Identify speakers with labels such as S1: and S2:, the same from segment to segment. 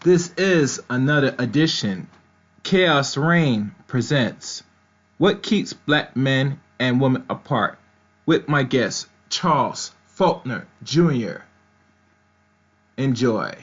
S1: This is another edition. Chaos Reign presents What Keeps Black Men and Women Apart with my guest, Charles Faulkner Jr. Enjoy.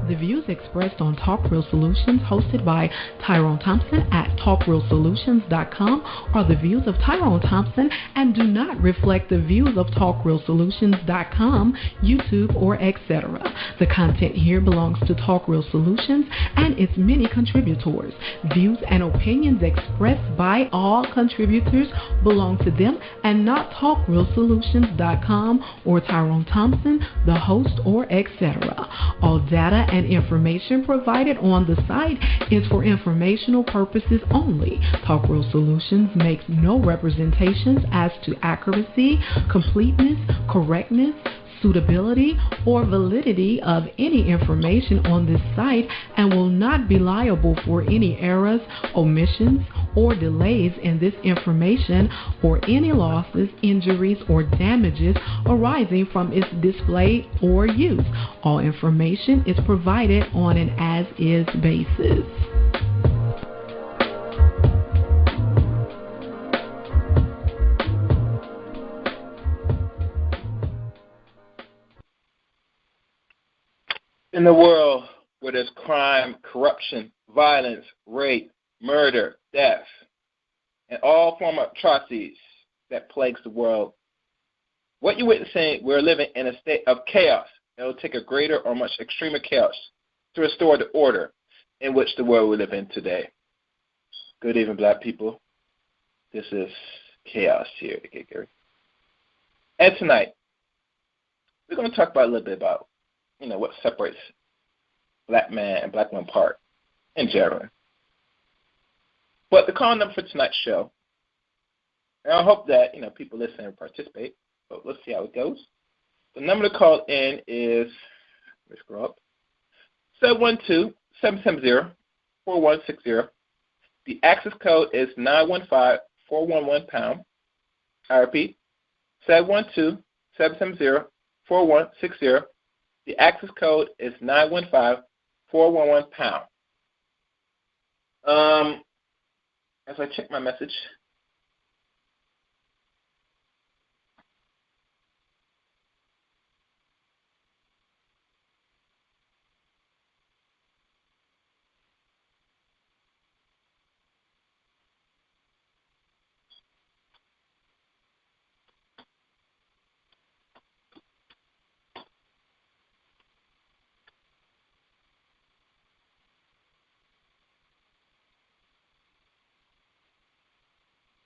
S2: The views expressed on Talk Real Solutions, hosted by Tyrone Thompson at TalkRealSolutions.com, are the views of Tyrone Thompson and do not reflect the views of TalkRealSolutions.com, YouTube, or etc. The content here belongs to Talk Real Solutions and its many contributors. Views and opinions expressed by all contributors belong to them and not TalkRealSolutions.com or Tyrone Thompson, the host, or etc. All data and information provided on the site is for informational purposes only. Talk Real Solutions makes no representations as to accuracy, completeness, correctness, suitability, or validity of any information on this site and will not be liable for any errors, omissions, or delays in this information or any losses, injuries, or damages arising from its display or use. All information is provided on an as-is basis.
S3: In a world where there's crime, corruption, violence, rape, murder, death, and all form of atrocities that plagues the world, what you're witnessing, we're living in a state of chaos. It will take a greater or much extremer chaos to restore the order in which the world we live in today. Good evening, black people. This is Chaos here. Okay, Gary. And tonight, we're going to talk about a little bit about what separates black man and black woman apart in general. But the call number for tonight's show, and I hope that people listen and participate, but let's see how it goes. The number to call in is, let me scroll up, 712-770-4160. The access code is 915-411-pound. I repeat, 712-770-4160. The access code is 915-411-pound. As I check my message,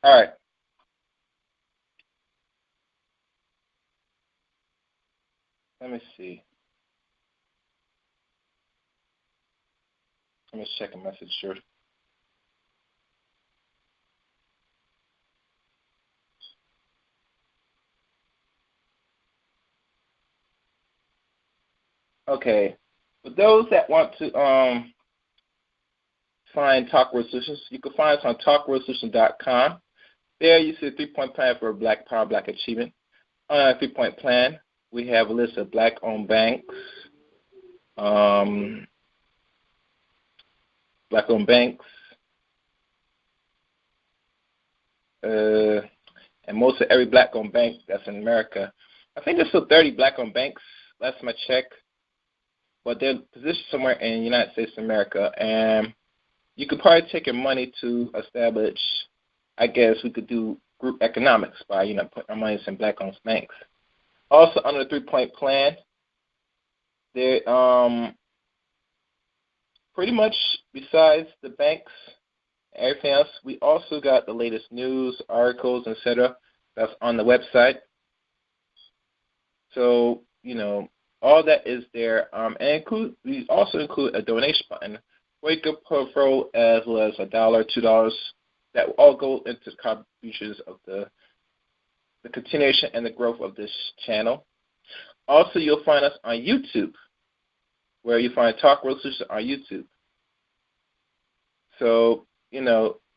S3: all right. Let me see. Let me check a message here. Okay. For those that want to find Talk World Solutions, you can find us on talkworldsolutions.com. There you see a 3-point plan for Black Power, Black Achievement. On our 3-point plan, we have a list of Black-owned banks, and most of every Black-owned bank that's in America. I think there's still 30 Black-owned banks, last time I checked, but they're positioned somewhere in the United States of America, and you could probably take your money to establish, I guess we could do group economics by, putting our money in some Black-owned banks. Also, under the 3-point plan, there, pretty much besides the banks and everything else, we also got the latest news, articles, etc. that's on the website. So, all that is there. And we also include a donation button where you can throw as well as $1, $2. That will all go into contributions of the continuation and the growth of this channel. Also, you'll find us on YouTube, where you find Talk World Solutions on YouTube. So,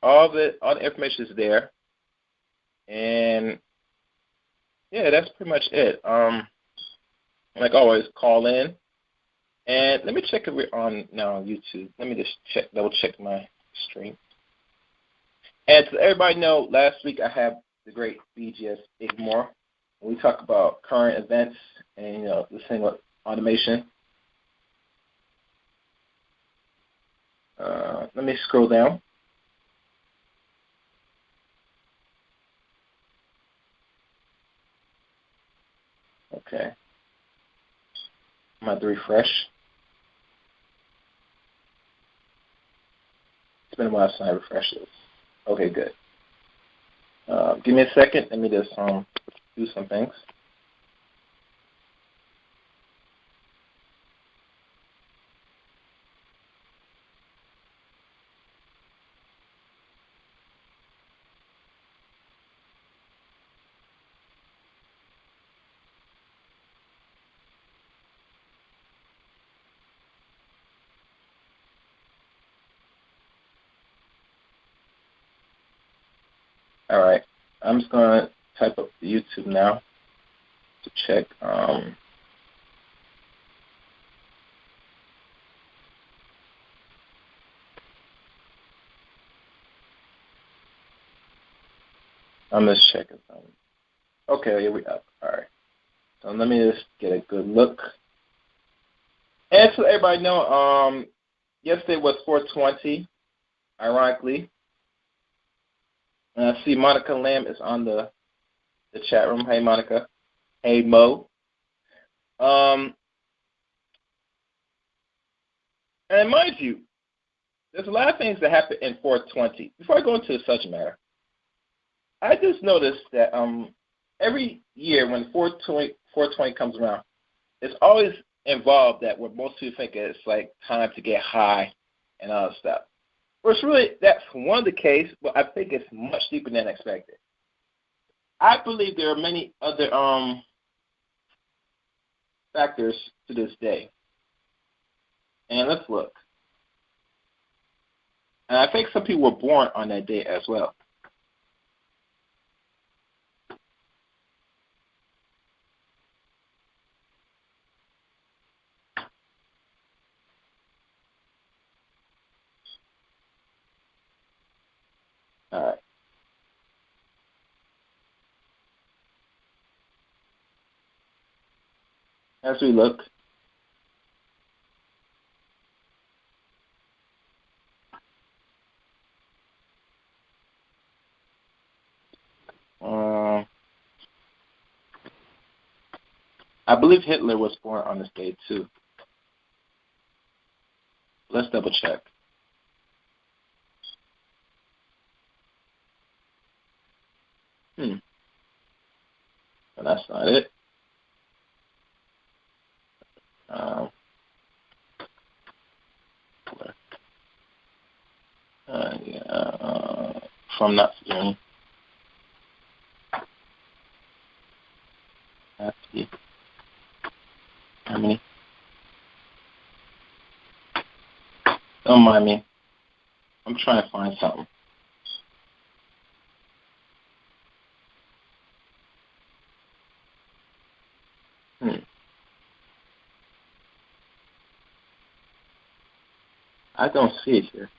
S3: all the information is there. And, yeah, that's pretty much it. Like always, call in. And let me check if we're on now on YouTube. Let me just double check my stream. And to everybody know, last week I had the great BGS Igmore. We talk about current events and, this thing with automation. Let me scroll down. Okay. I'm going to refresh. It's been a while since I refreshed this. Okay, good. Give me a second. Let me just do some things. All right. I'm just going to type up the YouTube now to check. I'm just checking something. Okay, here we go. All right. So let me just get a good look. And so everybody know, yesterday was 420, ironically. And I see Monica Lamb is on the chat room. Hey, Monica. Hey, Mo. And mind you, there's a lot of things that happen in 420. Before I go into the subject matter, I just noticed that every year when 420 comes around, it's always involved that what most people think is like time to get high and all that stuff. Which really, that's one of the case, but I think it's much deeper than expected. I believe there are many other factors to this day. And let's look. And I think some people were born on that day as well. All right. As we look, I believe Hitler was born on this day too. Let's double check. But that's not it. From not seeing. Nazi. Germany. Don't mind me. I'm trying to find something. I don't see it here.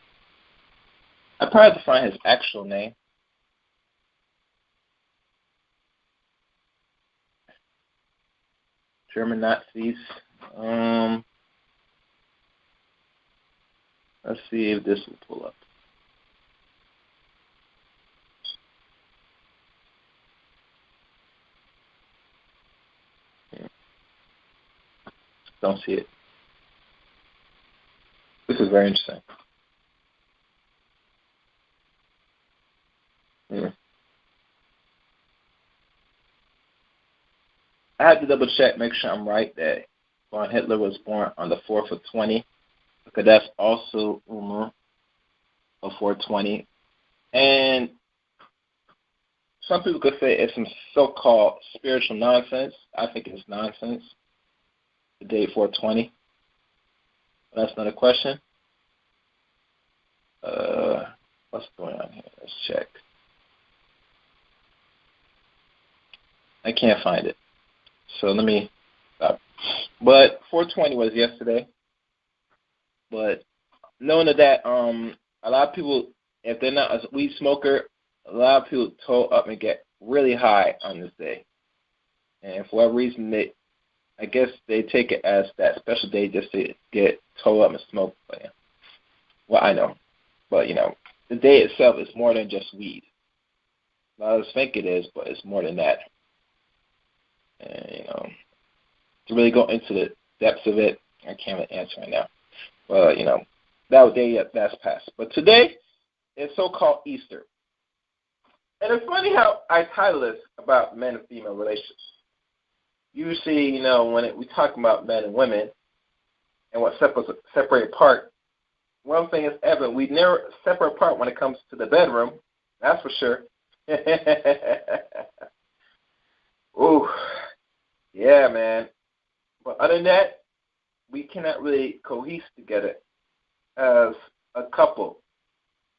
S3: I probably have to find his actual name. German Nazis. Let's see if this will pull up. Don't see it. This is very interesting. I had to double check, make sure I'm right, that von Hitler was born on the 4th of 20, because that's also rumor of 420. And some people could say it's some so-called spiritual nonsense. I think it's nonsense, the date 420. But that's not a question. What's going on here? Let's check. I can't find it. So let me stop. But 420 was yesterday. But knowing that, a lot of people, if they're not a weed smoker, a lot of people toe up and get really high on this day. And for whatever reason, I guess they take it as that special day just to get toe up and smoke. But, yeah. Well, I know. But, the day itself is more than just weed. A lot of us think it is, but it's more than that. And, to really go into the depths of it, I can't really answer right now. But, that day that's past. But today is so-called Easter. And it's funny how I title this about men and female relations. Usually, when we talk about men and women and what separate apart, one thing is evident. We never separate apart when it comes to the bedroom. That's for sure. Ooh. Yeah, man. But other than that, we cannot really cohese together as a couple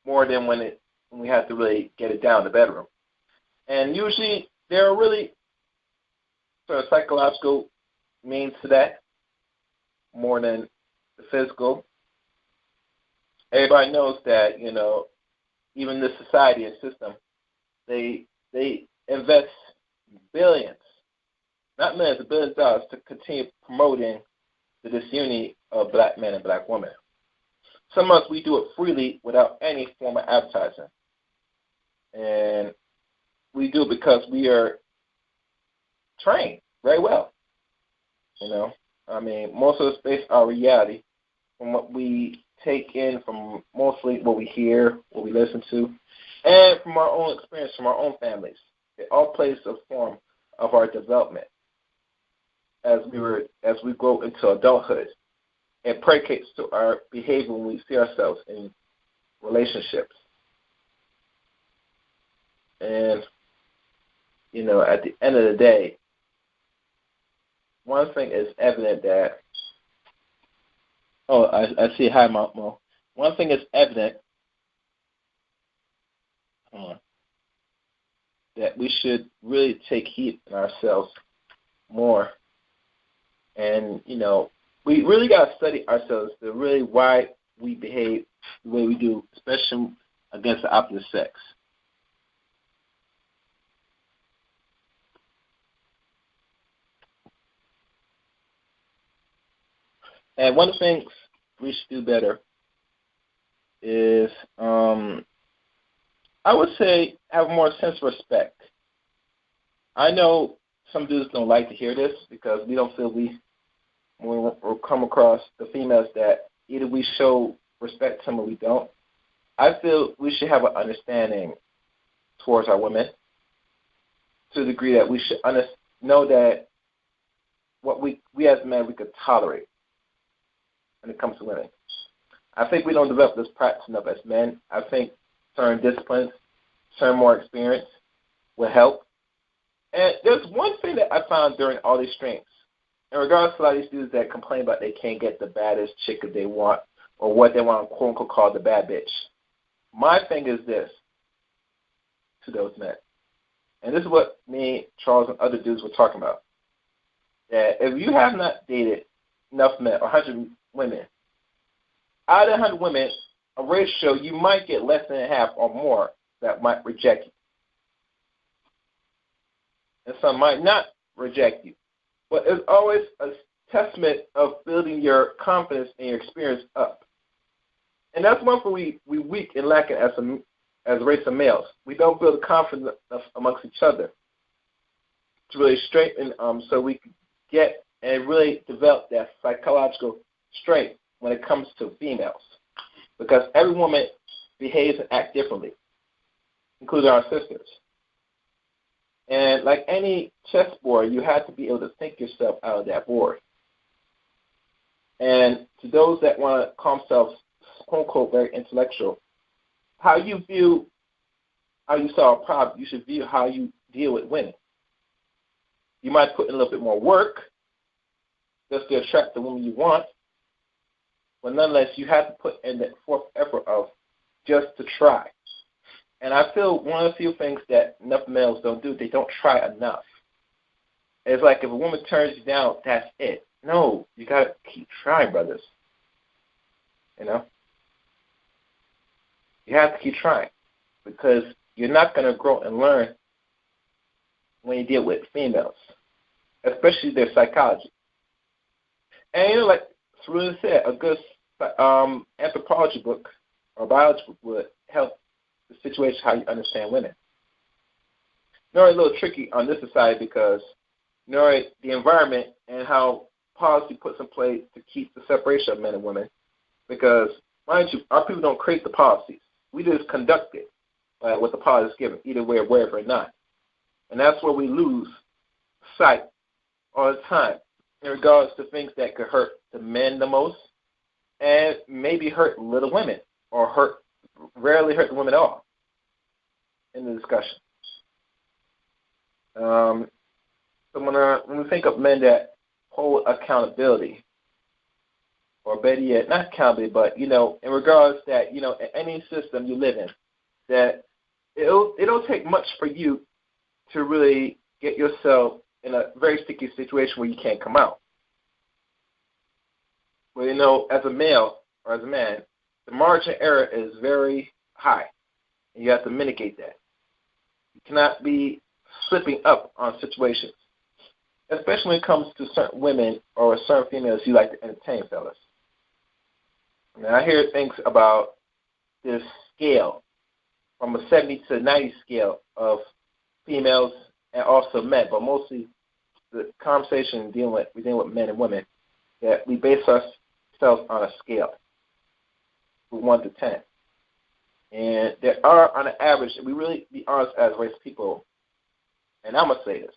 S3: more than when we have to really get it down in the bedroom. And usually there are really sort of psychological means to that more than the physical. Everybody knows that, even the society and system, they invest billions, not millions, billions of dollars to continue promoting the disunity of black men and black women. Some of us, we do it freely without any form of advertising. And we do it because we are trained very well. Most of us base our reality from what we take in from mostly what we hear, what we listen to, and from our own experience, from our own families. It all plays a form of our development as we grow into adulthood. It predicates to our behavior when we see ourselves in relationships. And, at the end of the day, one thing is evident that, I see hi, Mo. One thing is evident that we should really take heed in ourselves more. And, we really got to study ourselves to really why we behave the way we do, especially against the opposite sex. And one of the things we should do better is, I would say, have more sense of respect. I know some dudes don't like to hear this because we don't feel when we come across the females that either we show respect to them or we don't. I feel we should have an understanding towards our women to the degree that we should know that what we as men we could tolerate when it comes to women. I think we don't develop this practice enough as men. I think certain disciplines, certain more experience will help. And there's one thing that I found during all these streams. In regards to a lot of these dudes that complain about they can't get the baddest chick that they want, or what they want to quote unquote call the bad bitch. My thing is this to those men, and this is what me, Charles, and other dudes were talking about, that if you have not dated enough men, 100 women, out of 100 women, a ratio, you might get less than half or more that might reject you. And some might not reject you. But it's always a testament of building your confidence and your experience up. And that's one thing we weak and lacking as a race of males. We don't build confidence amongst each other to really strengthen so we can get and really develop that psychological strength when it comes to females. Because every woman behaves and acts differently, including our sisters. And like any chessboard, you have to be able to think yourself out of that board. And to those that want to call themselves, quote unquote, very intellectual, how you solve a problem, you should view how you deal with women. You might put in a little bit more work just to attract the woman you want, but nonetheless, you have to put in that fourth effort of just to try. And I feel one of the few things that enough males don't do, they don't try enough. It's like if a woman turns you down, that's it. No, you got to keep trying, brothers. You know? You have to keep trying because you're not going to grow and learn when you deal with females, especially their psychology. And, you know, like Cerulean said, a good anthropology book or biology book would help the situation, how you understand women. You know, it's a little tricky on this society because, you know, the environment and how policy puts in place to keep the separation of men and women. Because, mind you, our people don't create the policies. We just conduct it what the policy is given, either way or wherever or not. And that's where we lose sight all the time in regards to things that could hurt the men the most and maybe hurt little women or rarely hurt the women at all in the discussion. So when we think of men that hold accountability, or better yet, not accountability, but, you know, in regards that, you know, in any system you live in, that it'll take much for you to really get yourself in a very sticky situation where you can't come out. Well, you know, as a male or as a man, the margin of error is very high, and you have to mitigate that. You cannot be slipping up on situations, especially when it comes to certain women or certain females you like to entertain, fellas. I mean, I hear things about this scale, from a 70 to 90 scale of females and also men, but mostly the conversation we're dealing with men and women, that we base ourselves on a scale from 1 to 10. And there are, on an average, if we really be honest as race people, and I'm going to say this,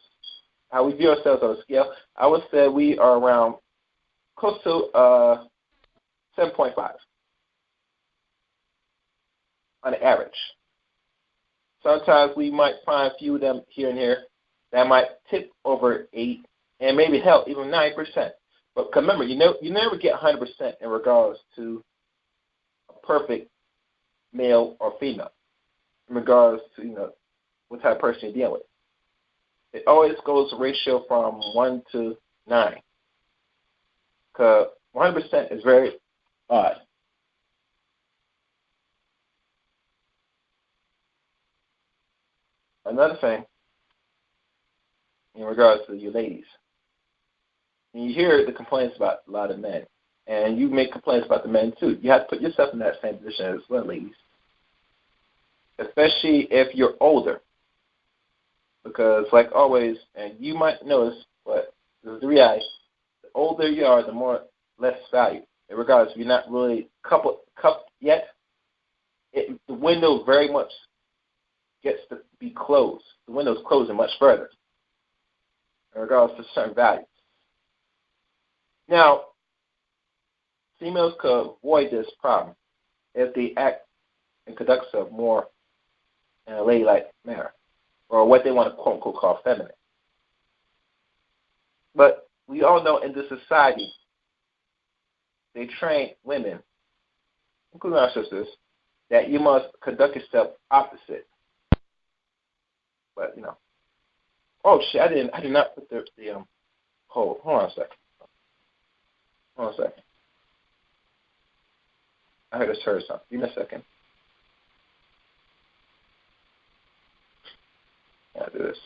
S3: how we view ourselves on a scale, I would say we are around close to 7.5 on the average. Sometimes we might find a few of them here and here that might tip over 8 and maybe hell, even 9%. But remember, you never get 100% in regards to a perfect male or female, in regards to, you know, what type of person you're dealing with. It always goes a ratio from 1 to 9. Because 100% is very odd. Another thing, in regards to you ladies, and you hear the complaints about a lot of men, and you make complaints about the men too. You have to put yourself in that same position as well, ladies. Especially if you're older. Because, like always, and you might notice, but this is the reality, the older you are, the more less value. In regards, if you're not really cupped yet, the window very much gets to be closed. The window's closing much further in regards to certain values. Now, females could avoid this problem if they act and conduct themselves more in a ladylike manner, or what they want to quote unquote call feminine. But we all know in this society, they train women including our sisters, that you must conduct yourself opposite. But oh shit, I did not put the hold on a second. Hold on a second. I just heard something. Give me a second. Yeah, do this.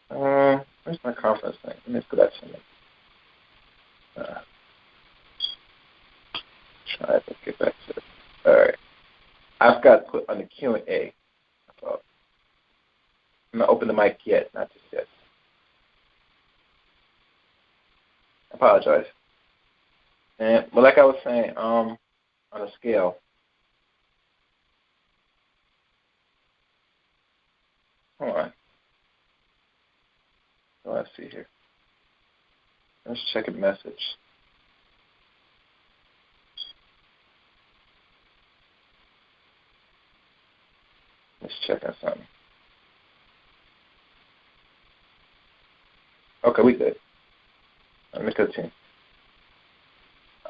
S3: Where's my conference thing? Let me put that to me. Try to get back to it. All right. I've got to put on the Q&A. I'm not open the mic yet, not just yet. I apologize. And but like I was saying, on a scale. Hold on. Let's see here. Let's check a message. Let's check on something. Okay, we good. Let me continue.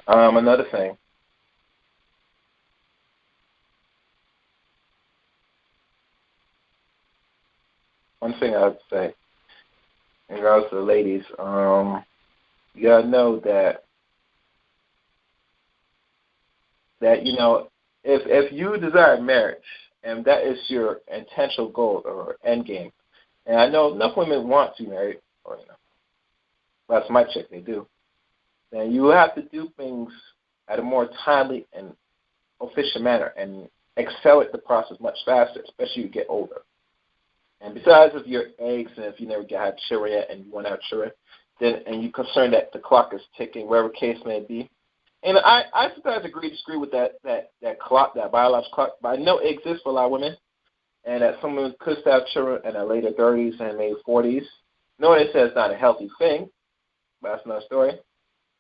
S3: Another thing. One thing I would say in regards to the ladies, you gotta know that if you desire marriage and that is your intentional goal or end game, and I know enough women want to marry, or that's my chick, they do, then you have to do things at a more timely and efficient manner and accelerate the process much faster, especially as you get older. And besides of your eggs, and if you never had children yet and you want to have children, then and you're concerned that the clock is ticking, whatever case may be. And I sometimes disagree with that clock, that biological clock, but I know it exists for a lot of women, and that some women could have children in their later 30s and maybe 40s. No one says it's not a healthy thing, but that's another story.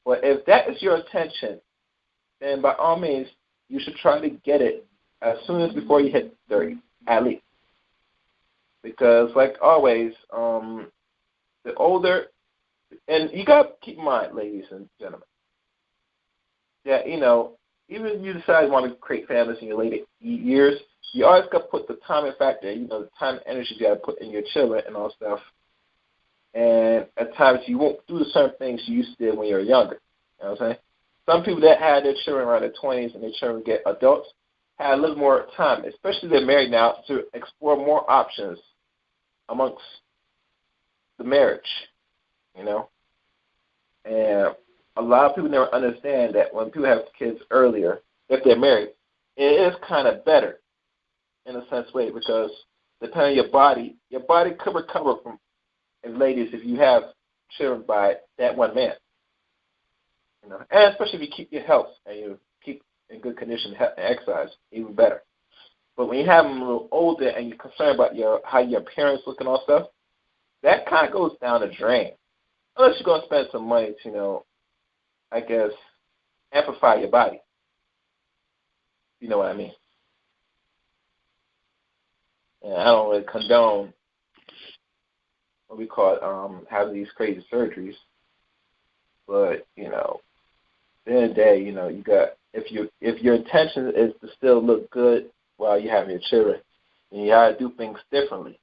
S3: But if that is your intention, then by all means, you should try to get it as soon as before you hit 30, at least. Because, like always, the older, and you got to keep in mind, ladies and gentlemen, that, even if you decide you want to create families in your later years, you always got to put the time and factor, the time and energy you got to put in your children and all stuff. And at times you won't do the certain things you used to do when you were younger. You know what I'm saying? Some people that had their children around their 20s and their children get adults had a little more time, especially if they're married now, to explore more options amongst the marriage, And a lot of people never understand that when people have kids earlier, if they're married, it is kind of better in a sense way because depending on your body could recover from, and ladies, if you have children by that one man. And especially if you keep your health and you keep in good condition and exercise, even better. But when you have them a little older and you're concerned about how your appearance look and all stuff, that kind of goes down the drain. Unless you're going to spend some money to, I guess, amplify your body. You know what I mean? And I don't really condone what we call it, having these crazy surgeries. But, at the end of the day, you got, if your intention is to still look good while you have your children, then you got to do things differently.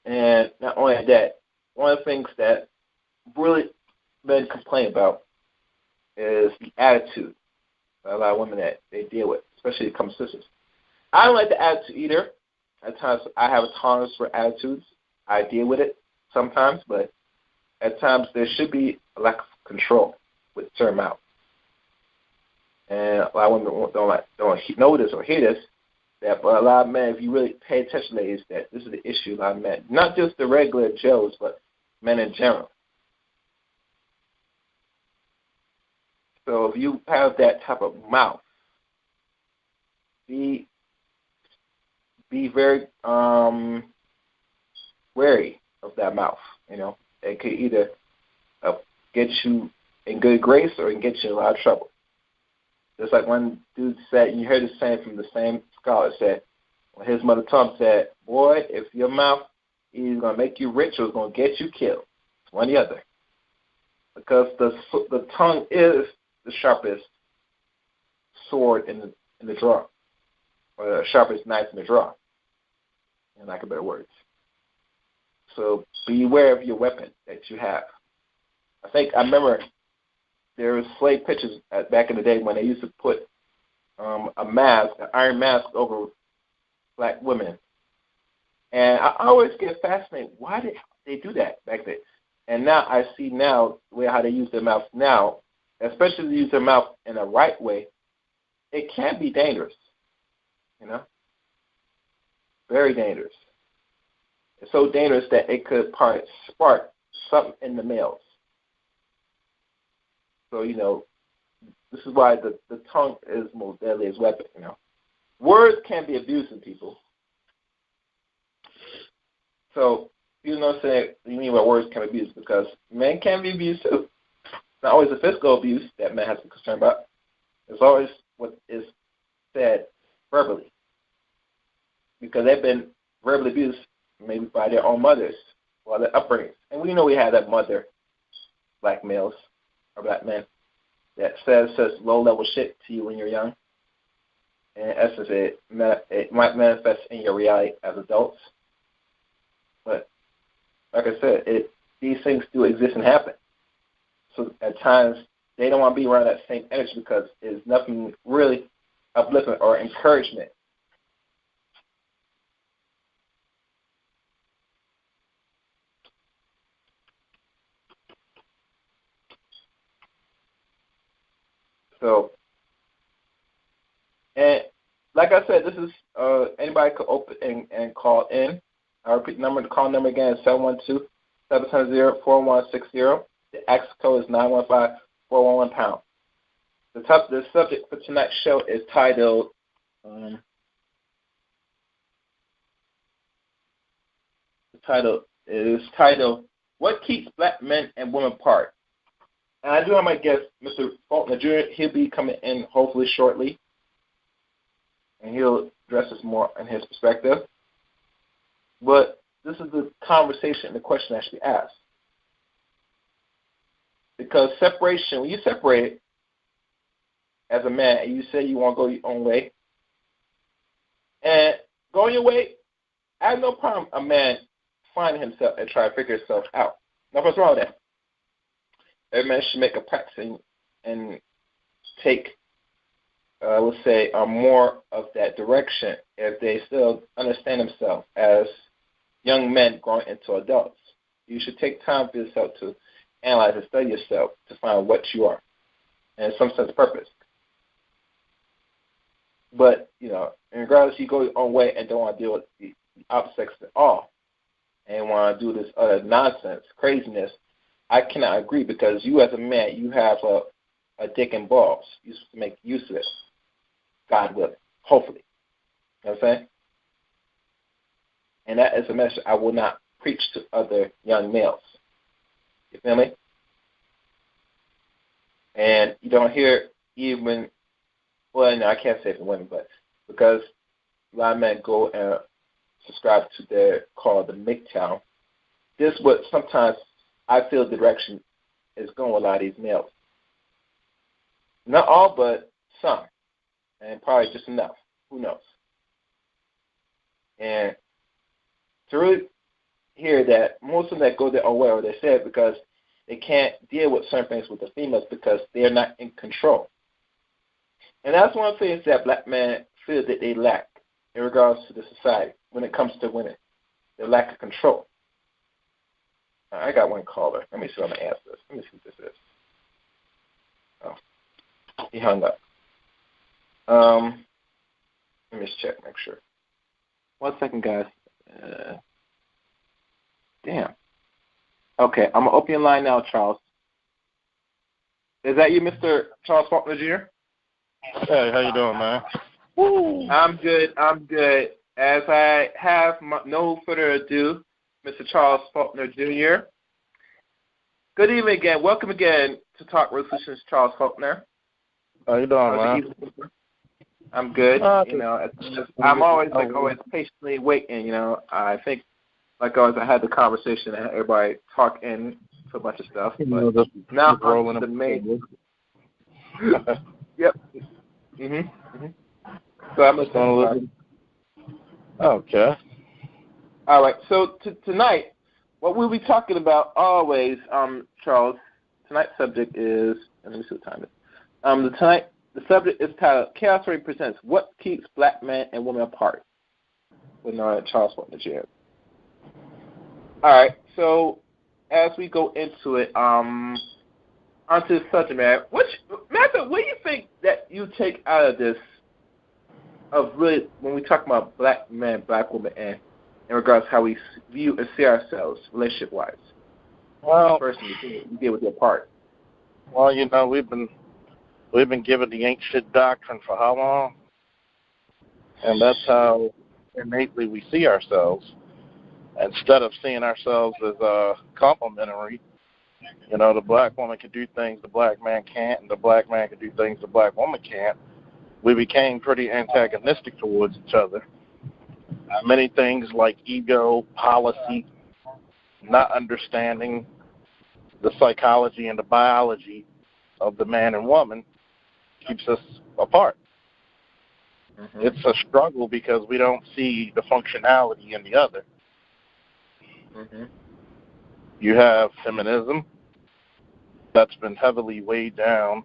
S3: And not only that, one of the things that really men complain about is the attitude. A lot of women that they deal with, especially when it comes to sisters. I don't like the attitude either. At times, I have a tolerance for attitudes. I deal with it sometimes, but at times there should be a lack of control with certain amount. And a lot of women don't know this or hear this. But a lot of men, if you really pay attention, ladies, that this is the issue. A lot of men, not just the regular Joes, but men in general. So if you have that type of mouth, be very wary of that mouth. It could either get you in good grace or it can get you in a lot of trouble. Just like one dude said, you heard the same from the same scholar said, when his mother Tom said, boy, if your mouth is going to make you rich or it's going to get you killed, it's one or the other. Because the tongue is the sharpest sword in the drawer, or the sharpest knife in the drawer, in lack of better words. So beware of your weapon that you have. I remember there was slave pictures back in the day when they used to put a mask, an iron mask over black women. And I always get fascinated, why did they do that back then? And now I see now how they use their mouth now, especially if they use their mouth in the right way, it can be dangerous, very dangerous. It's so dangerous that it could spark something in the males. So, this is why the tongue is the most deadliest weapon, Words can be abusing people. So, saying you mean by words can be abused, because men can be abused too. It's not always the physical abuse that men have to be concerned about. It's always what is said verbally. Because they've been verbally abused maybe by their own mothers or their upbringings. And we know we have that mother, black males or black men, that says low-level shit to you when you're young. And in essence, it might manifest in your reality as adults. But like I said, these things do exist and happen. So at times, they don't want to be around that same energy because it's nothing really uplifting or encouragement. So, and like I said, this is anybody could open and call in. I'll repeat the number. The call number again is 712-770-4160. The access code is 915-411#. The subject for tonight's show is titled "What Keeps Black Men and Women Apart?" And I do have my guest, Mr. Faulkner Jr. He'll be coming in hopefully shortly, and he'll address this more in his perspective. But this is the conversation, the question that should be asked. Because separation, when you separate as a man and you say you want to go your own way, and going your way, I have no problem a man finding himself and trying to figure himself out. Nothing's wrong with that. Every man should make a practice and take, let's say, more of that direction if they still understand themselves as young men growing into adults. You should take time for yourself to analyze and study yourself to find what you are, and in some sense, purpose. But, regardless, you go your own way and don't want to deal with the opposite sex at all, and want to do this other nonsense, craziness, I cannot agree, because you as a man, you have a dick and balls. You're supposed to make use of it. God willing. Hopefully. You know what I'm saying? And that is a message I will not preach to other young males. You feel me? And you don't hear even, well, no, I can't say for women, but because a lot of men go and subscribe to their called the MGTOW, this is what sometimes I feel the direction is going with a lot of these males. Not all, but some. And probably just enough. Who knows? And to really hear that most of them that go their own way, or they say it because they can't deal with certain things with the females because they're not in control. And that's one of the things that black men feel that they lack in regards to the society when it comes to women. The lack of control. I got one caller. Let me see what I'm going to ask this. Let me see what this is. Oh, he hung up. Let me just check, make sure. 1 second, guys. Damn. Okay, I'm going to open your line now, Charles. Is that you, Mr. Charles Faulkner Jr.?
S4: Hey, how you doing, man?
S3: Woo. I'm good. As I have no further ado, Mr. Charles Faulkner Jr. Good evening again. Welcome again to Talk Real Solutions, Charles Faulkner.
S4: How you doing, man?
S3: I'm good. I'm always patiently waiting. I think, like always, I had the conversation and everybody talk in to a bunch of stuff. But now on to the main. Yep. So I'm listening.
S4: Okay.
S3: All right. So tonight, what we'll be talking about always, Charles. Tonight's subject is. Let me see what time it is. The subject is titled "Chaos Reign Presents What Keeps Black Men and Women Apart" with Charles Faulkner Jr. All right. So as we go into it, onto the subject matter, Matthew, what do you think that you take out of this? Of really, when we talk about black men, black women, and in regards to how we view and see ourselves relationship-wise.
S4: Well,
S3: personally, you deal with your part.
S4: Well, we've been given the ancient doctrine for how long? And that's how innately we see ourselves. Instead of seeing ourselves as complementary, the black woman can do things the black man can't, and the black man can do things the black woman can't. We became pretty antagonistic towards each other. Many things like ego, policy, not understanding the psychology and the biology of the man and woman keeps us apart. Mm-hmm. It's a struggle because we don't see the functionality in the other. Mm-hmm. You have feminism that's been heavily weighed down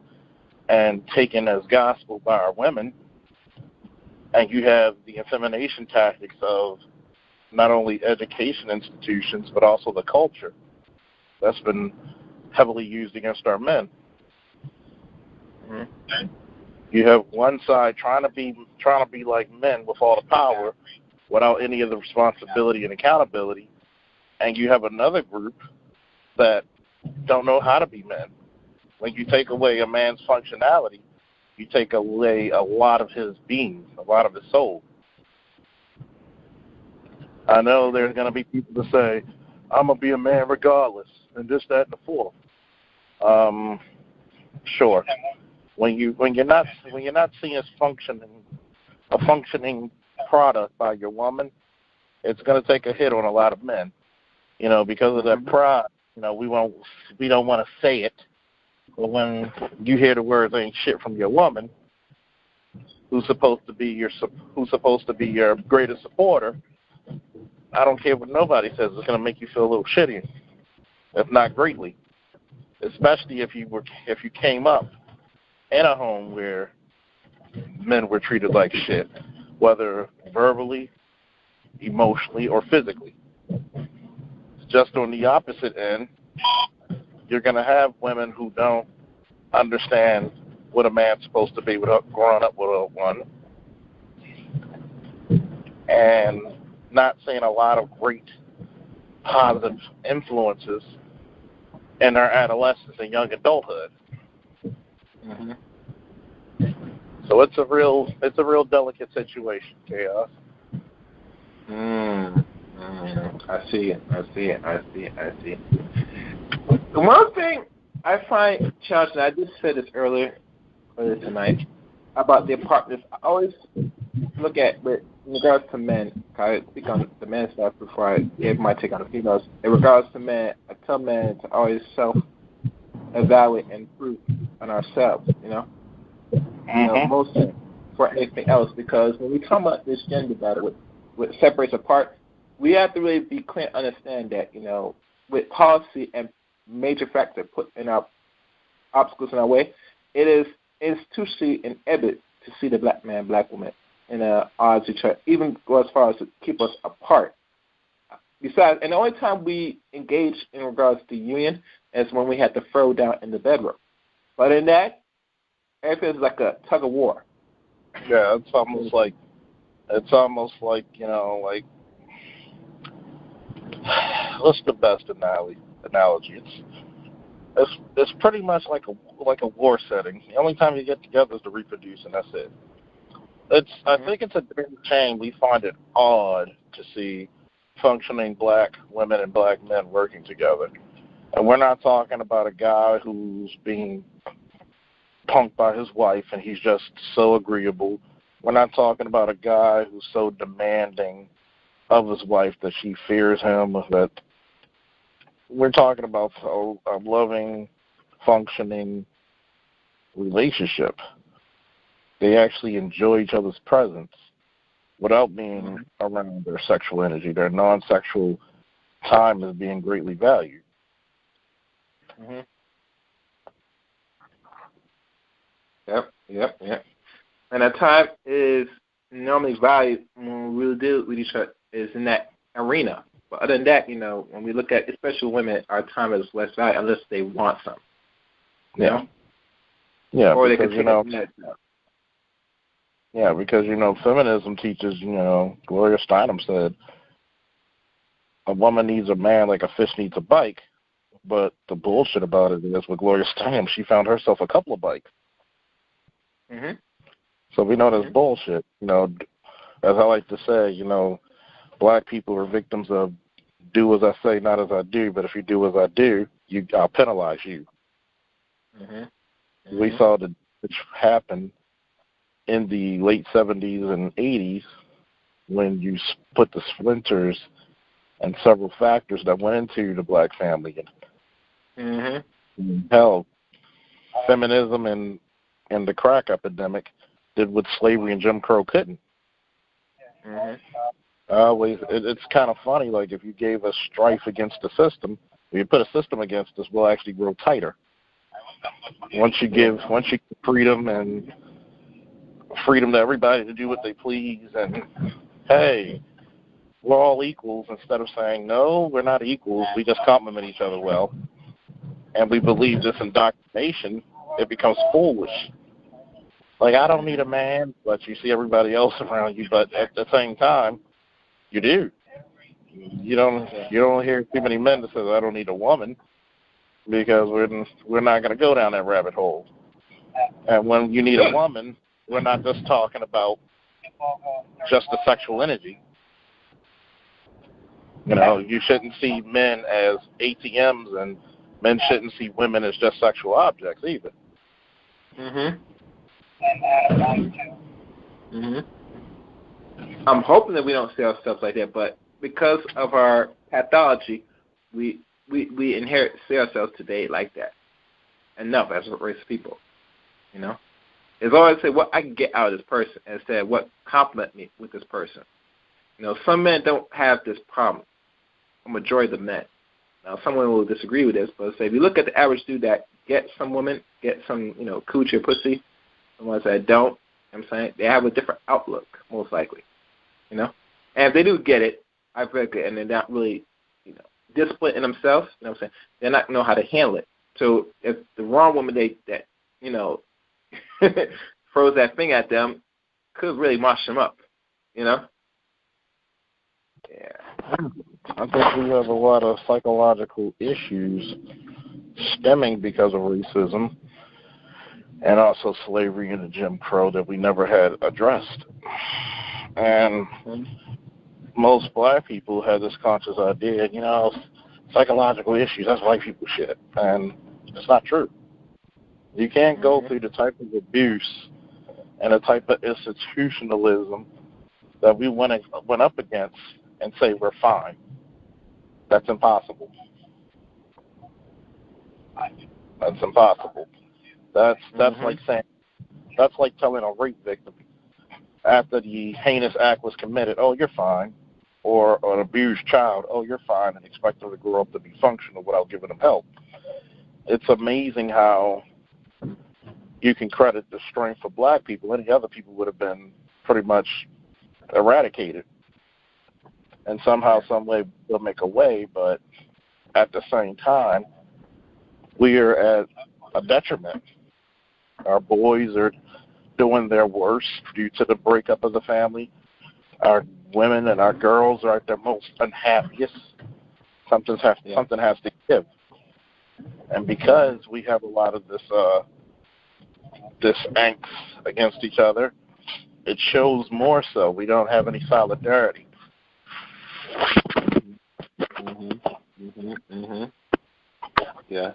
S4: and taken as gospel by our women, and you have the effemination tactics of not only education institutions but also the culture that's been heavily used against our men. Mm-hmm. You have one side trying to be like men with all the power without any of the responsibility and accountability, and you have another group that don't know how to be men. When you take away a man's functionality, you take away a lot of his being, a lot of his soul. I know there's going to be people that say, I'm going to be a man regardless, and this, that, and the fourth. Sure. When you're not seeing a functioning product by your woman, it's going to take a hit on a lot of men. Because of that pride. We don't want to say it. But when you hear the words "ain't shit" from your woman, who's supposed to be your greatest supporter, I don't care what nobody says. It's going to make you feel a little shitty, if not greatly. Especially if you came up in a home where men were treated like shit, whether verbally, emotionally, or physically. Just on the opposite end, you're going to have women who don't understand what a man's supposed to be without growing up with one, and not seeing a lot of great positive influences in their adolescence and young adulthood. Mm-hmm. So it's a real delicate situation, Chaos.
S3: I see it. The one thing I find challenging, I just said this earlier tonight, about the apartments. I always look at, in regards to men, I speak on the men's stuff before I give my take on the females. In regards to men, I tell men to always self-evaluate and improve on ourselves, Mm-hmm. Most for anything else, because when we talk about this gender battle, what separates apart, we have to really be clear and understand that, with policy and major factor put in our obstacles in our way, it is institutionally inhibited to see the black man, black woman in odds each other, even go as far as to keep us apart. Besides, and the only time we engage in regards to union is when we had to throw down in the bedroom. But in that, everything is like a tug of war.
S4: Yeah, it's almost like what's the best analogy? It's pretty much like a war setting. The only time you get together is to reproduce, and that's it. I think it's a damn shame we find it odd to see functioning black women and black men working together. And we're not talking about a guy who's being punked by his wife and he's just so agreeable. We're not talking about a guy who's so demanding of his wife that she fears him. That we're talking about a loving, functioning relationship. they actually enjoy each other's presence without being around their sexual energy. Their non-sexual time is being greatly valued.
S3: Yep. And our time is normally valued when we deal with each other is in that arena. But other than that, when we look at, especially women, our time is less valued unless they want some.
S4: Yeah,
S3: or
S4: because,
S3: they can take
S4: because, feminism teaches, Gloria Steinem said, a woman needs a man like a fish needs a bike, but the bullshit about it is with Gloria Steinem, she found herself a couple of bikes. So we know that's bullshit. As I like to say, black people are victims of do as I say, not as I do, but if you do as I do, I'll penalize you. We saw that happen in the late 70s and 80s when you put the splinters and several factors that went into the black family. Hell, feminism and the crack epidemic did what slavery and Jim Crow couldn't. It's kind of funny, like if you gave us strife against the system, if you put a system against us, we'll actually grow tighter. Once you give freedom to everybody to do what they please, and hey, we're all equals, instead of saying no, we're not equals, we just complement each other well, and we believe this indoctrination, it becomes foolish. Like, I don't need a man, but you see everybody else around you, but at the same time, you do. You don't hear too many men that say, I don't need a woman, because we're not going to go down that rabbit hole. And when you need a woman, we're not just talking about just the sexual energy. You shouldn't see men as ATMs, and men shouldn't see women as just sexual objects either.
S3: I'm hoping that we don't see ourselves like that, but because of our pathology, we see ourselves today like that. Enough as a race of people, It's always say what I can get out of this person instead of what compliment me with this person. Some men don't have this problem. A majority of the men. Now, someone will disagree with this, but say if you look at the average dude that gets some woman, get some, coochie or pussy, the ones that don't, I'm saying, they have a different outlook, most likely, And if they do get it, I feel good, and they're not really, disciplined in themselves, I'm saying, they're not know how to handle it. So if the wrong woman that throws that thing at them, could really mash them up, Yeah.
S4: I think we have a lot of psychological issues stemming because of racism and also slavery and the Jim Crow that we never had addressed. And most black people have this conscious idea, psychological issues, that's white people shit. And it's not true. You can't go through the type of abuse and the type of institutionalism that we went up against and say we're fine. That's impossible. That's impossible. That's like saying, that's like telling a rape victim after the heinous act was committed, oh, you're fine, or an abused child, oh, you're fine, and expect them to grow up to be functional without giving them help. It's amazing how you can credit the strength of black people. Any other people would have been pretty much eradicated. And somehow, some way, they'll make a way, but at the same time, we are at a detriment. Our boys are doing their worst due to the breakup of the family. Our women and our girls are at their most unhappiest. Something has to give. And because we have a lot of this angst against each other, it shows more so. We don't have any solidarity.
S3: Yeah.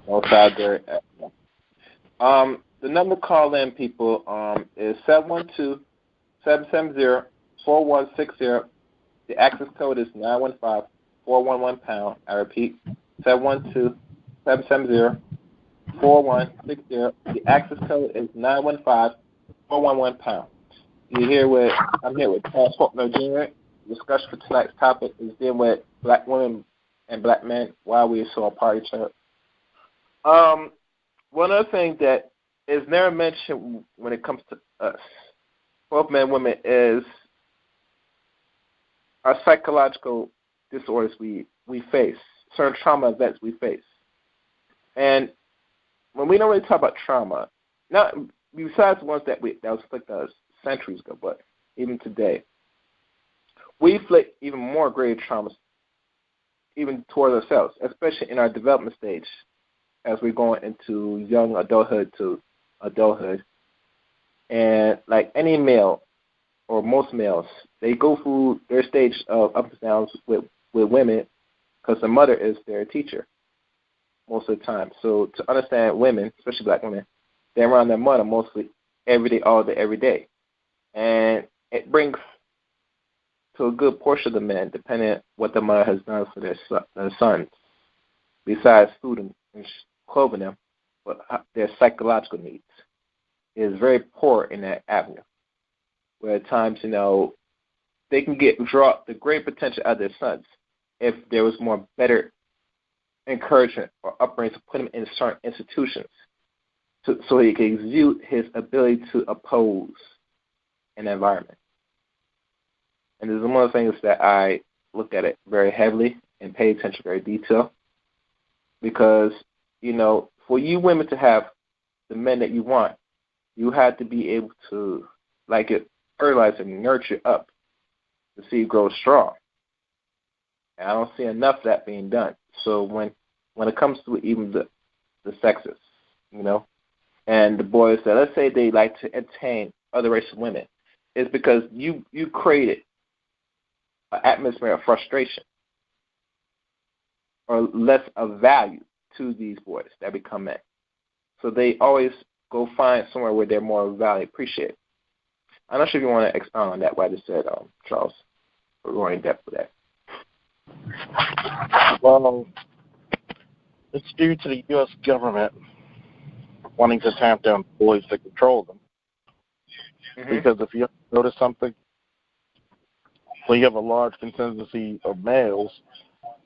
S3: No solidarity. The number to call in, people, is 712-770-4160. The access code is 915-411-pound. I repeat, 712-770-4160. The access code is 411-pound. I'm here with Charles Faulkner Jr. The discussion for tonight's topic is dealing with black women and black men, why we are so apart each other. One other thing that is never mentioned when it comes to us, both men and women, is our psychological disorders we face, certain trauma events we face. And when we don't really talk about trauma, not besides the ones that was inflicted on us centuries ago, but even today, we inflict even more greater traumas, even towards ourselves, especially in our development stage, as we're going into young adulthood to adulthood. And like any male, or most males, they go through their stage of ups and downs with women because the mother is their teacher most of the time. So to understand women, especially black women, they're around their mother mostly every day, all day, every day. And it brings to a good portion of the men, depending on what the mother has done for their sons, besides food and clothing them, but their psychological needs is very poor in that avenue. Where at times, they can draw the great potential out of their sons if there was more better encouragement or upbringing to put him in certain institutions so he can exude his ability to oppose an environment. And there's one of the things that I look at it very heavily and pay attention very detail because, for you women to have the men that you want, you have to be able to, fertilize and nurture up to see it grow strong. And I don't see enough of that being done. So when it comes to even the sexes, and the boys that, let's say they like to entertain other races of women, it's because you created an atmosphere of frustration or less of value to these boys that become men. So they always go find somewhere where they're more valued, appreciated. I'm not sure if you want to expound on that, what I just said, Charles. We're going in depth with that.
S4: Well, it's due to the U.S. government wanting to tamp down boys to control them. Mm-hmm. Because if you notice something, when you have a large contingency of males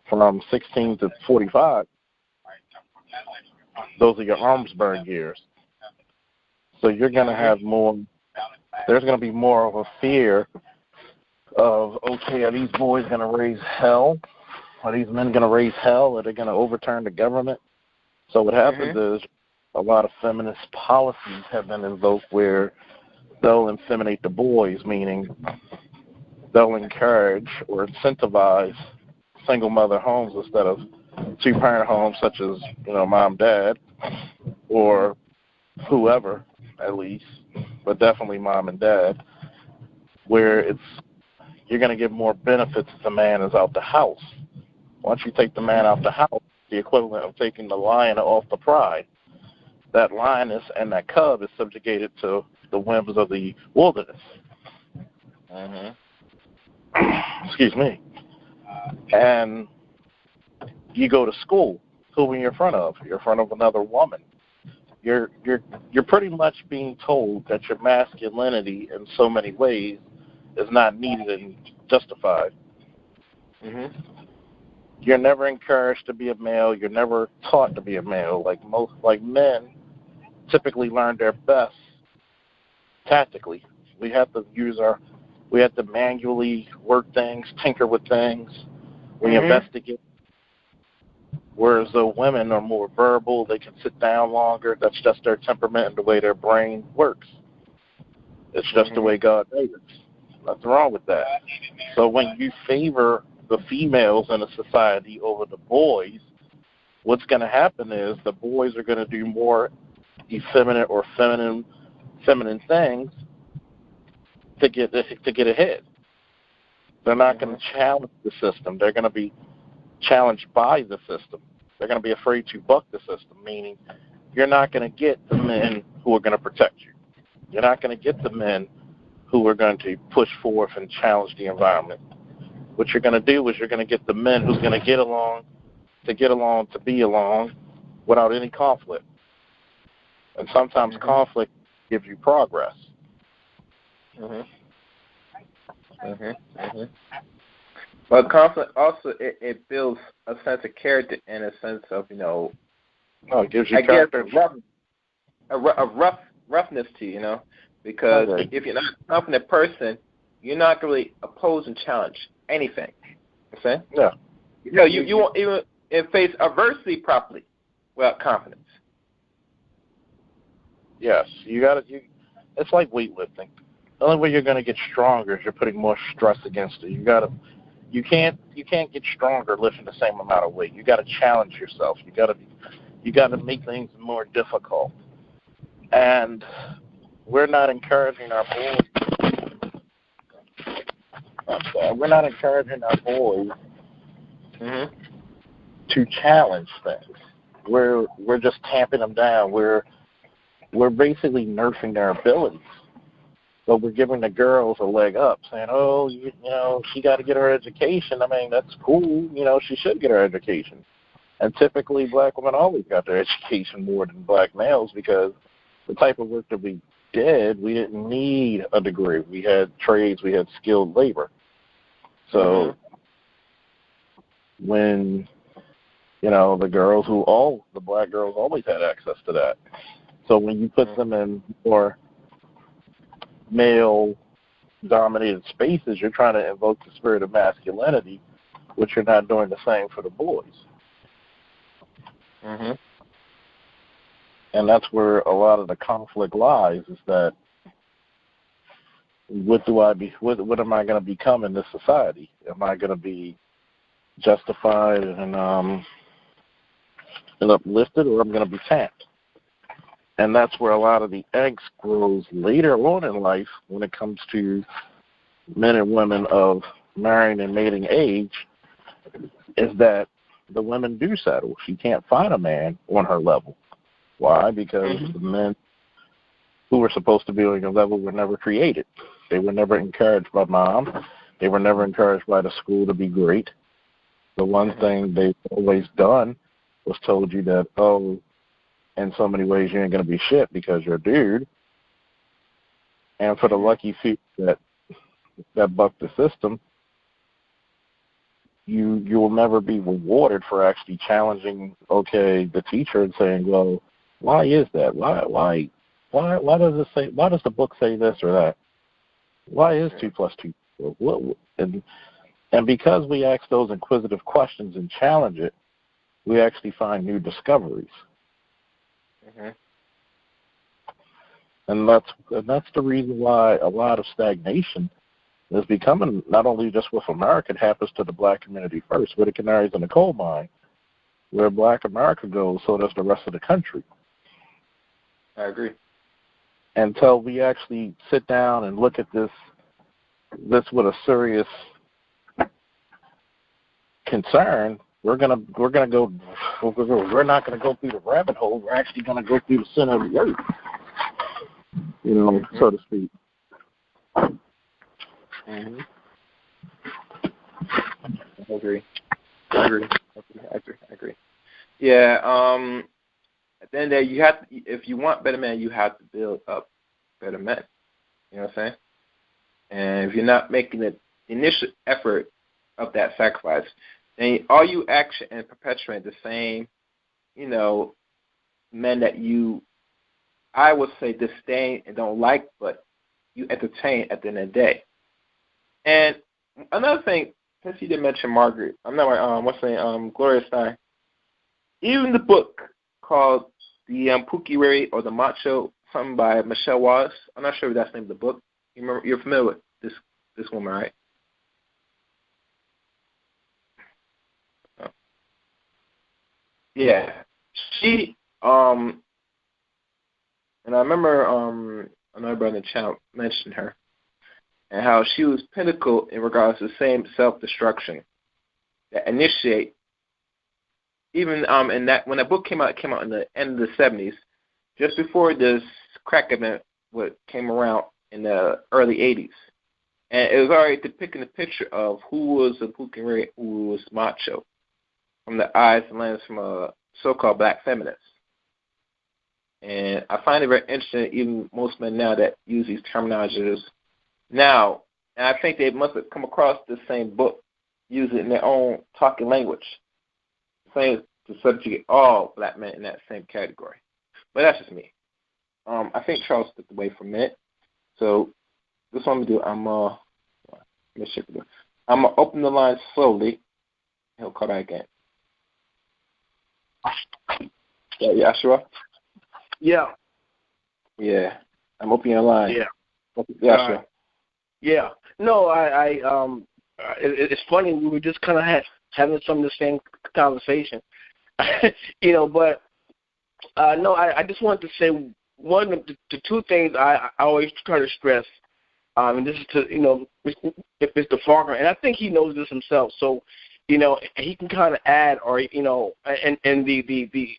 S4: from 16 to 45, those are your arms-burn years. So you're going to have more, there's going to be more of a fear of, okay, are these boys going to raise hell? Are these men going to raise hell? Are they going to overturn the government? So what happens is a lot of feminist policies have been invoked where they'll inseminate the boys, meaning they'll encourage or incentivize single mother homes instead of two-parent homes such as, mom, dad, or whoever at least, but definitely mom and dad, where you're going to give more benefits if the man is out the house. Once you take the man out the house, the equivalent of taking the lion off the pride. That lioness and that cub is subjugated to the whims of the wilderness. Excuse me. And you go to school. Who are you in front of? You're in front of another woman. You're pretty much being told that your masculinity in so many ways is not needed and justified. You're never encouraged to be a male. You're never taught to be a male. Like men typically learn their best tactically. We have to manually work things, tinker with things. We investigate. Whereas the women are more verbal, they can sit down longer. That's just their temperament and the way their brain works. It's just the way God made it. Nothing wrong with that. So when you favor the females in a society over the boys, what's going to happen is the boys are going to do more effeminate or feminine things to get ahead. They're not going to challenge the system. They're going to be challenged by the system. They're going to be afraid to buck the system, meaning you're not going to get the men who are going to protect you. You're not going to get the men who are going to push forth and challenge the environment. What you're going to do is you're going to get the men who's going to get along, to be along without any conflict. And sometimes conflict gives you progress.
S3: But conflict also it builds a sense of character and a sense of
S4: it gives you character.
S3: Roughness to you, because if you're not a confident person, you're not going to really oppose and challenge anything. You see?
S4: Yeah.
S3: You won't even face adversity properly without confidence.
S4: Yes, it's like weightlifting. The only way you're going to get stronger is you're putting more stress against it. You can't get stronger lifting the same amount of weight. You got to challenge yourself. You got to make things more difficult. And we're not encouraging our boys. We're not encouraging our boys to challenge things. We're just tamping them down. We're basically nerfing their abilities. But we're giving the girls a leg up, saying, "Oh, she got to get her education. I mean, that's cool. She should get her education." And typically, black women always got their education more than black males because the type of work that we did, we didn't need a degree. We had trades, we had skilled labor. So when, the black girls always had access to that. So when you put them in more male-dominated spaces, you're trying to invoke the spirit of masculinity, which you're not doing the same for the boys. And that's where a lot of the conflict lies, is that what am I going to become in this society? Am I going to be justified and uplifted, or am I going to be tamped? And that's where a lot of the angst grows later on in life when it comes to men and women of marrying and mating age, is that the women do settle. She can't find a man on her level. Why? Because the men who were supposed to be on your level were never created. They were never encouraged by mom. They were never encouraged by the school to be great. The one thing they've always done was told you that, in so many ways you ain't going to be shit because you're a dude. And for the lucky few that buck the system, you will never be rewarded for actually challenging, the teacher and saying, well, why is that? Why does it say? Why does the book say this or that? Why is 2 + 2? And because we ask those inquisitive questions and challenge it, we actually find new discoveries. And that's the reason why a lot of stagnation is becoming, not only just with America, it happens to the black community first. Where the canaries in the coal mine, where black America goes, so does the rest of the country.
S3: I agree.
S4: Until we actually sit down and look at this with a serious concern, we're not gonna go through the rabbit hole. We're actually gonna go through the center of the earth, so to speak.
S3: I agree. Yeah. At the end of the day, you have to, if you want better men, you have to build up better men. You know what I'm saying? And if you're not making the initial effort of that sacrifice, then all you actually and perpetuate the same, men that you, I would say, disdain and don't like, but you entertain at the end of the day. And another thing, since you did mention Margaret, Gloria Stein, even the book called The Pukiwari or The Macho, something by Michelle Wallace. I'm not sure if that's the name of the book. You're familiar with this woman, right? Yeah. She and I remember another brother in the channel mentioned her and how she was pinnacle in regards to the same self-destruction that initiate. Even in that, when that book came out, it came out in the end of the 70s, just before this crack event came around in the early 80s. And it was already depicting the picture of who was a Pukiwari, who was macho, from the eyes and lens from a so-called black feminist. And I find it very interesting, even most men now that use these terminologies Now, and I think they must have come across the same book, use it in their own talking language. Saying to subjugate all black men in that same category. But that's just me. I think Charles stepped away for a minute. So this is what I'm going to do. I'm going to open the line slowly. He'll call back again. Yeah, sure?
S5: Yeah.
S3: Yeah. I'm opening your line.
S5: Yeah.
S3: Yeah, sure.
S5: Yeah. No, it's funny. We were just kind of having some of the same conversation. But no, I just wanted to say one of the two things I always try to stress, and this is to, Mr. Faulkner, and I think he knows this himself, so, he can kind of add, or, and the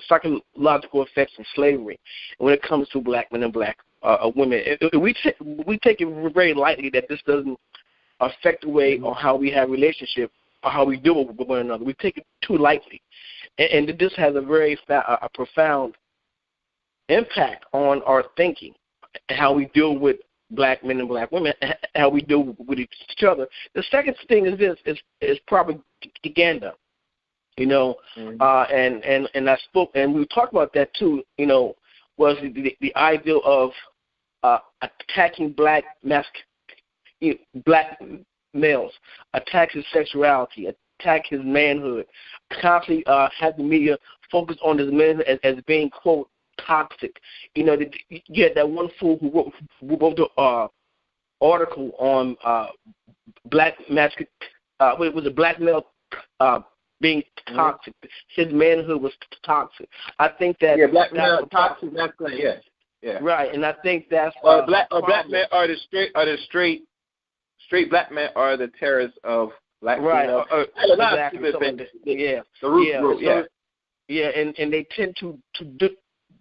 S5: psychological effects of slavery when it comes to black men and black women. We take it very lightly that this doesn't affect the way or how we have relationship or how we deal with one another. We take it too lightly, and this has a very a profound impact on our thinking and how we deal with black men and black women, and how we deal with each other. The second thing is this is propaganda. And I spoke, and we talked about that too. Was the ideal of attacking black males, attack his sexuality, attack his manhood, constantly have the media focus on his manhood as being, quote, toxic. You had that one fool who wrote the article on black masculine. It was a black male being toxic. His manhood was toxic. I think that
S3: black male toxic masculine. Yeah.
S5: Right, and I think that's
S3: black men are the straight black men are the terrorists of black females.
S5: Exactly. Yeah.
S3: The root group.
S5: And they tend to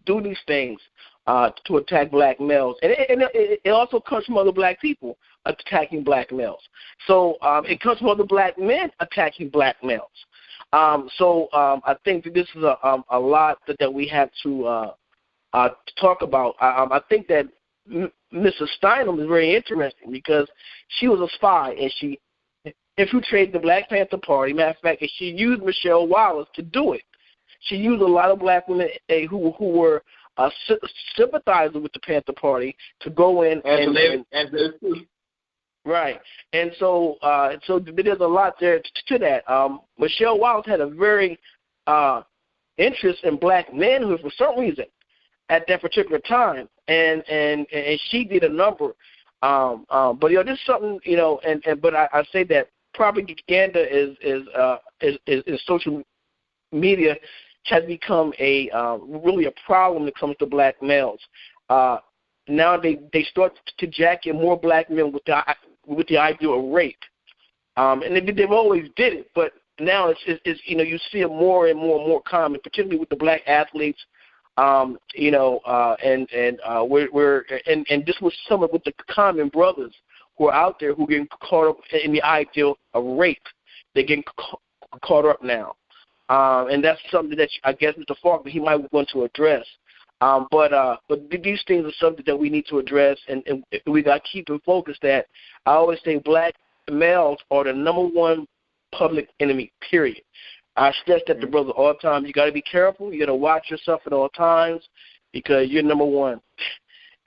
S5: do these things to attack black males, and it also comes from other black people attacking black males. So it comes from other black men attacking black males. I think that this is a lot that we have to talk about. I think that Mrs. Steinem is very interesting because she was a spy, and she infiltrated the Black Panther Party. Matter of fact, she used Michelle Wallace to do it. She used a lot of black women who were sympathizing with the Panther Party to go in and right. And so there's a lot there to that. Michelle Wallace had a very interest in black manhood for some reason at that particular time, and she did a number. But this is something, but I say that propaganda is social media has become really a problem when it comes to black males. Now they start to jack in more black men with the idea of rape, and they've always did it, but now it's you see it more and more common, particularly with the black athletes. And this was some of the common brothers who are out there who are getting caught up in the idea of rape. They're getting caught up now. And that's something that I guess Mr. Faulkner, he might want to address. But these things are something that we need to address, and we got to keep in focus that I always say black males are the number one public enemy, period. I stress that to brothers all the time. You got to be careful. You got to watch yourself at all times because you're number one.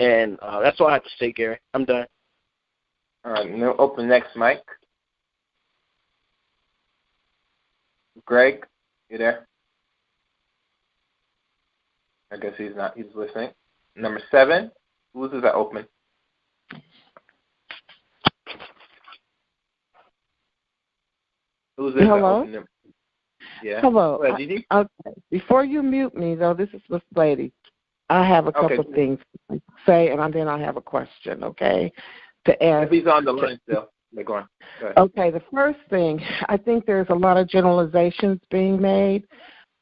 S5: And that's all I have to say, Gary. I'm done.
S3: All right, now open next mic. Greg, you there? I guess he's not. He's listening. Number 7. Who's that open? Who's this?
S6: Hello?
S3: Open? Yeah.
S6: Hello.
S3: Go ahead,
S6: okay. Before you mute me, though, this is Miss Lady. I have a couple of things to say, and then I have a question, okay, to ask.
S3: If he's on the line still. Go on. Go ahead.
S6: Okay, the first thing, I think there's a lot of generalizations being made,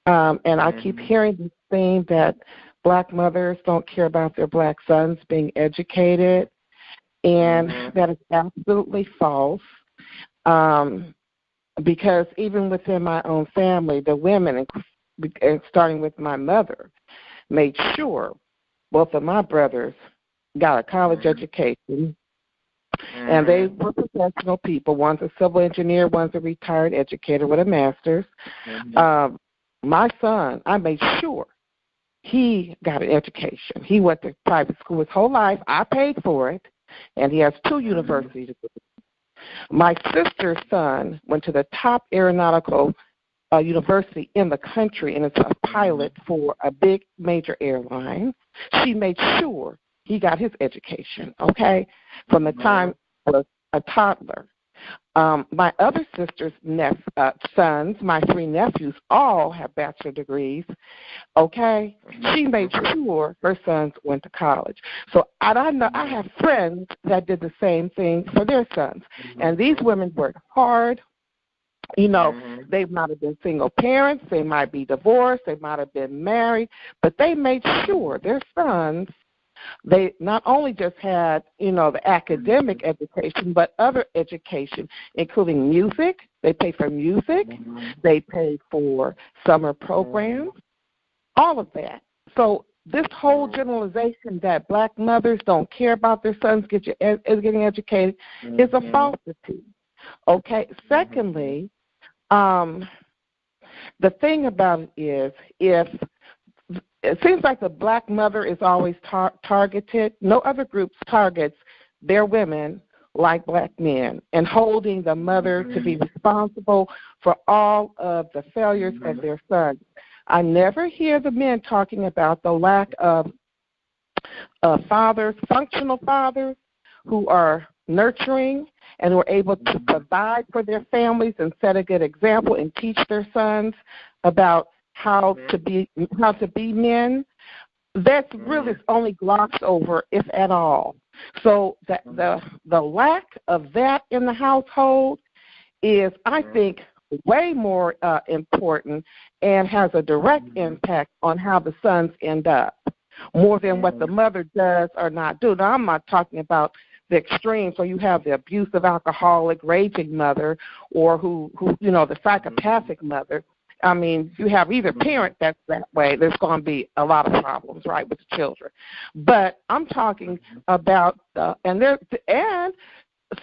S6: and I keep hearing this thing that black mothers don't care about their black sons being educated, and that is absolutely false. Because even within my own family, the women, and starting with my mother, made sure both of my brothers got a college education, and they were professional people. One's a civil engineer, one's a retired educator with a master's. My son, I made sure he got an education. He went to private school his whole life. I paid for it, and he has 2 university degrees. My sister's son went to the top aeronautical university in the country, and it's a pilot for a big major airline. She made sure he got his education, okay, from the time he was a toddler. My other sister's sons, my 3 nephews, all have bachelor degrees, okay? She made sure her sons went to college. So I know I have friends that did the same thing for their sons. And these women worked hard. You know, they might have been single parents, they might be divorced, they might have been married, but they made sure their sons, they not only just had, you know, the academic education, but other education, including music. They pay for music. They pay for summer programs, all of that. So this whole generalization that black mothers don't care about their sons getting educated is a falsity. Okay. Secondly, the thing about it is, if it seems like the black mother is always targeted. No other groups targets their women like black men, and holding the mother to be responsible for all of the failures of their sons. I never hear the men talking about the lack of fathers, functional fathers, who are nurturing and who are able to provide for their families and set a good example and teach their sons about how to be men. That's really only glossed over, if at all. So the lack of that in the household is, I think, way more important and has a direct impact on how the sons end up, more than what the mother does or not do. Now, I'm not talking about the extreme, so you have the abusive, alcoholic, raging mother, or who you know, the psychopathic mother. I mean, you have either parent that's that way, there's going to be a lot of problems, right, with the children. But I'm talking about, and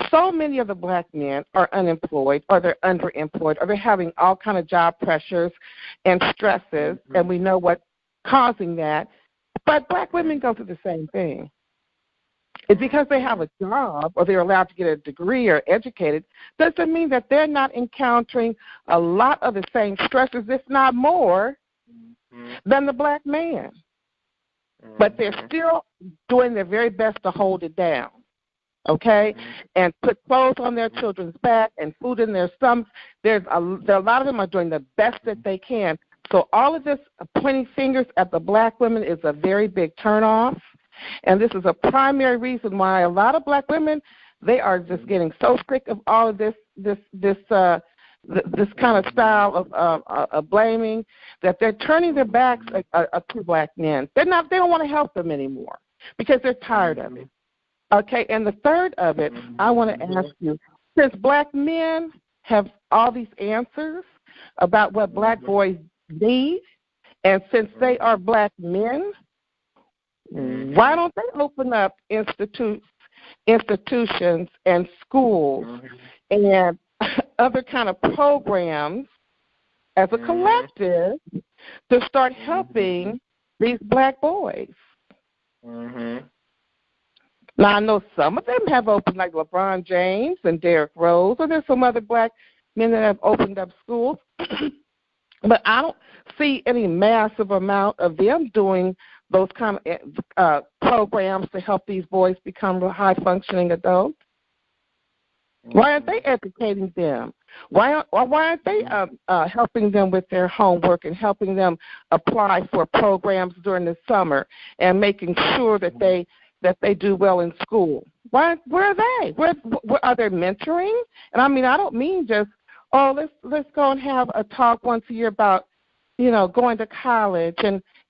S6: so many of the black men are unemployed, or they're underemployed, or they're having all kind of job pressures and stresses, and we know what's causing that. But black women go through the same thing. It's because they have a job or they're allowed to get a degree or educated doesn't mean that they're not encountering a lot of the same stresses, if not more, than the black man. But they're still doing their very best to hold it down, okay, and put clothes on their children's back and food in their stomachs. There a lot of them are doing the best that they can. So all of this pointing fingers at the black women is a very big turnoff. And this is a primary reason why a lot of black women, they are just getting so sick of all of this kind of style of blaming, that they're turning their backs to black men. They don't want to help them anymore because they're tired of it. Okay, and the third of it, I want to ask you, since black men have all these answers about what black boys need, and since they are black men, why don't they open up institutions and schools and other kind of programs as a collective to start helping these black boys? Now, I know some of them have opened, like LeBron James and Derrick Rose, or there's some other black men that have opened up schools. But I don't see any massive amount of them doing those kind of programs to help these boys become high-functioning adults. Why aren't they educating them? Why aren't they helping them with their homework and helping them apply for programs during the summer and making sure that they do well in school? Where are they? Where are they mentoring? And I mean, I don't mean just, let's go and have a talk once a year about, you know, going to college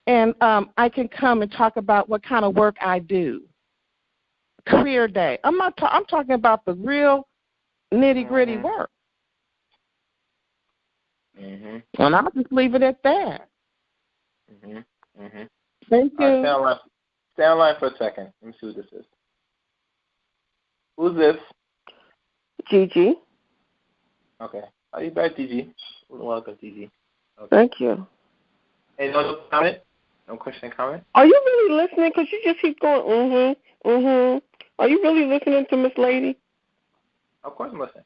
S6: and I can come and talk about what kind of work I do. Career day. I'm talking about the real nitty-gritty work. And I'll just leave it at that. Thank you.
S3: Stay online for a second. Let me see who this is. Who's this?
S7: Gigi.
S3: Okay. Are you back, Gigi? Welcome, Gigi. Okay.
S7: Thank you.
S3: Hey, no comment? No question, comment?
S7: Are you really listening? Because you just keep going, Are you really listening to Miss Lady?
S3: Of course I'm listening.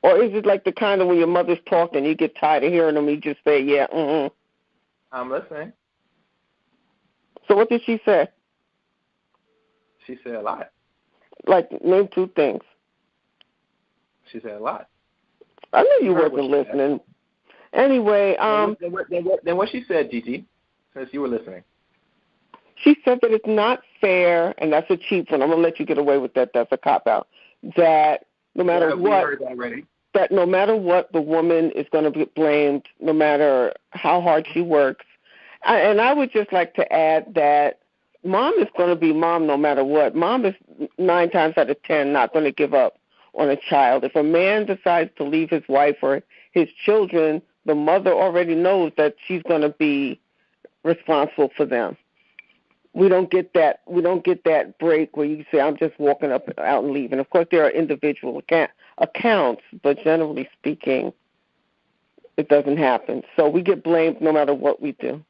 S7: Or is it like the kind of when your mother's talking, you get tired of hearing them, you just say, yeah,
S3: I'm listening.
S7: So what did she say?
S3: She said a lot.
S7: Like, name 2 things.
S3: She said a lot.
S7: I knew you wasn't listening. Anyway,
S3: Then what she said, Gigi, since you were listening?
S7: She said that it's not fair, and that's a cheap one. I'm going to let you get away with that. That's a cop-out. That no matter
S3: we heard that already.
S7: That no matter what, the woman is going to be blamed no matter how hard she works. And I would just like to add that mom is going to be mom no matter what. Mom is 9 times out of 10 not going to give up on a child. If a man decides to leave his wife or his children, the mother already knows that she's going to be responsible for them. We don't get that. We don't get that break where you say, "I'm just walking up out and leaving." Of course, there are individual accounts, but generally speaking, it doesn't happen. So we get blamed no matter what we do.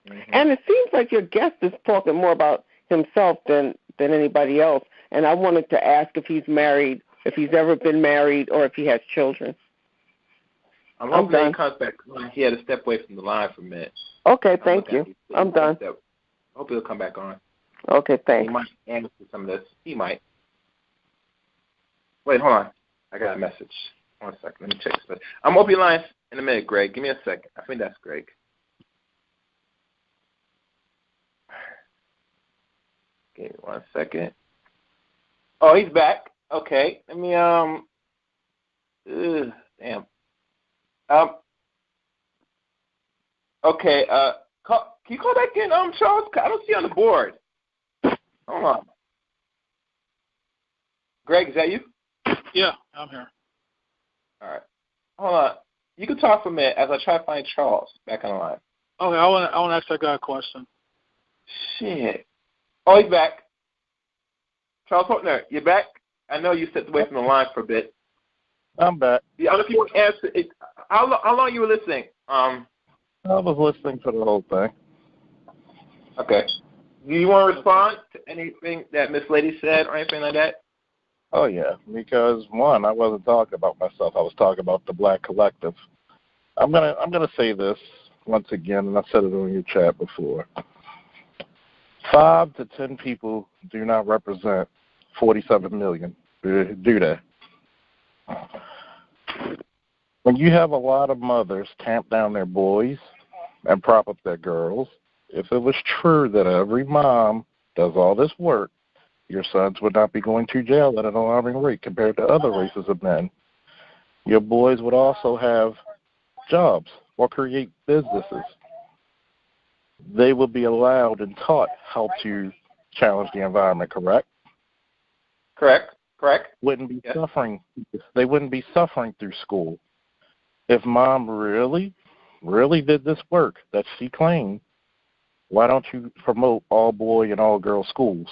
S7: Mm-hmm. And it seems like your guest is talking more about himself than anybody else. And I wanted to ask if he's married, if he's ever been married, or if he has children.
S3: I'm hoping he comes back. He had to step away from the line for a minute.
S7: Okay, thank you. I'm done.
S3: I hope he'll come back on.
S7: Okay, thanks.
S3: He might answer some of this. He might. Wait, hold on. I got a message. 1 second. Let me check this. I'm opening lines in a minute, Greg. Give me a second. I think that's Greg. Give me 1 second. Oh, he's back. Okay. Let me, damn. Okay, can you call back in, Charles? I don't see you on the board. Hold on. Greg, is that you?
S8: Yeah, I'm here.
S3: All right. Hold on. You can talk for a minute as I try to find Charles back on the line.
S8: Okay, I want to ask that guy a question.
S3: Shit. Oh, he's back. Charles Faulkner, you're back? I know you stepped away from the line for a bit.
S4: I'm back.
S3: I don't know if you want to answer it. How long you were listening?
S4: I was listening to the whole thing.
S3: Okay. Do you want to respond to anything that Miss Lady said or anything like that?
S4: Oh, yeah, because, one, I wasn't talking about myself. I was talking about the black collective. I'm gonna say this once again, and I said it on your chat before. 5 to 10 people do not represent 47 million, do they? When you have a lot of mothers tamp down their boys and prop up their girls, if it was true that every mom does all this work, your sons would not be going to jail at an alarming rate compared to other races of men. Your boys would also have jobs or create businesses. They would be allowed and taught how to challenge the environment, correct?
S3: Correct.
S4: Wouldn't be suffering. They wouldn't be suffering through school. If mom really did this work that she claimed, why don't you promote all boy and all girl schools?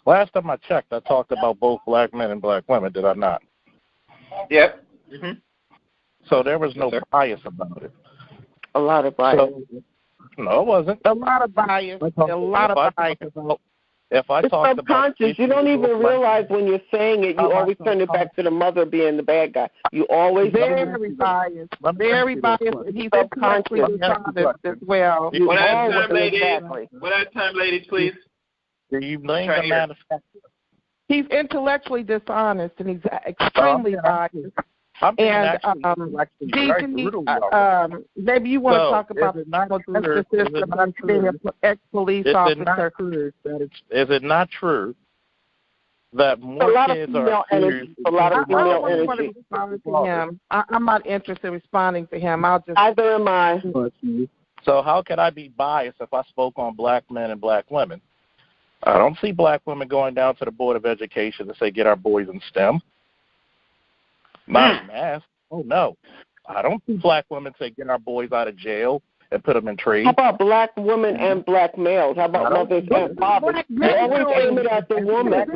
S4: Last time I checked, I talked about both black men and black women, did I not?
S3: Yep. Mm-hmm.
S4: So there was no bias about it.
S7: A lot of bias.
S4: No, it wasn't.
S7: A lot of bias. A lot of bias.
S4: If I
S7: it's
S4: talked
S7: subconscious.
S4: About
S7: you don't even realize when you're saying it. You always turn it back to the mother being the bad guy. You always
S6: very biased. Very biased. He's subconsciously dishonest as well.
S3: One at a time, ladies. One at a time, ladies, please.
S4: Do you blame the manufacturer?
S6: He's intellectually dishonest, and he's extremely biased. And maybe you want to talk about the justice system about being an ex-police officer.
S4: Is it not true that more kids are accused?
S7: A lot of female energy.
S6: I'm not interested in responding to him.
S7: Either am I.
S4: So how could I be biased if I spoke on black men and black women? I don't see black women going down to the Board of Education to say, get our boys in STEM. Not in mass. Oh, no. I don't see black women say, get our boys out of jail and put them in trade.
S7: How about black women and black males? How about mothers and fathers? They always aim it at the woman.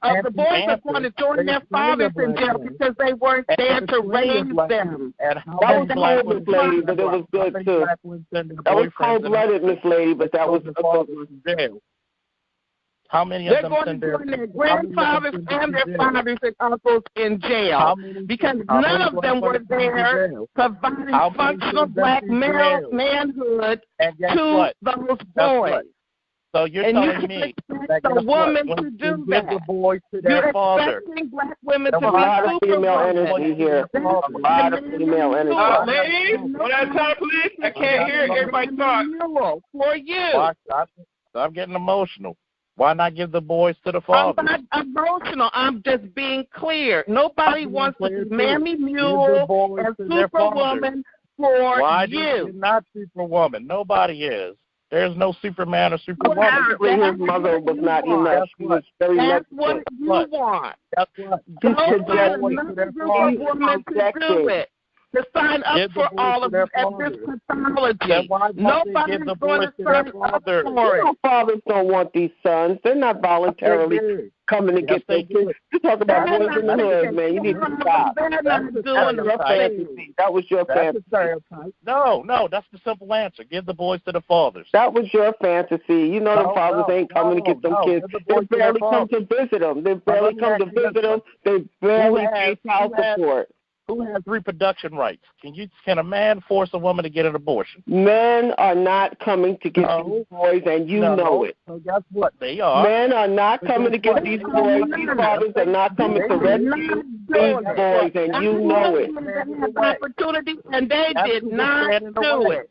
S9: The boys are going to join their fathers in jail because they weren't there to raise them.
S7: That was cold, Miss Lady, but it was good too. That was cold-blooded, Miss Lady, but that was
S4: jail. How many of them send
S9: their grandfathers and their fathers and uncles in jail because none of them were there providing functional black manhood to those boys.
S4: So you're telling me that
S9: a woman to do that.
S4: The boys to their father.
S9: Expecting black women to be
S7: a lot of female energy here. A lot of female energy.
S3: Ladies, one at a time, please. I can't hear everybody talk.
S9: For you.
S4: I'm getting emotional. Why not give the boys to the fathers?
S9: I'm not emotional. I'm just being clear. Nobody wants to be Mammy Mule and Superwoman for
S4: Why
S9: you.
S4: You're not Superwoman. Nobody is. There's no Superman or Superwoman.
S7: Apparently his mother was not enough. She was very
S9: That's what you want.
S4: That's what.
S9: Go find another woman to do it. To sign up for all of this pathology. Nobody's going to sign up for it.
S7: Fathers don't want these sons. They're not voluntarily coming to get their kids. You talk about boys in the hood, man. You need to stop. That was your fantasy.
S4: No, that's the simple answer. Give the boys to the fathers.
S7: That was your fantasy. You know the fathers ain't coming to get them kids. They barely come to visit them. They barely come to visit them. They barely pay child support.
S4: Who has reproduction rights? Can a man force a woman to get an abortion?
S7: Men are not coming to get these boys, and you know it.
S4: So guess what? They are.
S7: Men are not coming to get these boys. These fathers are not coming to rescue these boys, and you know it.
S9: Opportunity, and they did not do it.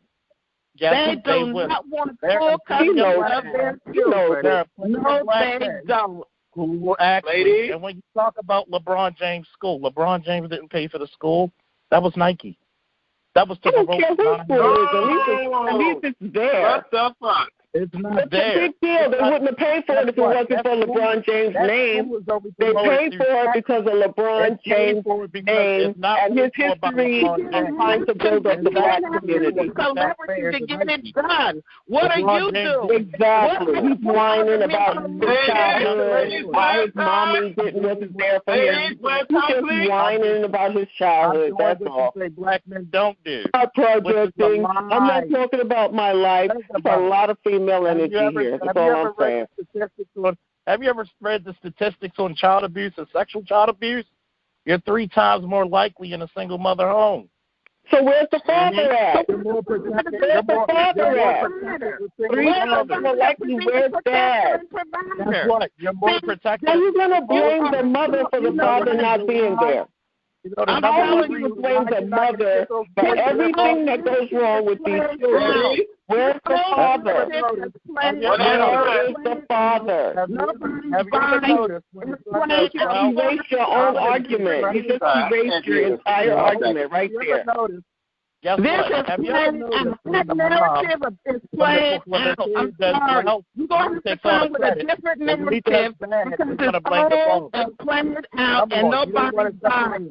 S9: They do not want full custody of their children. No, they don't.
S4: Who actually, and when you talk about LeBron James' school, LeBron James didn't pay for the school. That was Nike. That was to
S7: I don't care whose school at least it's there.
S3: What the fuck?
S4: It's not
S7: It's a big deal. They wouldn't have paid for it if it wasn't for LeBron James' name. They paid for it because of LeBron James' name and his history of trying to build up the black community.
S9: Celebrity to get it done. What are you doing?
S7: Exactly. He's whining about his childhood, why his mommy wasn't there for him. He's just whining about his childhood. That's all.
S4: Black men don't do.
S7: I'm not projecting. I'm not talking about my life. There's a lot of female energy here. That's all I'm saying.
S4: Have you ever read the statistics on child abuse and sexual child abuse? You're 3 times more likely in a single mother home.
S7: So where's the father at? Where's the father at? 3 times more likely. Where's dad?
S4: That's what. You're more protected.
S7: Are you going to blame the mother for the father not being there? I'm telling you to blame the mother for everything that goes wrong with these children. Where's the father? Where is the father? You erased your own argument. You just erased your entire argument right there.
S9: This is playing out. That narrative is playing out. I'm sorry. You're going to come with a different narrative because it's old and playing out and nobody's buying it.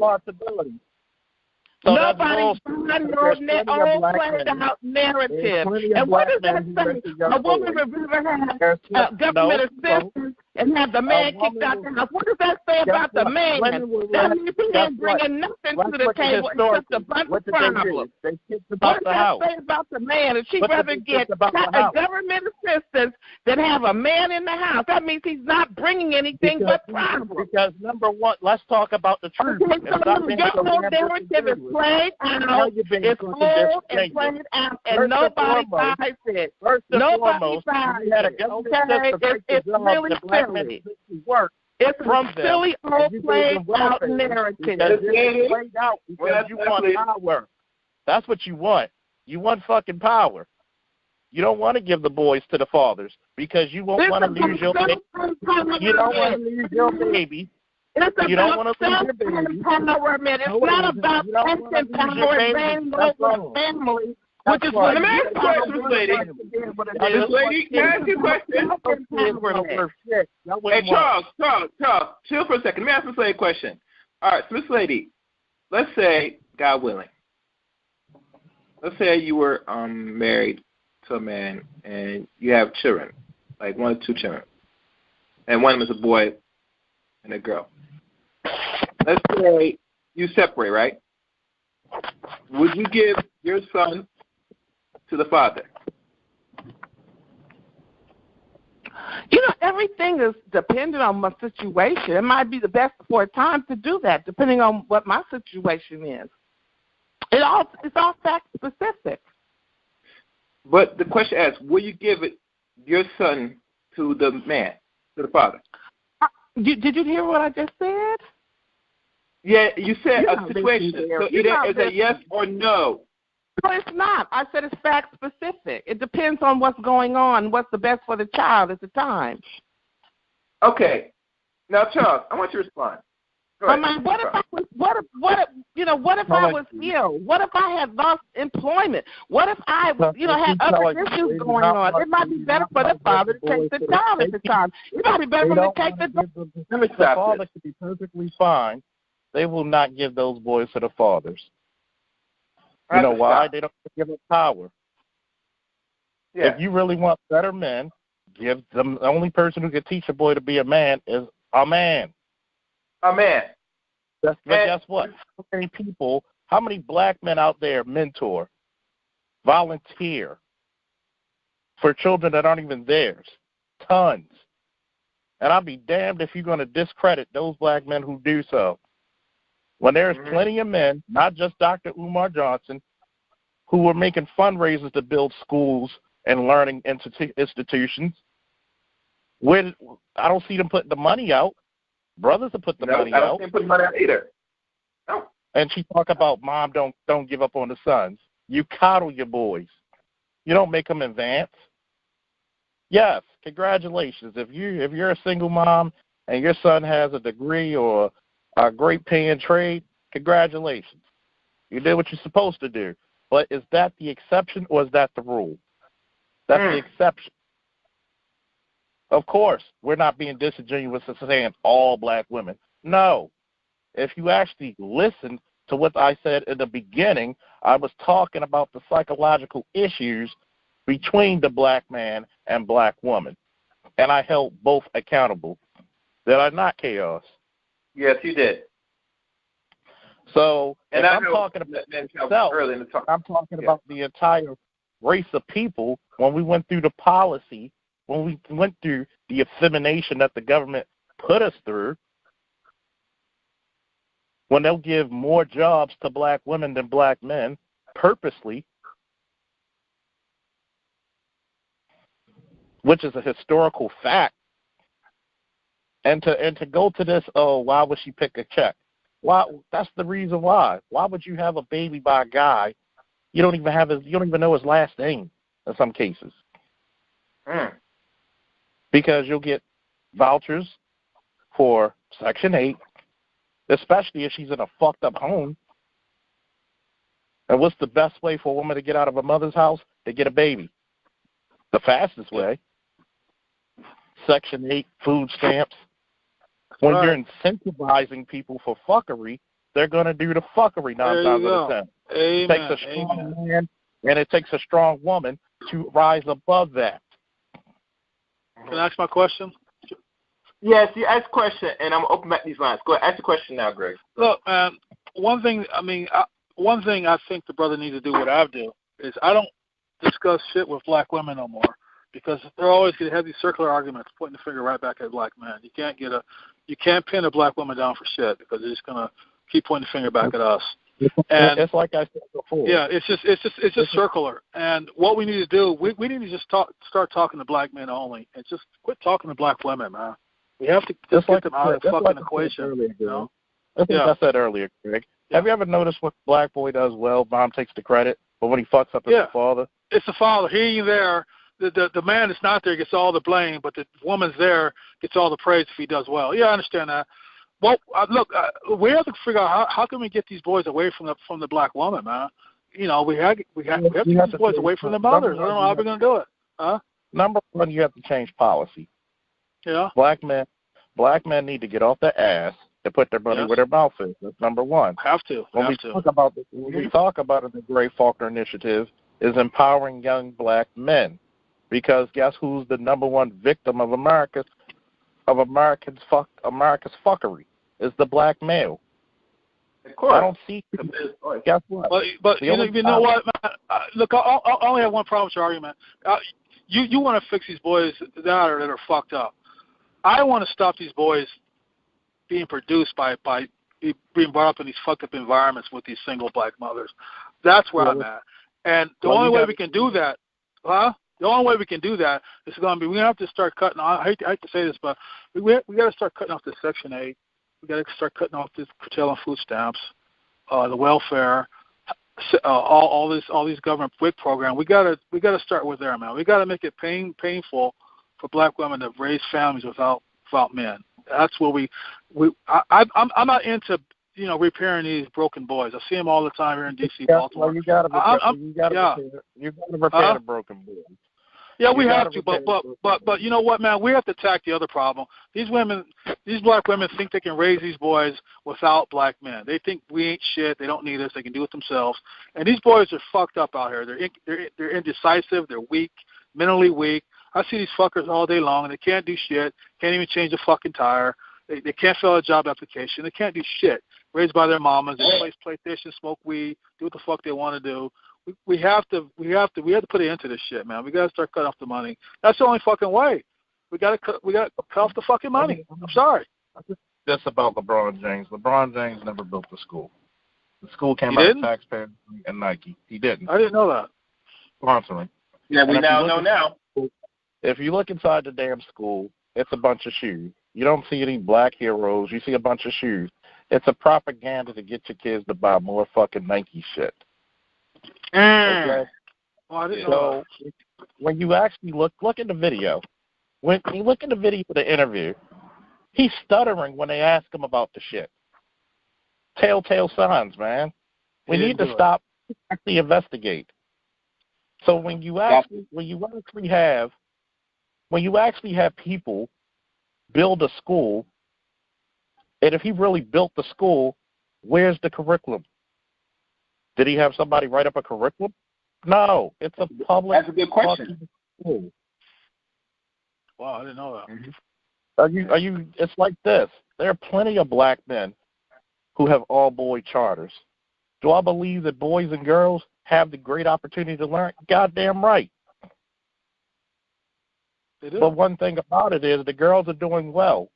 S9: Nobody's buying your old played out narrative. And what does that say? A woman would rather have government assistance and have the man kicked out the house. What does that say about the man? That means he ain't bringing nothing to the table except a bunch of problems. What does that say about the man? And she'd rather get a government assistance than have a man in the house. That means he's not bringing anything but problems.
S4: Because number one, let's talk about the truth.
S9: Okay, so your whole narrative is played out, it's old and played out, and nobody buys it. Nobody buys it. Okay, it's really silly. It's a silly old played out narrative.
S4: It's played out because you want power. That's what you want. You want fucking power. You don't want to give the boys to the fathers because you won't want to lose your baby. You don't want to lose your baby.
S9: It's about self-empowerment. It's not about self-empowerment over family. Which is what
S3: Let me ask you a question, lady. This lady, can I ask you a question? Hey, Charles, chill for a second. Let me ask this lady a question. All right, so this lady, let's say, God willing, let's say you were married to a man and you have children, like 1 or 2 children, and one of them is a boy and a girl. Let's say you separate, right? Would you give your son to the father?
S6: Everything is dependent on my situation. It might be the best for a time to do that, depending on what my situation is. It's all fact specific.
S3: But the question asks, will you give your son to the man, to the father?
S6: Did you hear what I just said?
S3: Yeah, you said a situation. So either is a yes or no.
S6: No, it's not. I said it's fact specific. It depends on what's going on, what's the best for the child at the time.
S3: Okay. Now, Charles, I want you to respond.
S6: I mean, what if I was ill? What if I had lost employment? What if I, had other issues going on? It might be better for the father to take the child at the time. It might be better for him to take
S4: the father could be perfectly fine. They will not give those boys to the fathers. You know why? They don't give them power. Yeah. If you really want better men, give them. The only person who can teach a boy to be a man is a man.
S3: A man.
S4: But guess what? How many black men out there mentor, volunteer for children that aren't even theirs? Tons. And I'll be damned if you're going to discredit those black men who do so. When there's plenty of men, not just Dr. Umar Johnson, who are making fundraisers to build schools and learning institutions, I don't see them putting the money out. Brothers will put the money out.
S3: I don't see them putting money out either. No.
S4: And she talk about, Mom, don't give up on the sons. You coddle your boys. You don't make them advance. Yes, congratulations. If you're a single mom and your son has a degree or a great paying trade, congratulations. You did what you're supposed to do. But is that the exception or is that the rule? That's the exception. Of course, we're not being disingenuous in saying all black women. No. If you actually listen to what I said in the beginning, I was talking about the psychological issues between the black man and black woman. And I held both accountable. Did I not, Chaos?
S3: Yes, you did.
S4: So, and I'm talking about myself, I'm talking about the entire race of people. When we went through the policy, when we went through the effemination that the government put us through, when they'll give more jobs to black women than black men purposely, which is a historical fact, and to go to this, why would she pick a check? Why? That's the reason why. Why would you have a baby by a guy you don't even know his last name in some cases? Because you'll get vouchers for Section 8, especially if she's in a fucked up home. And what's the best way for a woman to get out of a mother's house? To get a baby. The fastest way. Section 8 food stamps. When you're incentivizing people for fuckery, they're going to do the fuckery 9 times out of 10. It takes a strong man and it takes a strong woman to rise above that.
S8: Can I ask my question?
S3: Yes, you ask a question, and I'm going to open back these lines. Go ahead, ask the question now, Greg.
S8: Look, man, one thing I think the brother needs to do what I do is I don't discuss shit with black women no more because they're always going to have these circular arguments pointing the finger right back at black men. You can't pin a black woman down for shit because they're just going to keep pointing the finger back at us. And
S4: it's like I said before.
S8: Yeah, it's just circular. And what we need to do, we need to just start talking to black men only, and just quit talking to black women, man. We have to just get them out of the fucking equation. Earlier,
S4: I think I said earlier, Greg. Yeah. Have you ever noticed when a black boy does well, mom takes the credit, but when he fucks up, it's the father?
S8: It's the father. He ain't there. The man that's not there gets all the blame, but the woman's there gets all the praise if he does well. Yeah, I understand that. Well, look, we have to figure out how can we get these boys away from the black woman, man. You know, we have to get these boys away from their mothers. I don't know how we're going to do it. Huh?
S4: Number one, you have to change policy.
S8: Yeah.
S4: Black men need to get off their ass to put their money where their mouth is. That's number one.
S8: Have to.
S4: When we talk about it, the Great Faulkner Initiative is empowering young black men, because guess who's the number one victim of America's fuckery? Is the black male.
S3: Of course.
S4: I don't see. Guess what?
S8: But you know what, man? Look, I only have one problem with your argument. You want to fix these boys that are fucked up. I want to stop these boys being produced by being brought up in these fucked up environments with these single black mothers. That's where I'm at. And the only way we can do that, the only way we can do that is going to be, we have to start cutting. I hate to say this, but we got to start cutting off the Section 8. We got to start cutting off this curtailing food stamps, the welfare, all these government WIC programs. We got to start with there, man. We got to make it painful for black women to raise families without men. That's where I'm not into repairing these broken boys. I see them all the time here in D.C., Baltimore.
S4: Well, you got to repair the broken boys.
S8: Yeah, we have to, but you know what, man? We have to attack the other problem. These black women think they can raise these boys without black men. They think we ain't shit. They don't need us. They can do it themselves. And these boys are fucked up out here. They're indecisive. They're weak, mentally weak. I see these fuckers all day long, and they can't do shit. Can't even change a fucking tire. They can't fill a job application. They can't do shit. Raised by their mamas, they play PlayStation, smoke weed, do what the fuck they want to do. We have to put an end to this shit, man. We got to start cutting off the money. That's the only fucking way. We got to cut off the fucking money. I'm sorry.
S4: That's about LeBron James. LeBron James never built the school. The school came out of taxpayers and Nike. He didn't.
S8: I didn't know that.
S4: Sponsoring.
S3: Yeah, we now know now.
S4: If you look inside the damn school, it's a bunch of shoes. You don't see any black heroes. You see a bunch of shoes. It's a propaganda to get your kids to buy more fucking Nike shit.
S8: Okay. Well, I didn't know.
S4: When you actually look at the video, when you look at the video for the interview, he's stuttering when they ask him about the shit. Telltale signs, man. We need to stop, actually investigate. So when you actually have people build a school, and if he really built the school, where's the curriculum? Did he have somebody write up a curriculum? No, it's a public.
S3: That's a good question.
S4: School.
S8: Wow, I didn't know that.
S4: Mm-hmm. Are you? It's like this. There are plenty of black men who have all-boy charters. Do I believe that boys and girls have the great opportunity to learn? Goddamn right.
S8: They do.
S4: But one thing about it is the girls are doing well,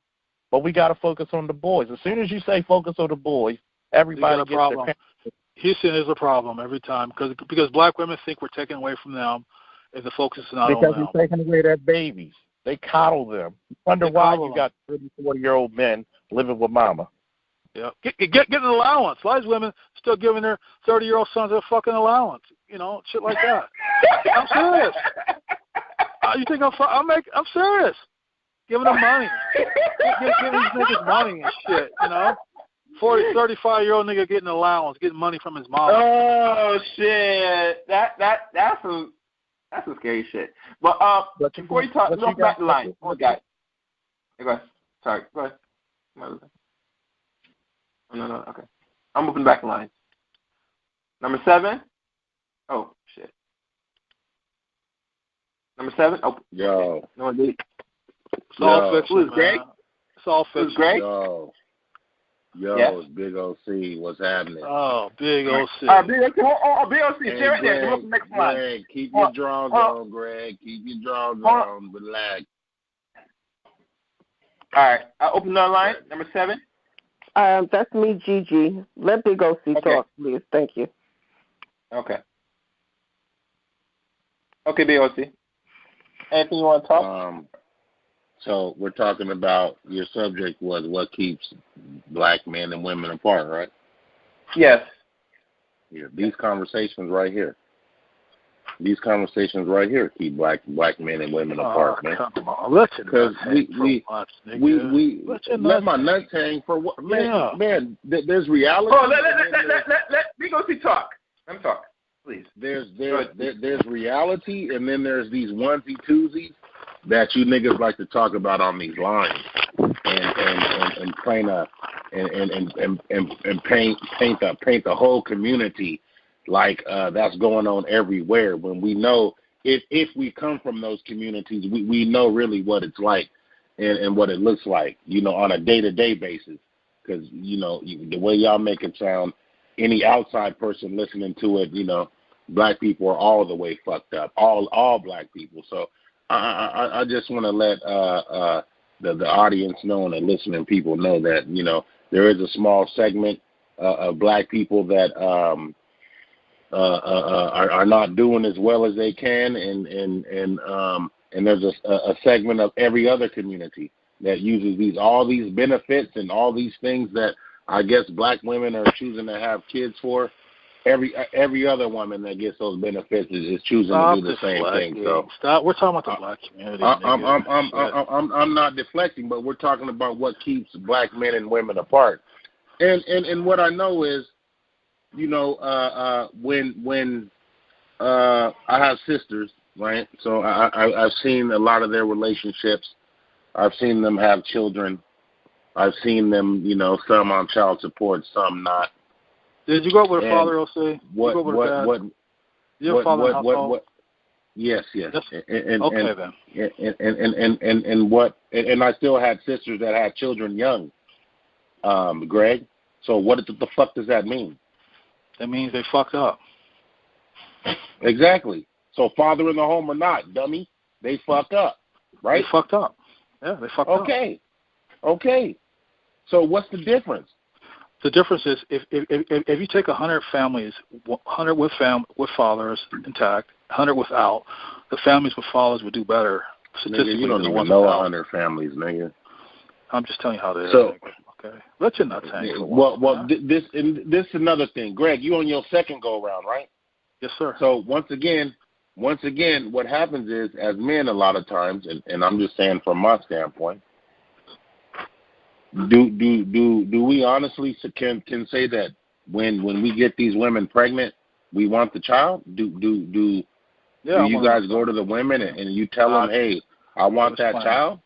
S4: but we got to focus on the boys. As soon as you say focus on the boys, everybody gets
S8: problem.
S4: their
S8: Houston is a problem every time because black women think we're taking away from them, and the focus is not on them.
S4: Because you're taking away their babies. They coddle them. You wonder why you got 30, 40-year-old men living with mama.
S8: Yeah, get an allowance. A lot of these women still giving their 30-year-old sons a fucking allowance. Shit like that. I'm serious. You think I'm serious? Giving them money. Giving these niggas money and shit. 40, 35-year-old nigga getting an allowance, getting money from his mom.
S3: Oh shit! That's some scary shit. But before you talk, go back the line. Oh, got it. Go ahead. Sorry. Go ahead. No. Okay. I'm moving back the line. Number 7. Oh shit. Number 7. Oh.
S4: Yo.
S3: No indeed.
S8: It's all fiction,
S3: Greg?
S8: It's all fiction.
S3: Greg?
S10: Yo,
S3: yes.
S10: Big OC, what's happening?
S8: Oh, Big OC.
S3: Big OC, stay right there.
S10: Greg,
S3: Go up the next line.
S10: Greg, keep your drawers on, Greg. Keep your drawers on. Relax.
S3: All right, I'll open the line. Number 7.
S7: That's me, Gigi. Let Big OC talk, please. Thank you.
S3: Okay. Okay, Big OC. Anything you want to talk?
S10: So we're talking about, your subject was what keeps black men and women apart, right?
S3: Yes.
S10: Yeah, these conversations right here keep black men and women apart, man.
S8: Come on,
S10: because we let my nuts hang for what? Man, there's reality.
S3: Oh, let Big OC talk. Let him talk, please.
S10: There's reality, and then there's these onesie twosies that you niggas like to talk about on these lines and kind of and paint the whole community like that's going on everywhere, when we know if we come from those communities, we know really what it's like and what it looks like, on a day-to-day basis. Because, the way y'all make it sound, any outside person listening to it, black people are all the way fucked up, all black people. So I just want to let the audience know and the listening people know that, there is a small segment of black people that are not doing as well as they can, and there's a segment of every other community that uses all these benefits and all these things that I guess black women are choosing to have kids for. Every other woman that gets those benefits is choosing to do the same thing. So
S8: stop. We're talking about the black community.
S10: I'm not deflecting, but we're talking about what keeps black men and women apart. And what I know is, when I have sisters, right? So I've seen a lot of their relationships. I've seen them have children. I've seen them, some on child support, some not.
S8: Did you go up with a father, OC?
S10: What? Yes.
S8: Okay, then.
S10: And I still had sisters that had children young, Greg. So what the fuck does that mean?
S8: That means they fucked up.
S10: Exactly. So father in the home or not, dummy, they fucked up, right?
S8: They fucked up. Yeah, they fucked up.
S10: Okay. So what's the difference?
S8: The difference is if you take 100 families, 100 with fathers intact, 100 without, the families with fathers would do better statistically.
S10: Nigga, you don't even know 100 families, nigga.
S8: I'm just telling you how it is.
S10: So,
S8: okay, let your nuts hang.
S10: This is another thing, Greg. You on your second go round, right?
S8: Yes, sir.
S10: So once again, what happens is, as men, a lot of times, and I'm just saying from my standpoint, do we honestly can say that when we get these women pregnant, we want the child? Do you guys go to the women and you tell them, hey, I want that child?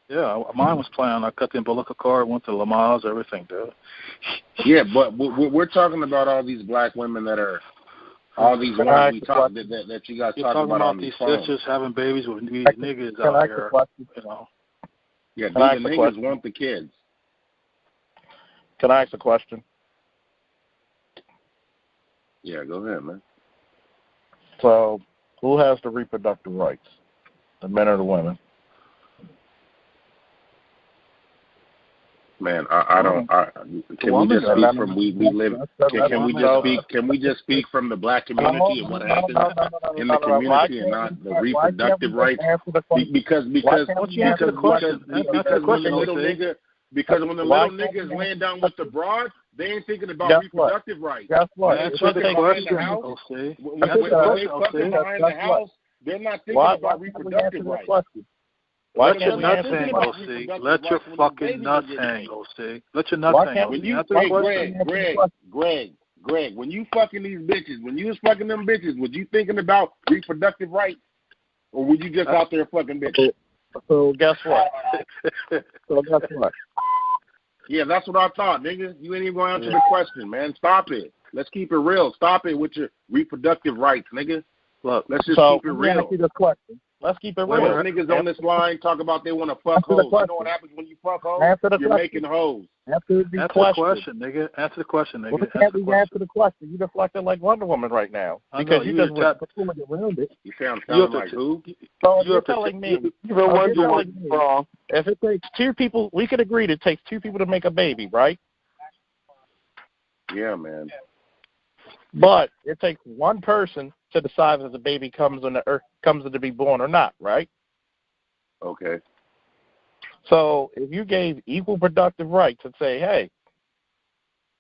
S8: Yeah, mine was planned. I cut the umbilical cord, went to Lamaze, everything, dude.
S10: Yeah, but we're talking about all these black women that are all these ones we talk that you guys talking about on
S8: these
S10: phones.
S8: sisters having babies with these niggas out here.
S10: Yeah, the niggas want the kids.
S4: Can I ask a question?
S10: Yeah, go ahead, man.
S4: So, who has the reproductive rights? The men or the women?
S10: Man, I don't. Can we just speak from we live? Can we just speak from the black community and what happens in the community and not the reproductive rights? Because when the little nigga is laying down with the broad, they ain't thinking about reproductive rights.
S4: Guess what?
S8: Answer the question.
S10: When they fucking behind the house, they're not thinking about reproductive rights.
S8: Let your nuts hang, OC. Let your fucking nuts hang, OC. Let your nuts hang.
S10: Greg, when you fucking these bitches, when you was fucking them bitches, was you thinking about reproductive rights? Or were you just out there fucking bitches?
S4: So guess what?
S10: Yeah, that's what I thought, nigga. You ain't even going to answer the question, man. Stop it. Let's keep it real. Stop it with your reproductive rights, nigga.
S4: Look,
S10: let's just keep it real.
S4: Ask you this question. Let's keep it real.
S10: When niggas on this line talk about they want to fuck hoes. You know what happens when you fuck hoes? You're making hoes.
S8: Answer the question, nigga. Answer the question, nigga.
S4: Well, answer the question. You deflecting like Wonder Woman right now. Because you just went around it.
S10: You sound like who?
S4: So you're telling me, wrong. If it takes two people, we could agree it takes two people to make a baby, right?
S10: Yeah, man.
S4: But it takes one person to decide if the baby comes on the earth, comes to be born or not, right?
S10: Okay.
S4: So if you gave equal productive rights and say, hey,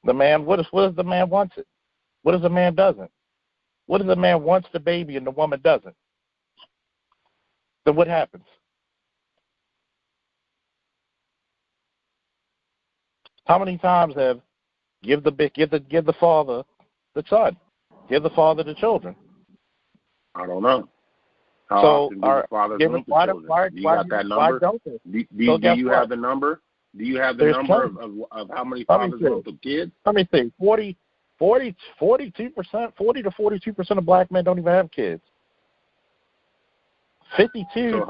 S4: the man, what if the man wants it? What if the man doesn't? What if the man wants the baby and the woman doesn't? Then what happens? How many times have give the father the son, give the father the children?
S10: I don't know. How often do the fathers want the children? You got that number? Do you have the number? Do you have the number of how many fathers want the kids?
S4: Let me see. 42%, 40 to 42% of black men don't even have kids. 52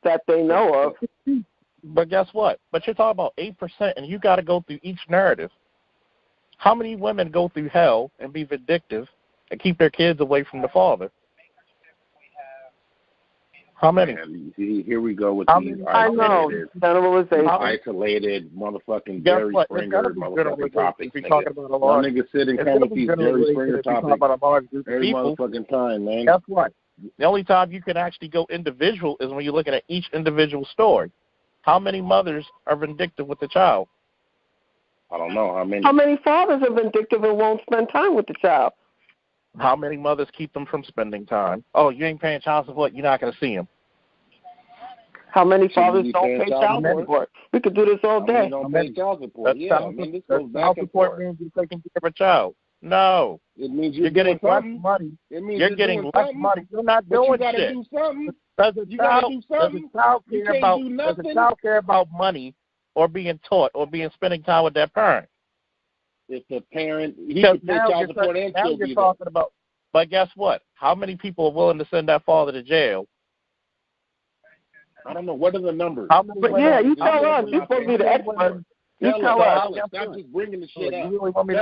S7: that they know of.
S4: But guess what? But you're talking about 8%, and you got to go through each narrative. How many women go through hell and be vindictive and keep their kids away from the father? How many?
S10: Here we go with these isolated motherfucking Jerry Springer motherfucking topics. Y'all niggas sit and come with these Jerry Springer topics every motherfucking time, man.
S4: Guess what? The only time you can actually go individual is when you're looking at each individual story. How many mothers are vindictive with the child?
S10: I don't know. How many?
S7: How many fathers are vindictive and won't spend time with the child?
S4: How many mothers keep them from spending time? Oh, you ain't paying child support, you're not going to see them.
S7: How many fathers don't pay child support? We could do this all day.
S10: Don't pay child support. This goes back and
S4: support
S10: forth.
S4: means you're taking care of a child. No.
S10: It means
S4: you're getting less money. You're getting less money. You're not doing shit.
S10: Do something.
S4: Does a child care about money or being taught or spending time with their parent?
S10: If the parent, he can pay child support and still be there.
S4: But guess what? How many people are willing to send that father to jail?
S10: I don't know. What are the numbers?
S7: But yeah, you tell us. You're supposed to be the expert. You tell us.
S10: Stop just bringing the shit up.
S4: You really want me to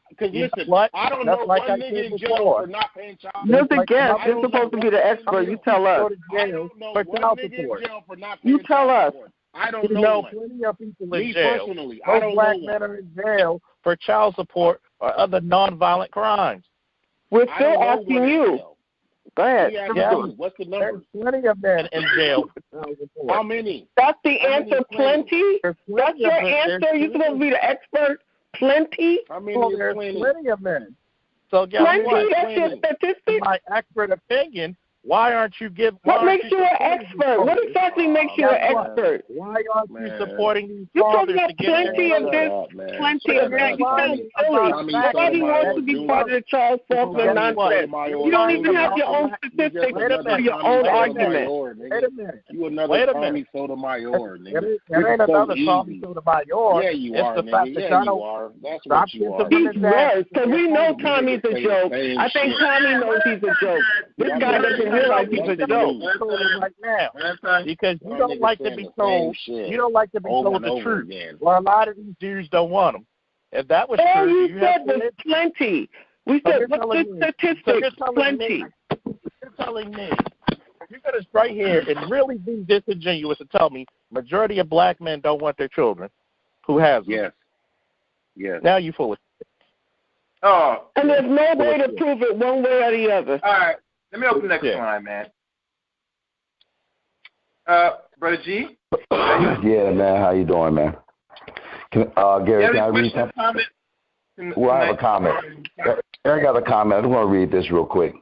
S10: because listen, I don't know one nigga in jail for not paying child support.
S7: You're the guest. You're supposed to be the expert. You tell us.
S10: I don't know one nigga in jail for not paying
S7: You tell us.
S10: I don't know
S4: plenty of people in
S10: Me
S4: jail.
S10: personally, I don't
S4: black
S10: know
S4: men are in jail for child support or other nonviolent crimes.
S7: We're still asking you. Go ahead.
S10: What's the number?
S4: There's plenty of men in jail for child support.
S10: How many?
S7: That's the answer, plenty? That's your answer? You're supposed to be the expert? Plenty?
S10: How many?
S4: There's plenty of men. So guess
S7: plenty?
S4: what?
S7: That's your statistic?
S4: My expert opinion, why aren't you giving...
S7: What makes you an expert? What exactly makes you an expert?
S4: Why aren't you supporting these
S7: You're
S4: fathers
S7: talking about plenty of this, plenty of that. You sound silly. Nobody wants to be part of the Charles Faulkner nonsense. You don't even have your own statistics for your own argument.
S4: Wait a minute.
S10: You another Tommy Sotomayor, nigga.
S4: There ain't another Tommy Sotomayor.
S10: Yeah, you are, nigga. Yeah, you are. That's what you are.
S7: He's worse, because we know Tommy's a joke. I think Tommy knows he's a joke. This guy doesn't realize he's a joke.
S4: Right now, because you don't like to be told. You don't like to be told the truth. Well, a lot of these dudes don't want them. If that was
S7: all
S4: true,
S7: you said was plenty. We said what's the statistics? Plenty.
S4: You're telling me. You're gonna right here and really be disingenuous and tell me majority of black men don't want their children. Who has them?
S10: Yes.
S4: Now you full of shit.
S3: Oh.
S7: And there's no way to prove it one way or the other.
S3: All right. Let me open the next line, man. Brother G?
S11: Yeah, man. How you doing, man? Gary, can I read something? Well, I have a comment. I got a comment. I just want to read this real quick.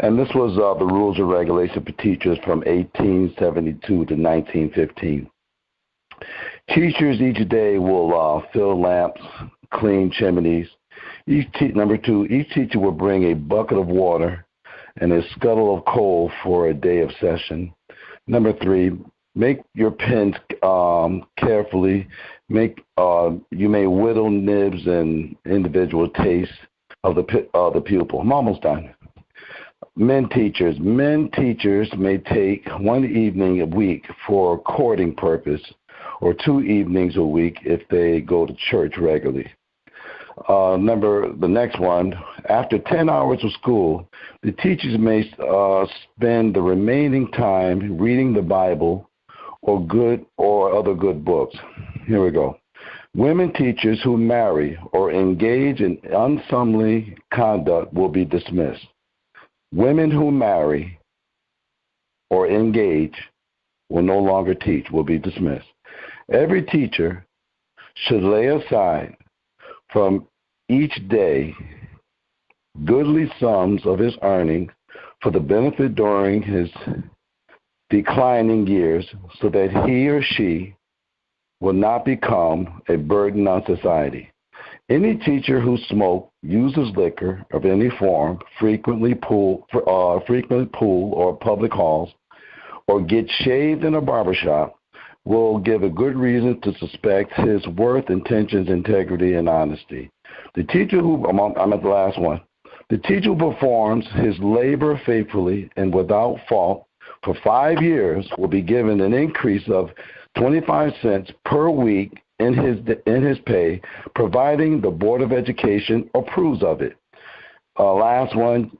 S11: And this was the rules and regulations for teachers from 1872 to 1915. Teachers each day will fill lamps, clean chimneys. Number 2, each teacher will bring a bucket of water and a scuttle of coal for a day of session. Number 3, make your pens carefully. You may whittle nibs and individual tastes of the pupil. I'm almost done. Men teachers may take one evening a week for courting purpose, or 2 evenings a week if they go to church regularly. The next one, after 10 hours of school, the teachers may spend the remaining time reading the Bible or other good books. Here we go. Women teachers who marry or engage in unseemly conduct will be dismissed. Women who marry or engage will no longer teach, will be dismissed. Every teacher should lay aside from each day goodly sums of his earnings for the benefit during his declining years, so that he or she will not become a burden on society. Any teacher who smokes, uses liquor of any form, frequently pool or public halls, or gets shaved in a barbershop, will give a good reason to suspect his worth, intentions, integrity, and honesty. The teacher who, I'm at the last one, the teacher who performs his labor faithfully and without fault for 5 years will be given an increase of 25 cents per week in his pay, providing the Board of Education approves of it. Last one,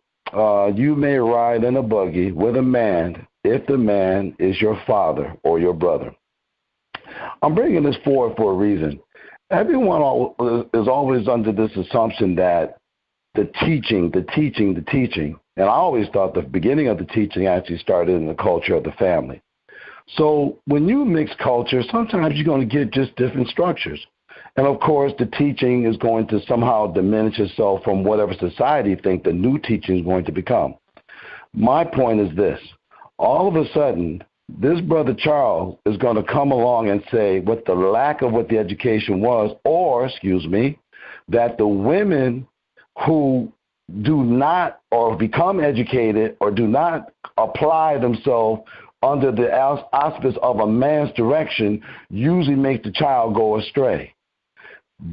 S11: you may ride in a buggy with a man if the man is your father or your brother. I'm bringing this forward for a reason. Everyone is always under this assumption that the teaching, and I always thought the beginning of the teaching actually started in the culture of the family. So when you mix cultures, sometimes you're going to get just different structures. And, of course, the teaching is going to somehow diminish itself from whatever society think the new teaching is going to become. My point is this. All of a sudden, this brother Charles is going to come along and say what the lack of what the education was, or, that the women who do not or become educated or do not apply themselves under the auspice of a man's direction usually make the child go astray.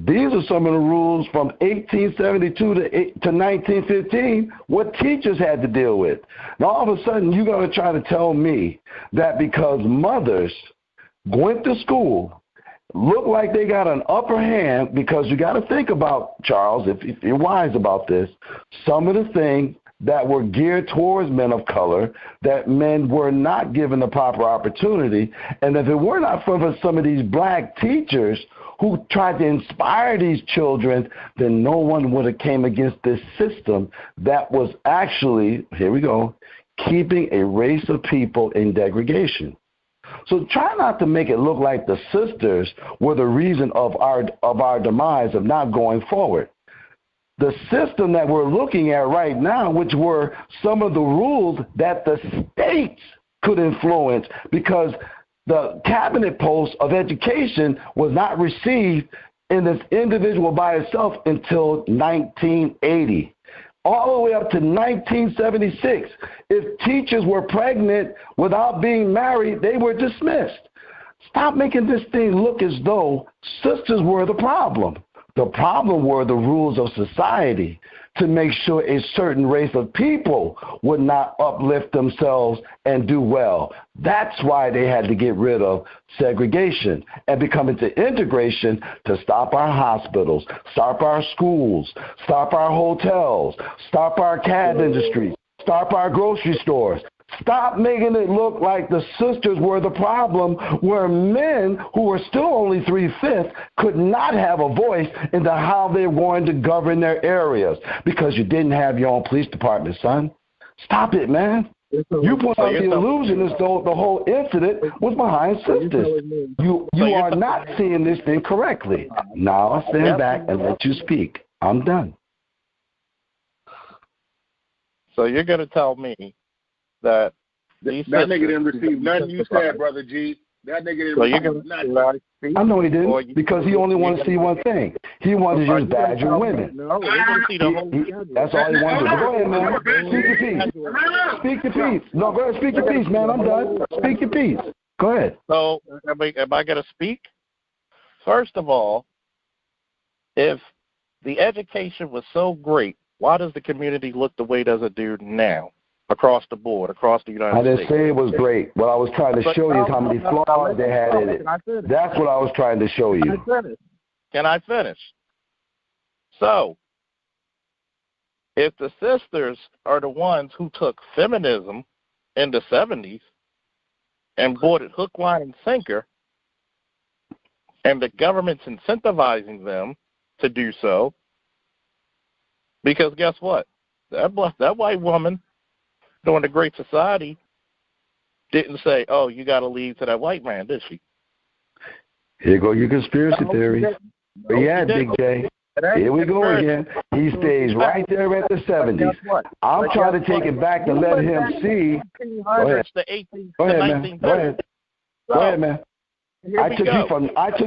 S11: These are some of the rules from 1872 to 1915 what teachers had to deal with. Now, all of a sudden, you're going to try to tell me that because mothers went to school, look like they got an upper hand, because you got to think about, Charles, if you're wise about this, some of the things that were geared towards men of color, that men were not given the proper opportunity. And if it were not for some of these black teachers who tried to inspire these children, then no one would have came against this system that was actually, here we go, keeping a race of people in degradation. So try not to make it look like the sisters were the reason of our demise of not going forward. The system that we're looking at right now, which were some of the rules that the states could influence, because the cabinet post of education was not received in this individual by itself until 1980. All the way up to 1976. If teachers were pregnant without being married, they were dismissed. Stop making this thing look as though sisters were the problem. The problem were the rules of society to make sure a certain race of people would not uplift themselves and do well. That's why they had to get rid of segregation and become into integration to stop our hospitals, stop our schools, stop our hotels, stop our cab industry, stop our grocery stores. Stop making it look like the sisters were the problem, where men who were still only 3/5 could not have a voice into how they're going to govern their areas because you didn't have your own police department, son. Stop it, man. You put out the illusion as though the whole incident was behind sisters. You are not seeing this thing correctly. Now I'll stand back and let you speak. I'm done.
S4: So you're going to tell me that
S10: nigga didn't receive nothing you said, Brother G. That nigga didn't receive nothing.
S11: I know he didn't, because he only wanted to see one thing. He wanted to just badger women. That's all he wanted to do. But go ahead, man. Speak your piece. Speak your piece. No, go ahead. Speak your piece, man. I'm done. Speak your piece. Go ahead.
S4: So, am I going to speak? First of all, if the education was so great, why does the community look the way does it do now? Across the board, across the United States.
S11: I didn't say it was great. What I was trying to show you is how many flaws they had in it. That's what I was trying to show you.
S4: Can I finish? So, if the sisters are the ones who took feminism in the 70s and bought it hook, line, and sinker, and the government's incentivizing them to do so, because guess what? That white woman during the Great Society didn't say, oh, you got to leave to that white man, did she?
S11: Here go your conspiracy theories. Yeah, Big J. Here we go again. He stays right there at the 70s. I'm trying to take it back and let him see. Go ahead. Go ahead, man. Go ahead. Go ahead, man. I took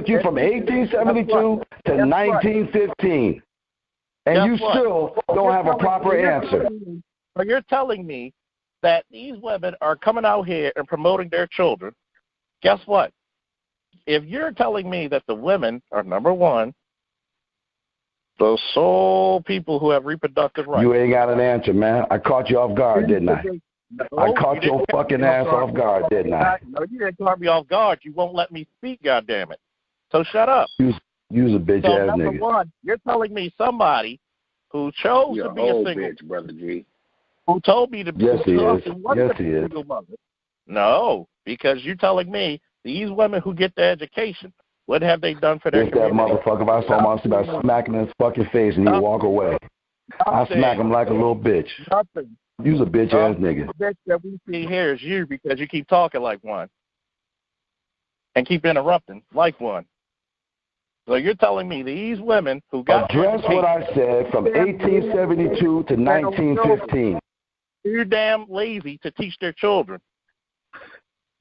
S11: you from 1872 to 1915, and you still don't have a proper answer.
S4: So you're telling me that these women are coming out here and promoting their children. Guess what? if you're telling me that the women are, number one, the sole people who have reproductive rights.
S11: You ain't got an answer, man. I caught you off guard, didn't I?
S4: No,
S11: I caught your fucking ass off guard, didn't I?
S4: No, you didn't caught me off guard. You won't let me speak, goddammit. So shut up.
S11: You's a bitch ass
S4: number
S11: nigga.
S4: One, you're telling me somebody who chose to be a single
S10: bitch, brother G.
S4: Who told me to be
S11: yes, he is. Yes, he is.
S4: Single mother. No, because you're telling me these women who get their education, what have they done for their community?
S11: That motherfucker, if I saw him, I'd smack him in his fucking face and he'd walk away. I smack him like a little bitch.
S4: Nothing.
S11: You's a bitch ass nigga.
S4: The bitch that we see here is you because you keep talking like one and keep interrupting like one. So you're telling me these women who got
S11: address what I said from 1872 to 1915.
S4: You're damn lazy to teach their children.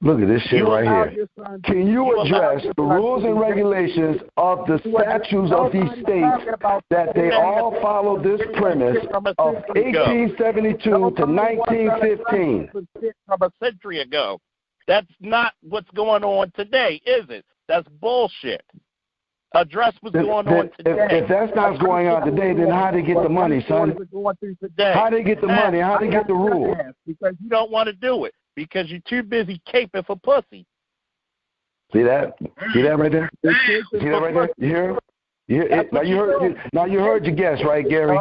S11: Look at this shit right here. Can you address the rules and regulations of the statutes of these states that they all follow this premise of 1872 to 1915?
S4: From a century ago. That's not what's going on today, is it? That's bullshit. Address what's going on today.
S11: If that's not going on today, then how they get the money, son? How they get the money? How they get the rules?
S4: Because you don't want to do it. Because you're too busy caping for pussy.
S11: See that? See that right there? See that right there? You hear? Now you heard your guess, right, Gary?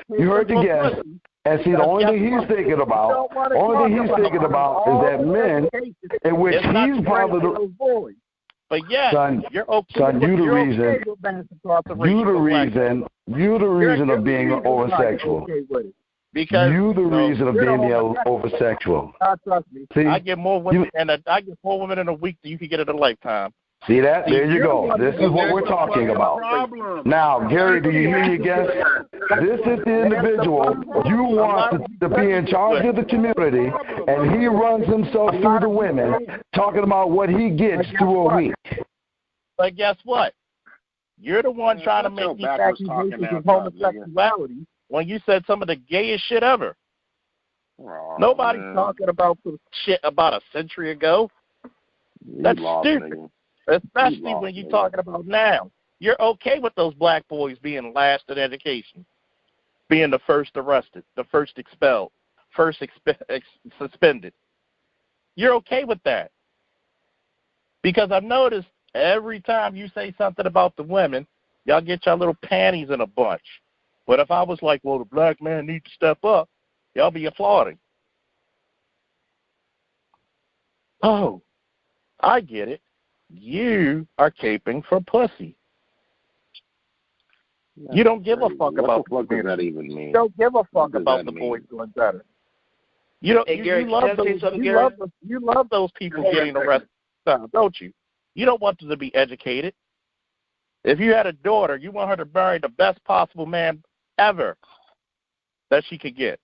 S11: You heard your guess. And see, the only thing he's thinking about, is that men in which he's probably the.
S4: But yeah, you're okay.
S11: Son, you the reason of being homosexual.
S4: Because
S11: you the reason of being homosexual.
S4: Trust me. See, I get more women, I get 4 women in a week than you can get in a lifetime.
S11: See that? There you go. This is what we're talking about. Now, Gary, do you hear your guess? This is the individual you want to be in charge of the community, and he runs himself through the women, talking about what he gets through a week.
S4: But guess what? You're the one trying to make these accusations of homosexuality when you said some of the gayest shit ever. Nobody's talking about some shit about a century ago. That's stupid. Especially when you're talking about now. You're okay with those black boys being last in education, being the first arrested, the first expelled, first suspended. You're okay with that. Because I've noticed every time you say something about the women, y'all get your little panties in a bunch. But if I was like, well, the black man needs to step up, y'all be applauding. Oh, I get it. You are caping for pussy. You don't give a fuck about
S10: what does that even mean?
S4: You don't give a fuck about the boys doing better. You don't.
S5: Hey, Gary,
S4: you love those people getting arrested, don't you? You don't want them to be educated. If you had a daughter, you want her to marry the best possible man ever that she could get.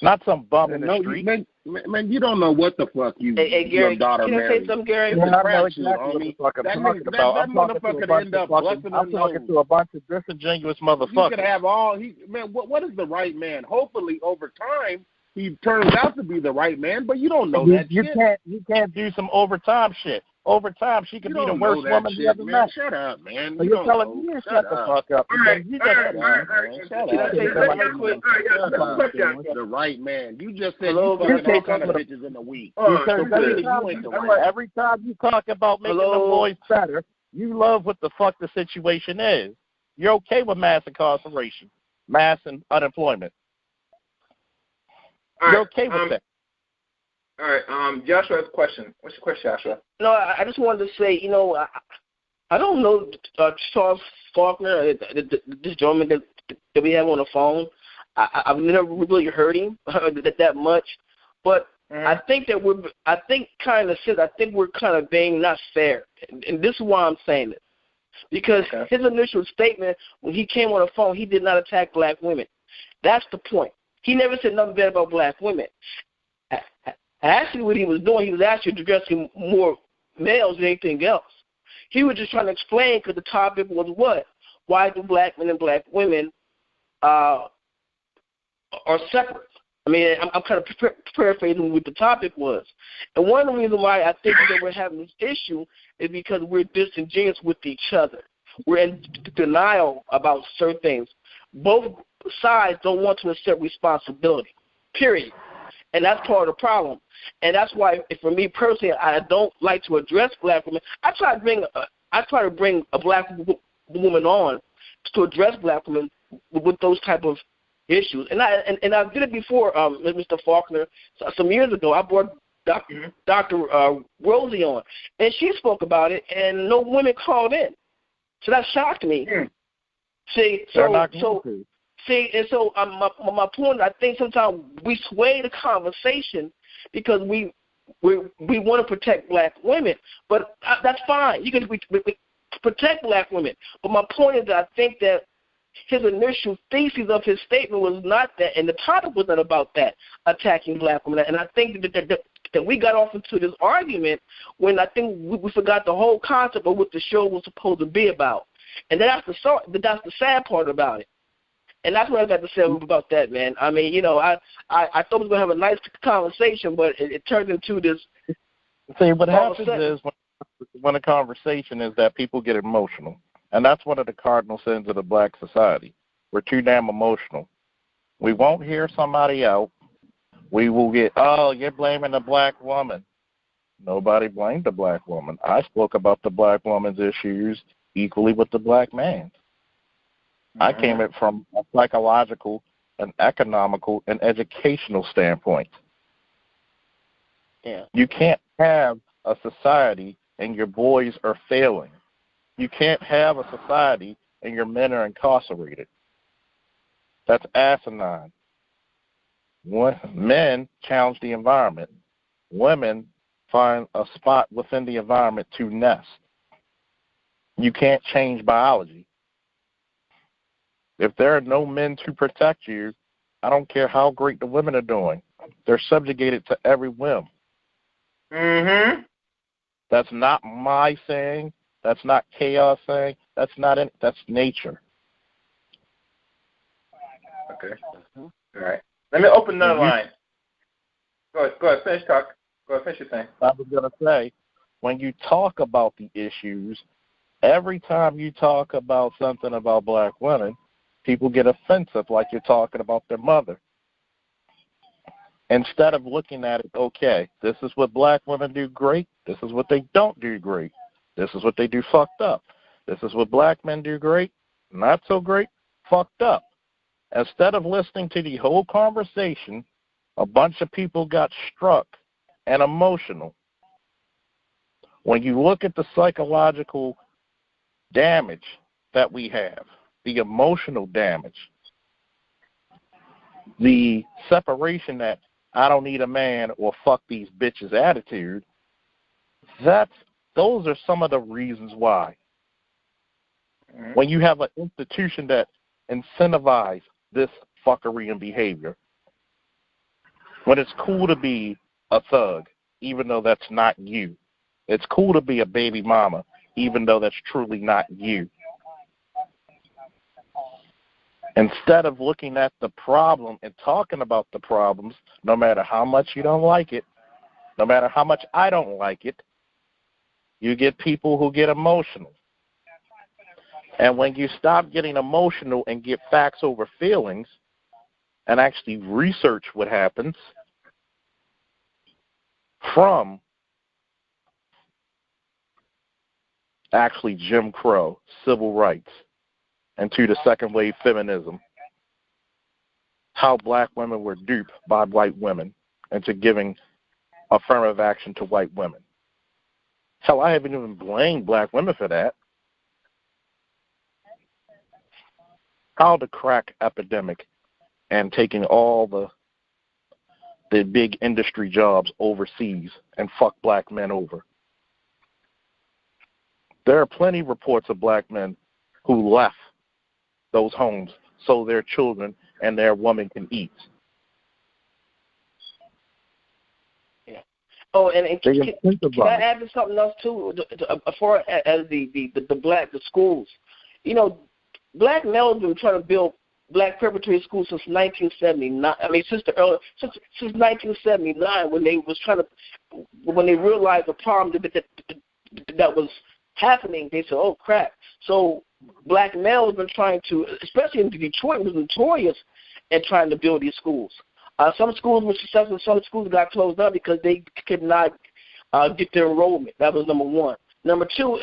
S4: Not some bum in the street.
S10: Man, you don't know what the fuck
S5: your daughter married. Can I say something, Gary?
S4: I know exactly what the fuck I'm talking about. I'm talking to a bunch of disingenuous motherfuckers.
S10: He could have what is the right man? Hopefully, over time, he turns out to be the right man, but you don't know that shit.
S4: You can't do some overtime shit. Over time, she could be the worst woman you ever met.
S10: Shut up, man.
S4: So you're telling me shut the fuck up.
S10: The right man. You just said you fucking all kind of bitches in a week.
S4: Every time you talk about making the boys better, you love what the fuck the situation is. You're okay with mass incarceration, mass unemployment. You're okay with that.
S3: All right, Joshua has a question. What's your question, Joshua?
S5: No, I just wanted to say, I don't know Charles Faulkner, this gentleman that we have on the phone. I've never really heard him that much, but I think we're kind of being not fair, and this is why I'm saying it, because his initial statement when he came on the phone, he did not attack black women. That's the point. He never said nothing bad about black women. Actually, what he was doing, he was actually addressing more males than anything else. He was just trying to explain, because the topic was what? Why do black men and black women are separate? mean, I'm kind of paraphrasing what the topic was. And one of the reasons why I think that we're having this issue is because we're disingenuous with each other. We're in denial about certain things. Both sides don't want to accept responsibility, period. And that's part of the problem. And that's why, for me personally, I don't like to address black women. I try to bring a black woman on to address black women with those type of issues. And I did it before, Mr. Faulkner, some years ago. I brought Dr. Rosie on, and she spoke about it, and no women called in. So that shocked me. See, my point, I think sometimes we sway the conversation because we want to protect black women, but that's fine. You can protect black women. But my point is that I think that his initial thesis of his statement was not that, and the topic was not about that, attacking black women. And I think that we got off into this argument when I think we forgot the whole concept of what the show was supposed to be about. And that's the sad part about it. And that's what I got to say about that, man. I mean, you know, I thought we were going to have a nice conversation, but it turned into this.
S4: See, what happens is when a conversation is that people get emotional. And that's one of the cardinal sins of the black society. We're too damn emotional. We won't hear somebody out. We will get, oh, you're blaming the black woman. Nobody blamed the black woman. I spoke about the black woman's issues equally with the black man's. I came at it from a psychological, an economical, and educational standpoint.
S5: Yeah.
S4: You can't have a society and your boys are failing. You can't have a society and your men are incarcerated. That's asinine. Men challenge the environment. Women find a spot within the environment to nest. You can't change biology. If there are no men to protect you, I don't care how great the women are doing. They're subjugated to every whim. That's not my saying. That's not chaos saying. That's nature.
S3: Okay. All right. Let me open another line. Go ahead. Finish talk. Go ahead. Finish your thing.
S4: I was going to say, when you talk about the issues, every time you talk about something about black women, people get offensive like you're talking about their mother. Instead of looking at it, okay, this is what black women do great. This is what they don't do great. This is what they do fucked up. This is what black men do great, not so great, fucked up. Instead of listening to the whole conversation, a bunch of people got struck and emotional. When you look at the psychological damage that we have, the emotional damage, the separation that I don't need a man or fuck these bitches attitude, those are some of the reasons why. When you have an institution that incentivizes this fuckery and behavior, when it's cool to be a thug, even though that's not you. It's cool to be a baby mama, even though that's truly not you. Instead of looking at the problem and talking about the problems, no matter how much you don't like it, no matter how much I don't like it, you get people who get emotional. And when you stop getting emotional and get facts over feelings and actually research what happens from actually Jim Crow, civil rights, and to the second wave feminism, how black women were duped by white women into giving affirmative action to white women. Hell, I haven't even blamed black women for that. How the crack epidemic and taking all the big industry jobs overseas and fuck black men over. There are plenty of reports of black men who left those homes so their children and their women can eat.
S5: Yeah. Oh, and can I add something else too? As far as the schools, you know, black males have been trying to build black preparatory schools since 1979. I mean, since 1979, when they realized the problem that was happening, they said, "Oh crap!" So black males have been trying to, especially in Detroit, was notorious at trying to build these schools. Some schools were successful. Some schools got closed down because they could not get their enrollment. That was number one. Number two,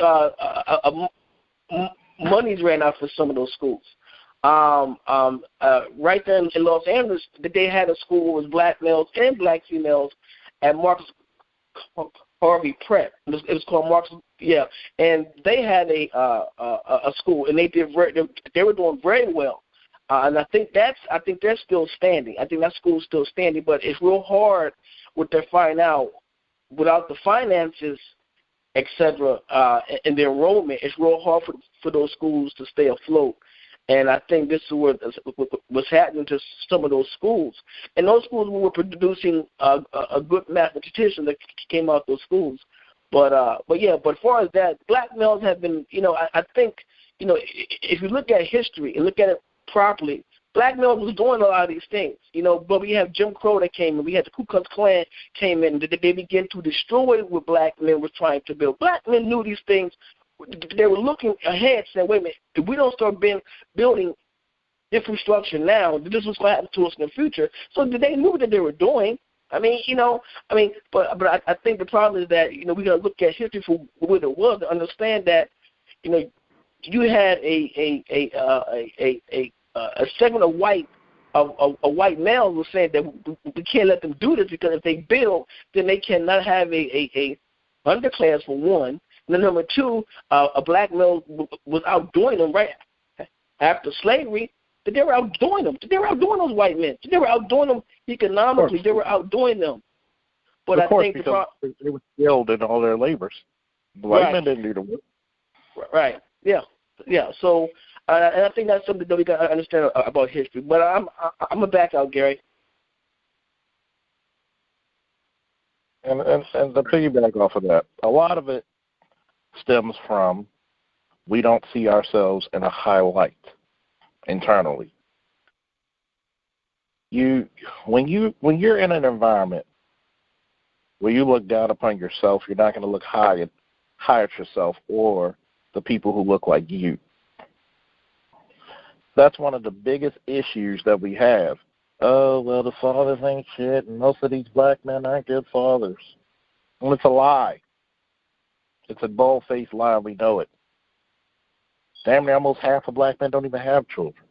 S5: money's ran out for some of those schools. Right there in Los Angeles, they had a school where it was black males and black females at Marcus Harvey Prep. It was called Marcus, and they had a school, and they were doing very well. And I think they're still standing. I think that school's still standing, but it's real hard what they're finding out without the finances, etc., and the enrollment. It's real hard for those schools to stay afloat. And I think this is what's happening to some of those schools. And those schools were producing a good mathematician that came out of those schools. But as far as that, black males have been, I think, if you look at history and look at it properly, black males was doing a lot of these things, but we have Jim Crow that came in, we had the Ku Klux Klan came in, they began to destroy what black men were trying to build. Black men knew these things. They were looking ahead, saying, wait a minute, if we don't start building infrastructure now, this was going to happen to us in the future. So they knew what they were doing. But I think the problem is that, we got to look at history for what it was to understand that, you had a segment of white males were saying that we can't let them do this because if they build, then they cannot have a underclass for one. And then number two, a black male was outdoing them right after slavery. They were outdoing them. They were outdoing those white men. They were outdoing them economically. They were outdoing them. But
S4: I think they were skilled in all their labors. The white men didn't do the work.
S5: Right. Yeah. So, and I think that's something that we got to understand about history. But I'm gonna back out, Gary.
S4: And to piggyback off of that, a lot of it stems from we don't see ourselves in a high light internally. When you're in an environment where you look down upon yourself, you're not going to look high at yourself or the people who look like you. That's one of the biggest issues that we have. Oh, well, the fathers ain't shit, and most of these black men aren't good fathers. Well, it's a lie. It's a bald-faced lie. We know it. Damn near almost half of black men don't even have children.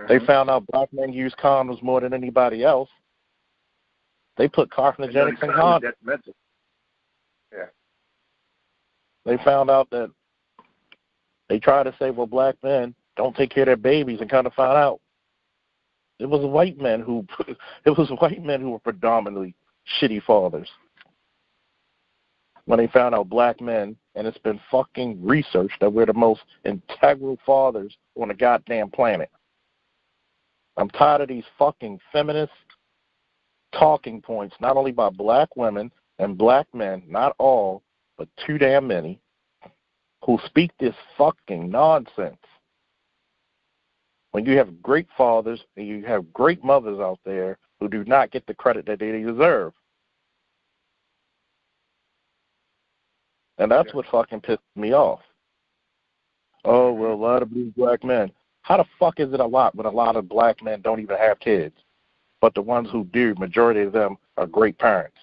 S4: They found out black men use condoms more than anybody else. They put carcinogenics in condoms.
S3: Yeah.
S4: They found out that they try to say, well, black men don't take care of their babies, and kind of found out it was white men who were predominantly shitty fathers. When they found out black men, and it's been fucking researched that we're the most integral fathers on the goddamn planet. I'm tired of these fucking feminist talking points, not only by black women and black men, not all, but too damn many, who speak this fucking nonsense. When you have great fathers and you have great mothers out there who do not get the credit that they deserve. And that's what fucking pisses me off. Oh, well, a lot of blue black men. How the fuck is it a lot when a lot of black men don't even have kids? But the ones who do, majority of them are great parents.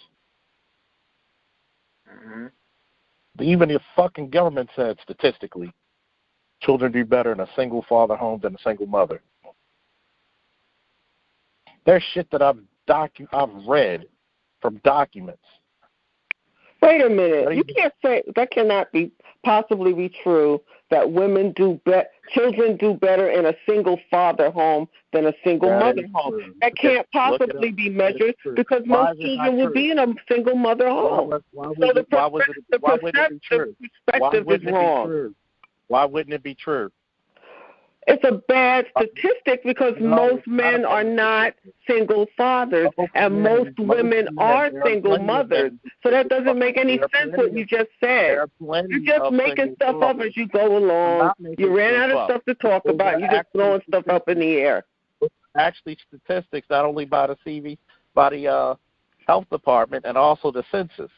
S3: Mm-hmm.
S4: Even the fucking government said statistically, children do better in a single father home than a single mother. There's shit that I've read from documents.
S7: Wait a minute. You can't say that cannot possibly be true that children do better in a single father home than a single mother home. That can't possibly be measured because most children would be in a single mother home.
S4: Why wouldn't it be true?
S7: Why wouldn't it be true?
S4: Why wouldn't it be true?
S7: It's a bad statistic because most men are not single fathers, and most women are single mothers. So that doesn't make any sense what you just said. You're just making stuff up as you go along. You ran out of stuff to talk about. You're just throwing stuff up in the air.
S12: Actually, statistics not only by the health department and also the census.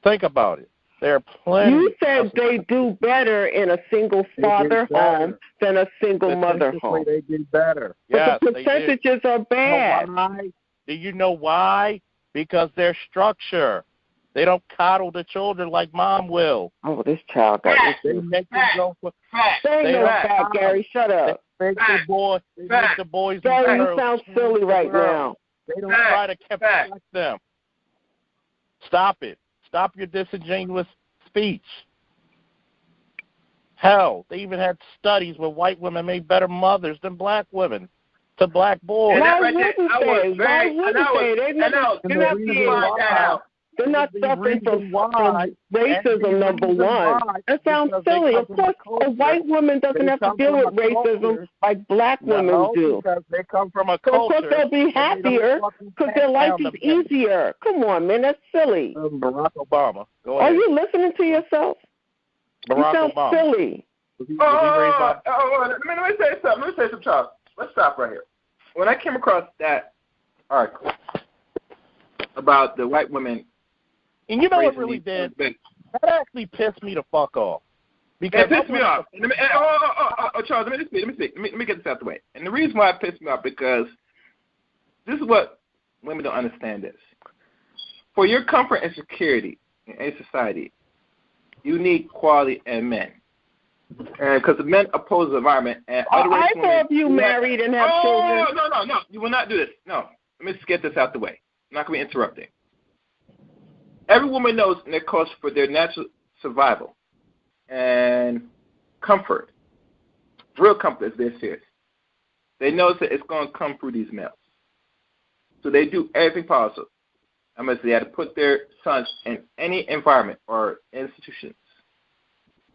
S12: Think about it. There are plenty.
S7: You said they do better in a single father home than a single mother home.
S12: They do better.
S7: But
S12: Yes,
S7: the percentages are bad.
S12: Do you know why? Because their structure. They don't coddle the children like mom will.
S7: Oh, this child got
S12: They make them go for.
S7: Say no back, Gary. Shut up.
S12: They make the boys.
S7: Gary, you sound silly right now.
S12: They don't try to protect them. Stop it. Stop your disingenuous speech. Hell, they even had studies where white women made better mothers than black women to black boys.
S7: Why wouldn't they? They're not suffering from racism, number one. That sounds silly. Of course, a white woman doesn't have to deal with racism like black women do.
S12: Because they come from a culture.
S7: Of course, they'll be happier because their life is easier. Come on, man, that's silly.
S12: Barack Obama. Go ahead.
S7: Are you listening to yourself?
S12: Barack
S7: you sound
S12: Obama.
S7: silly.
S3: Let me say something, Charles. Let's stop right here. When I came across that article about the white women,
S12: and you know what really did? That actually pissed me the fuck off. Because
S3: it pissed me off. Charles, let me speak. Let me get this out the way. And the reason why it pissed me off because this is what women don't understand this. For your comfort and security in a society, you need quality in men. And because the men oppose the environment. And
S7: I thought you married and have children.
S3: No. You will not do this. No. Let me just get this out the way. I'm not going to be interrupting. Every woman knows in their culture for their natural survival and comfort, real comfort is their serious. They know that it's going to come through these males. So they do everything possible. I must say they have to put their sons in any environment or institutions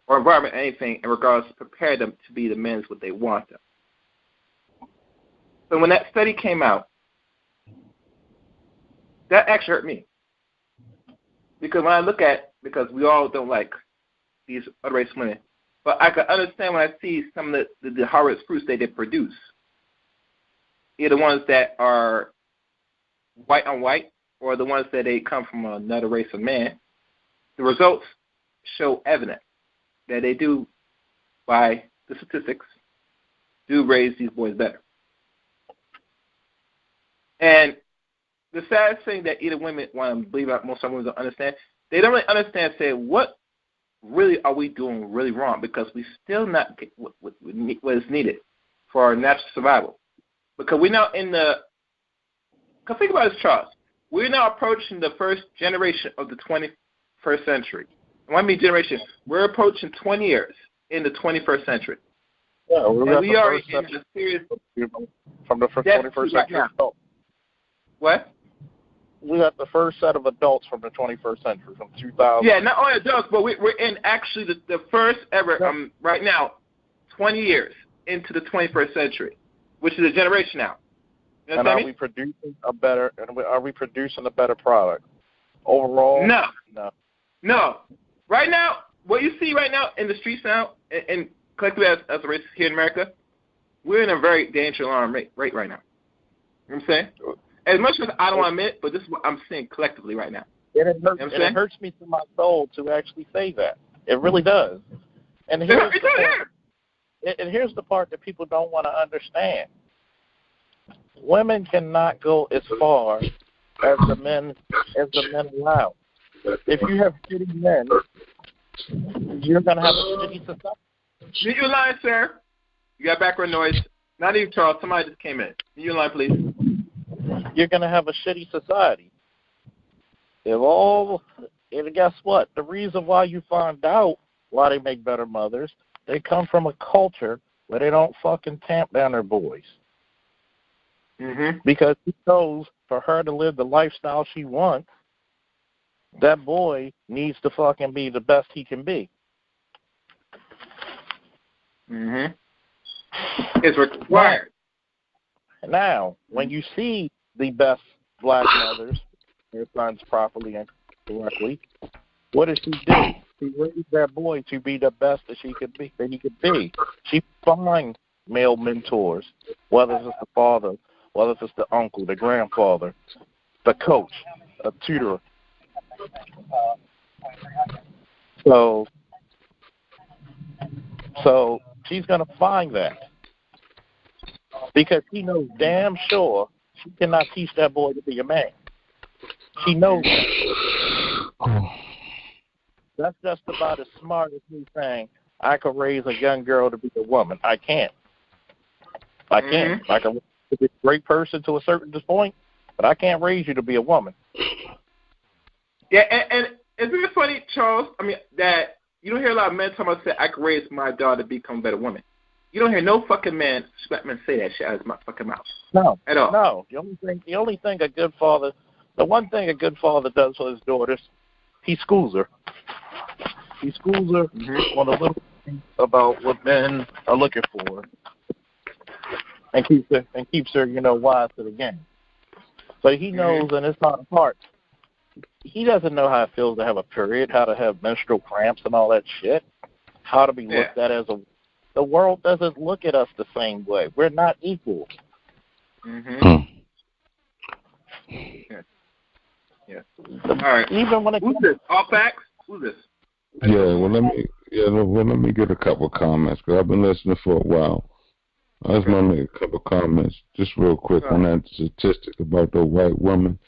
S3: or environment, anything in regards to prepare them to be the men what they want them. So when that study came out, that actually hurt me. Because when I look at, because we all don't like these other race women, but I can understand when I see some of the harvest fruits they produce. Either the ones that are white on white or the ones that they come from another race of man. The results show evident that they do, by the statistics, do raise these boys better. And the saddest thing that either women want to believe out, most women don't understand, they don't really understand, say, what really are we doing really wrong? Because we still not get what is needed for our natural survival. Because we're now in the, because think about this, Charles. We're now approaching the first generation of the 21st century. And when I mean generation, we're approaching 20 years in the 21st century.
S12: Yeah,
S3: we are in a serious
S12: from the 21st century. Right.
S3: What?
S12: We got the first set of adults from the 21st century, from 2000.
S3: Yeah, not only adults, but we're in actually the first ever, right now, 20 years into the 21st century, which is a generation now. You know
S12: and are we producing a better? And are we producing a better product overall?
S3: No. Right now, what you see right now in the streets now, and collectively as a race here in America, we're in a very dangerous alarm rate right now. You know what I'm saying? As much as I don't want to admit, but this is what I'm seeing collectively right now.
S12: It hurts me to my soul to actually say that. It really does. And here's the part that people don't want to understand. Women cannot go as far as the men allow. If you have shitty men, you're going to have a shitty society.
S3: Mute your line, sir. You got background noise. Not even Charles. Somebody just came in. Mute your line, please.
S12: You're going to have a shitty society. And guess what? The reason why you find out why they make better mothers, they come from a culture where they don't fucking tamp down their boys.
S3: Mm-hmm.
S12: Because he knows for her to live the lifestyle she wants, that boy needs to fucking be the best he can be.
S3: Mm-hmm. is required.
S12: Now, when you see the best black mothers, their sons properly and correctly, what does she do? She raised that boy to be the best that he could be. She finds male mentors, whether it's the father, whether it's the uncle, the grandfather, the coach, a tutor. So she's going to find that because she knows damn sure she cannot teach that boy to be a man. She knows that. That's just about as smart as me saying I could raise a young girl to be a woman. I can't. I can be a great person to a certain point, but I can't raise you to be a woman.
S3: Yeah, and isn't it funny, Charles? I mean, that you don't hear a lot of men talking about say I could raise my daughter to become a better woman. You don't hear no fucking man, black men say that shit out of his fucking mouth.
S12: No,
S3: at all.
S12: No, the only thing a good father, the one thing a good father does for his daughters, he schools her. He schools her on the little things about what men are looking for, and keeps her, wise to the game. So he knows in his heart of hearts, he doesn't know how it feels to have a period, how to have menstrual cramps and all that shit, how to be looked at as a. The world doesn't look at us the same way. We're not equal.
S3: Yeah. All right.
S12: Even when
S3: who's this? All facts? Who's this?
S13: Well, let me get a couple of comments because I've been listening for a while. I just want to make a couple of comments, just real quick on that statistic about the white woman.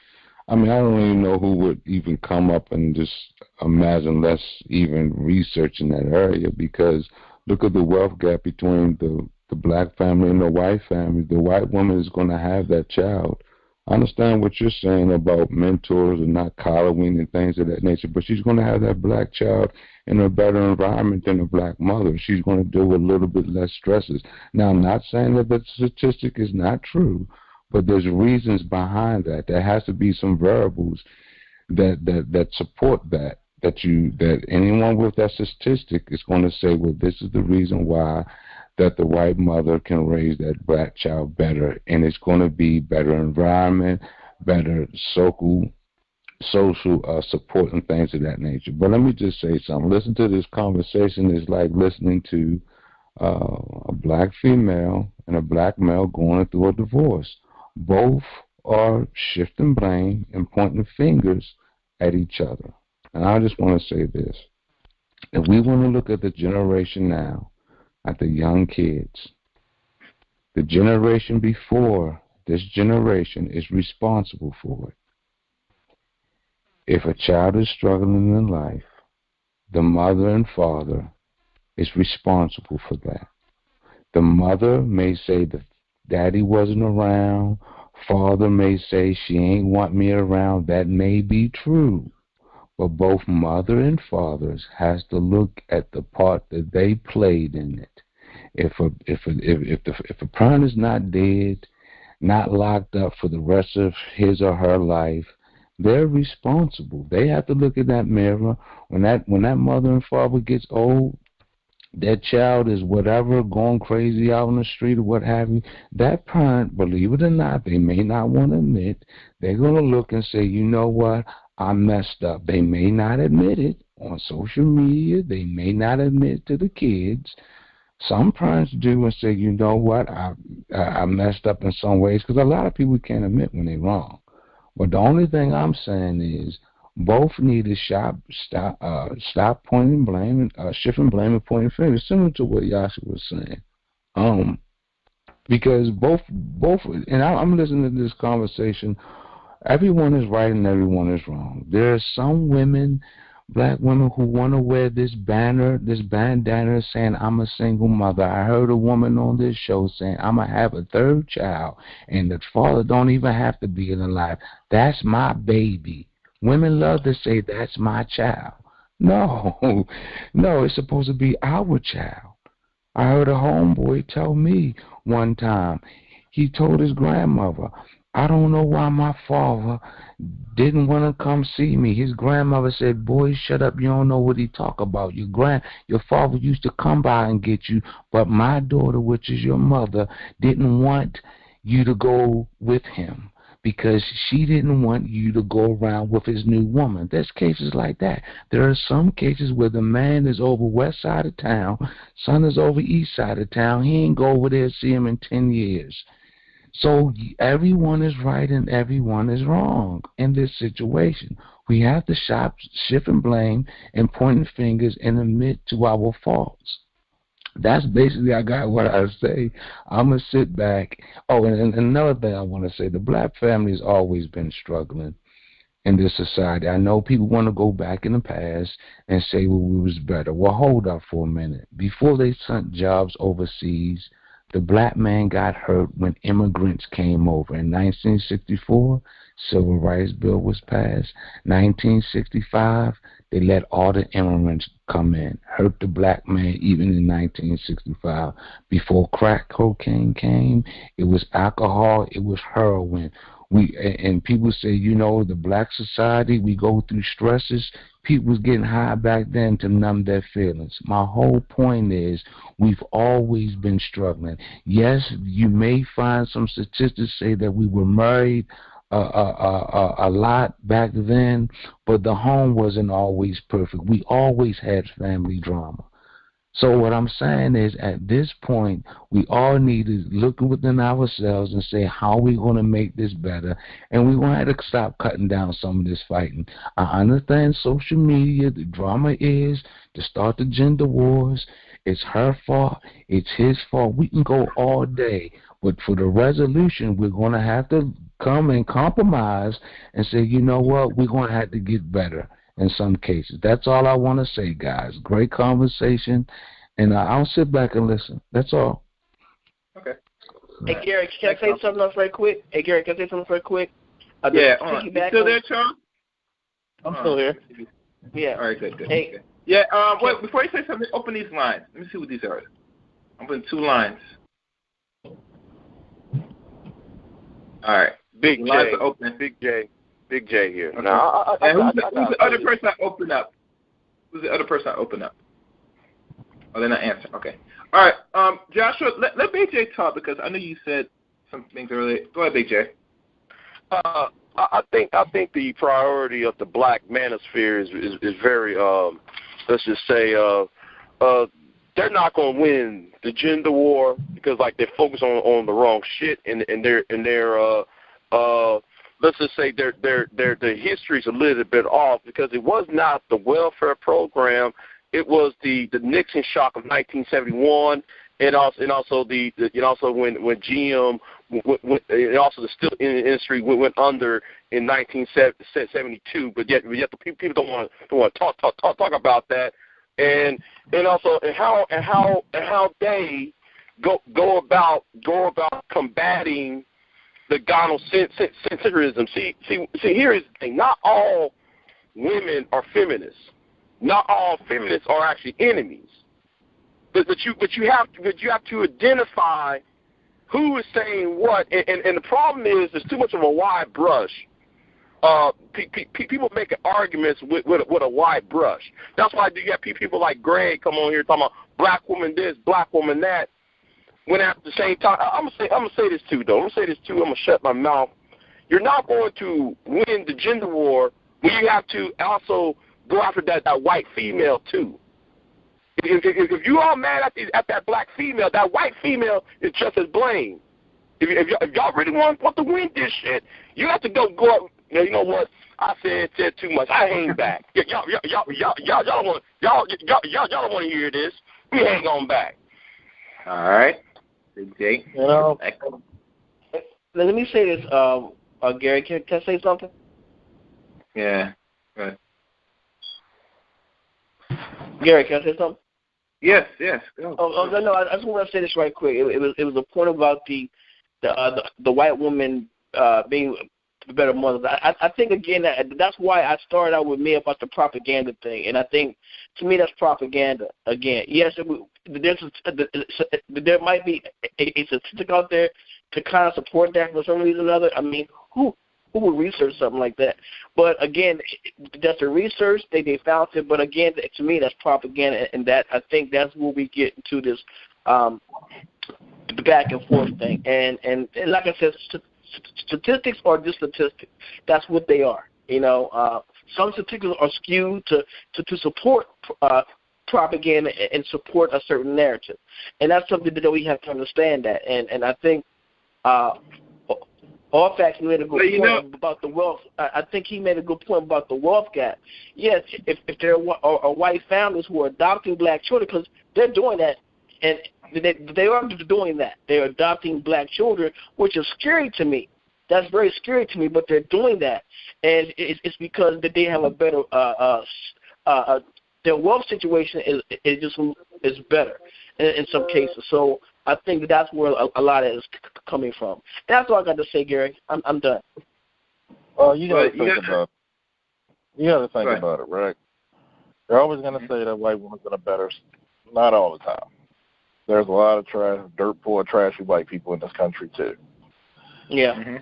S13: I mean, I don't even know who would even come up and just imagine less even research in that area because look at the wealth gap between the black family and the white family. The white woman is going to have that child. I understand what you're saying about mentors and not coddling and things of that nature, but she's going to have that black child in a better environment than a black mother. She's going to deal with a little bit less stresses. Now, I'm not saying that the statistic is not true, but there's reasons behind that. There has to be some variables that support that. That anyone with that statistic is going to say, well, this is the reason why that the white mother can raise that black child better, and it's going to be better environment, better social support and things of that nature. But let me just say something. Listen to this conversation is like listening to a black female and a black male going through a divorce. Both are shifting blame and pointing fingers at each other. And I just want to say this. If we want to look at the generation now, at the young kids, the generation before this generation is responsible for it. If a child is struggling in life, the mother and father is responsible for that. The mother may say that daddy wasn't around, father may say she ain't want me around. That may be true. But both mother and fathers has to look at the part that they played in it. If a parent is not dead, not locked up for the rest of his or her life, they're responsible. They have to look at that mirror. When that mother and father gets old, that child is whatever, going crazy out on the street or what have you. That parent, believe it or not, they may not want to admit, they're going to look and say, you know what? I messed up. They may not admit it on social media. They may not admit to the kids. Some parents do and say, you know what, I messed up in some ways, because a lot of people can't admit when they're wrong. But the only thing I'm saying is both need to stop pointing blame and shifting blame and pointing fingers, similar to what Yasha was saying. Because both, and I'm listening to this conversation. Everyone is right and everyone is wrong. There are some women, black women, who want to wear this bandana saying, I'm a single mother. I heard a woman on this show saying, I'm going to have a third child, and the father don't even have to be alive. That's my baby. Women love to say, that's my child. No, it's supposed to be our child. I heard a homeboy tell me one time, he told his grandmother,
S14: I don't know why my father didn't want to come see me. His grandmother said, boy, shut up, you don't know what he talk about. Your father used to come by and get you, but my daughter, which is your mother, didn't want you to go with him because she didn't want you to go around with his new woman. There's cases like that. There are some cases where the man is over west side of town, son is over east side of town. He ain't go over there to see him in 10 years. So everyone is right and everyone is wrong in this situation. We have to shift and blame and point fingers and admit to our faults. That's basically I got what I say. I'm going to sit back. Oh, and another thing I want to say, the black family has always been struggling in this society. I know people want to go back in the past and say, well, we was better. Well, hold up for a minute. Before they sent jobs overseas, the black man got hurt when immigrants came over. In 1964, Civil Rights Bill was passed. 1965, they let all the immigrants come in, hurt the black man even in 1965. Before crack cocaine came, it was alcohol, it was heroin. And people say, you know, the black society, we go through stresses. People was getting high back then to numb their feelings. My whole point is we've always been struggling. Yes, you may find some statistics say that we were married a lot back then, but the home wasn't always perfect. We always had family drama. So what I'm saying is at this point, we all need to look within ourselves and say, how are we going to make this better? And we're going to have to stop cutting down some of this fighting. I understand social media, the drama is to start the gender wars. It's her fault. It's his fault. We can go all day. But for the resolution, we're going to have to come and compromise and say, you know what, we're going to have to get better in some cases. That's all I want to say, guys. Great conversation, and I'll sit back and listen. That's all.
S5: Okay. Hey, Gary, can I say something else right quick? Yeah. You still there, Charles?
S12: I'm still here.
S5: Yeah.
S3: All right, good.
S5: Hey.
S3: Okay. Yeah, wait, before you say something, open these lines. Let me see what these are. I'm putting 2 lines. All right.
S15: Big
S3: J.
S15: Big J here.
S3: Okay.
S15: Now,
S3: who's the other person I open up? Who's the other person I open up? Oh, they're not answering. Okay. All right. Joshua, let Big J talk because I know you said some things earlier. Go ahead, Big J.
S15: I think the priority of the black manosphere is very let's just say they're not going to win the gender war because like they focus on the wrong shit and their let's just say their history's a little bit off because it was not the welfare program, it was the Nixon shock of 1971 and also when GM and also the steel industry went under in 1972, but yet the people don't want to talk about that. And also how they go about combating the gynocentrism. See, here is the thing. Not all women are feminists. Not all feminists are actually enemies. But you have to identify who is saying what. And the problem is there's too much of a wide brush. People making arguments with a wide brush. That's why you got people like Greg come on here talking about black woman this, black woman that. When at the same time, I'm gonna say this too, though. I'm gonna shut my mouth. You're not going to win the gender war when you have to also go after that white female too. If you all mad at that black female, that white female is just as blamed. If y'all really want to win this shit, you have to go up. You know what? I said too much. I hang back. Y'all don't want to hear this. We hang on back.
S3: All right, Big J.
S5: Let me say this, Gary. Can I say something?
S3: Yeah. Good.
S5: Gary, can I say something?
S3: Yes. Go.
S5: No. I just want to say this right quick. It was a point about the white woman being the better mother. I think again that's why I started out with me about the propaganda thing, and I think to me that's propaganda again. Yes, there might be a statistic out there to kind of support that for some reason or another. I mean, who would research something like that? But again, that's the research. They found it. But again, to me, that's propaganda, and that I think that's where we get into this the back and forth thing. And like I said, statistics are just statistics. That's what they are. You know, some statistics are skewed to support propaganda and support a certain narrative, and that's something that we have to understand that. And I think all facts made a good point about the wealth. I think he made a good point about the wealth gap. Yes, if there are white families who are adopting black children, because they're doing that, and they are doing that. They're adopting black children, which is scary to me. That's very scary to me, but they're doing that, and it's because that they have a better their wealth situation is better in some cases. So I think that's where a lot of it is coming from. That's all I got to say, Gary. I'm done.
S12: Well, you got to think about it, right? They're always going to say that white women's in a better. Not all the time. There's a lot of dirt poor, trashy white people in this country too.
S5: Yeah.
S12: Mm-hmm.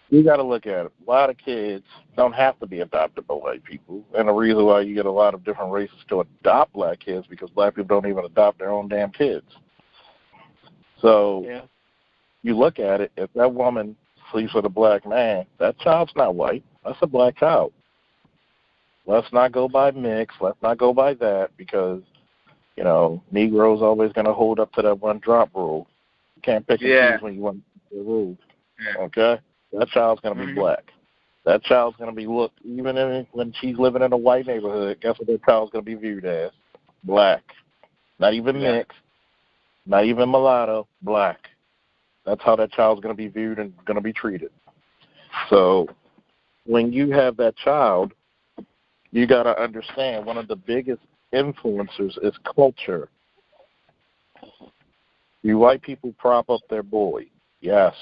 S12: You got to look at it. A lot of kids don't have to be adopted by white people, and the reason why you get a lot of different races to adopt black kids because black people don't even adopt their own damn kids. So you look at it. If that woman sleeps with a black man, that child's not white. That's a black child. Let's not go by mix. Let's not go by that because, you know, Negroes always going to hold up to that one drop rule. You can't pick and choose when you want the rules. Yeah. Okay? That child's going to be black. That child's going to be looked, even when she's living in a white neighborhood, guess what that child's going to be viewed as? Black. Not even mixed. Not even mulatto. Black. That's how that child's going to be viewed and going to be treated. So when you have that child, you got to understand one of the biggest influencers is culture. You white people prop up their boy. Yes.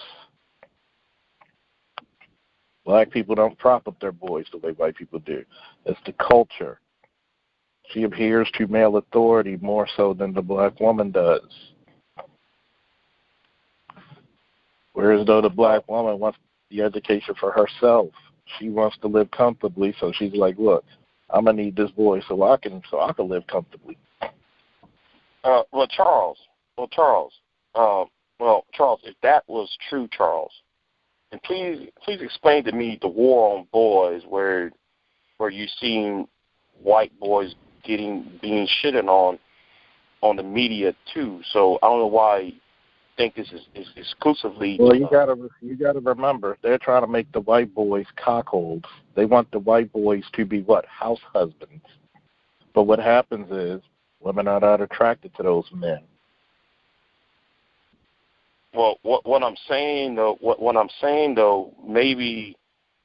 S12: Black people don't prop up their boys the way white people do. It's the culture. She adheres to male authority more so than the black woman does. Whereas though the black woman wants the education for herself. She wants to live comfortably, so she's like, look, I'm gonna need this boy so I can live comfortably.
S15: Charles, if that was true, Charles, and please explain to me the war on boys where you seen white boys being shitted on the media too. So I don't know why you think this is exclusively.
S12: Well, you gotta remember they're trying to make the white boys cockholds. They want the white boys to be what? House husbands. But what happens is women are not attracted to those men.
S15: Well, what I'm saying though, maybe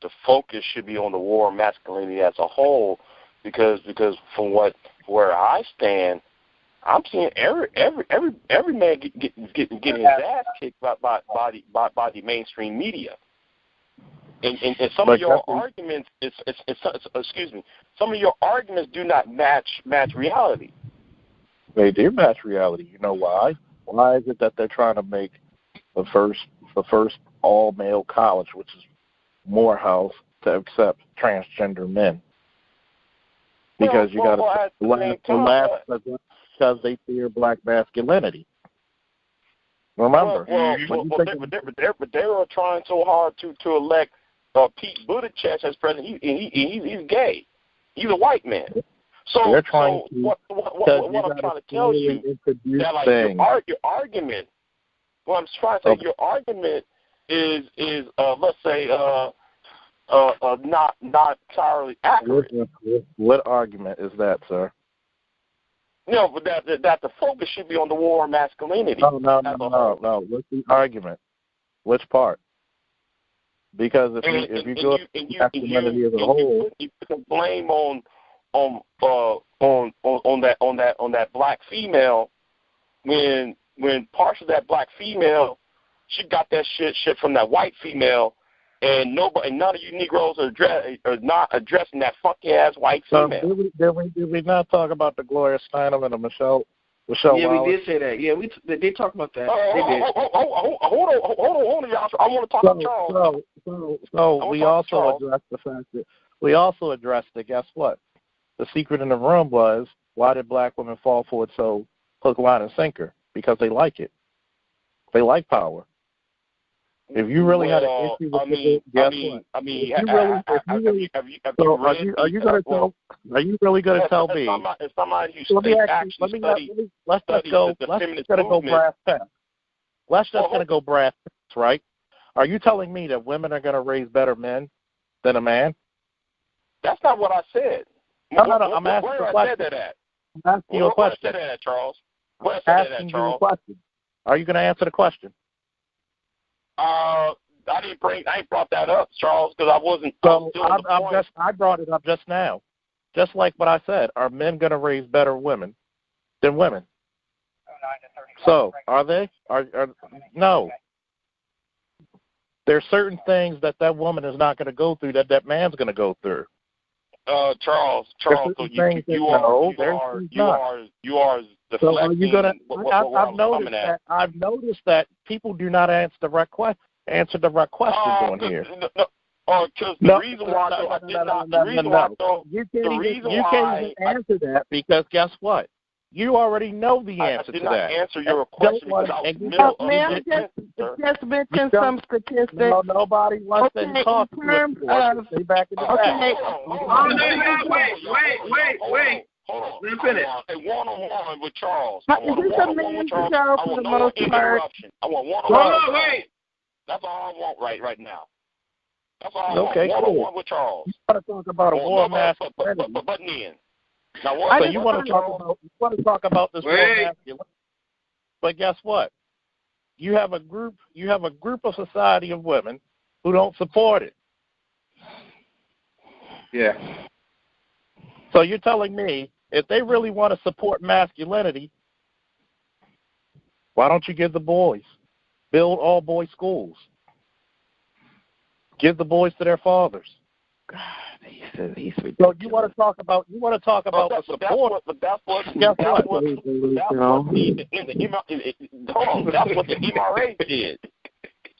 S15: the focus should be on the war of masculinity as a whole, because from where I stand, I'm seeing every man getting his ass kicked by the mainstream media, and some of your arguments some of your arguments do not match reality.
S12: They do match reality. You know why? Why is it that they're trying to make the first all-male college, which is Morehouse, to accept transgender men? Because because they fear black masculinity. Remember,
S15: they were trying so hard to elect Pete Buttigieg as president. He's gay. He's a white man. So
S12: they're trying
S15: what I'm trying to tell you that like your argument. What I'm trying to say, your argument is let's say not entirely accurate.
S12: What argument is that, sir?
S15: No, but that the focus should be on the war of masculinity.
S12: No. What's the argument? Which part? Because if you go masculinity as a whole,
S15: you put blame on that black female when parts of that black female, she got that shit from that white female, and none of you Negroes are not addressing that funky ass white female.
S12: Did we not talk about the Gloria Steinem and the Michelle Michelle
S5: yeah,
S12: Wallace.
S5: we did say that. Yeah, they talked about that.
S15: Hold on, y'all. I want to talk about Charles.
S12: So we also addressed the fact that guess what? The secret in the room was, why did black women fall for it so hook, line, and sinker? Because they like it. They like power. If you really had an issue with it, guess what? Are you really going to tell me? Let's just go brass tacks. Let's just going to go brass tacks, right? Are you telling me that women are going to raise better men than a man?
S15: That's not what I said.
S12: No. I'm asking you a question. I'm asking you a question.
S15: Where said that, Charles? Where
S12: said that, Charles? Are you going to answer the question?
S15: I ain't brought that up, Charles, because I wasn't.
S12: I brought it up just now, just like what I said. Are men going to raise better women than women? So are they? No. There's certain things that woman is not going to go through that man's going to go through.
S15: Charles, so you are deflecting.
S12: So are you gonna? I've noticed that people do not answer the right question on here.
S15: Because the reason why
S12: you can't even answer that, because guess what? You already know the answer to that.
S15: I did not answer your question
S6: just mention some statistics.
S12: No, nobody wants to talk to us. Stay back in the back.
S15: Wait. Hold on. Let me finish. A one-on-one with Charles.
S6: Is this a man show for the most part?
S15: I want one-on-one. Wait. That's all I want right now. That's all I want. One-on-one with Charles.
S12: You want to talk about a war of masculinity?
S15: Button in.
S12: Now, so you want to talk about this war of masculinity? But guess what? You have a group of society of women who don't support it.
S3: Yeah.
S12: So you're telling me, if they really want to support masculinity, why don't you give the boys? Build all boys schools. Give the boys to their fathers.
S6: God, he's ridiculous.
S12: So you want to talk about the support?
S15: That's what the MRA did.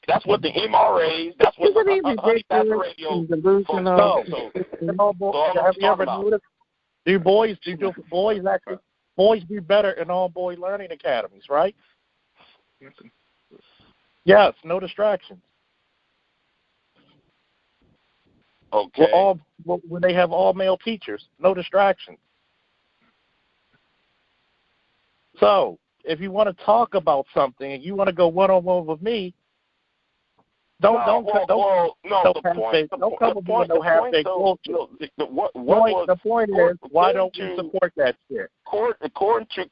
S15: That's what the MRAs. That's what the Honey Badger Radio.
S12: Have you ever noticed? Do boys do better in all boy learning academies, right? Yes, no distractions.
S15: Okay.
S12: When they have all male teachers, no distractions. So, if you want to talk about something and you want to go one-on-one with me, don't come with no half-baked bullshit. The point is, why don't we support that shit?
S15: According to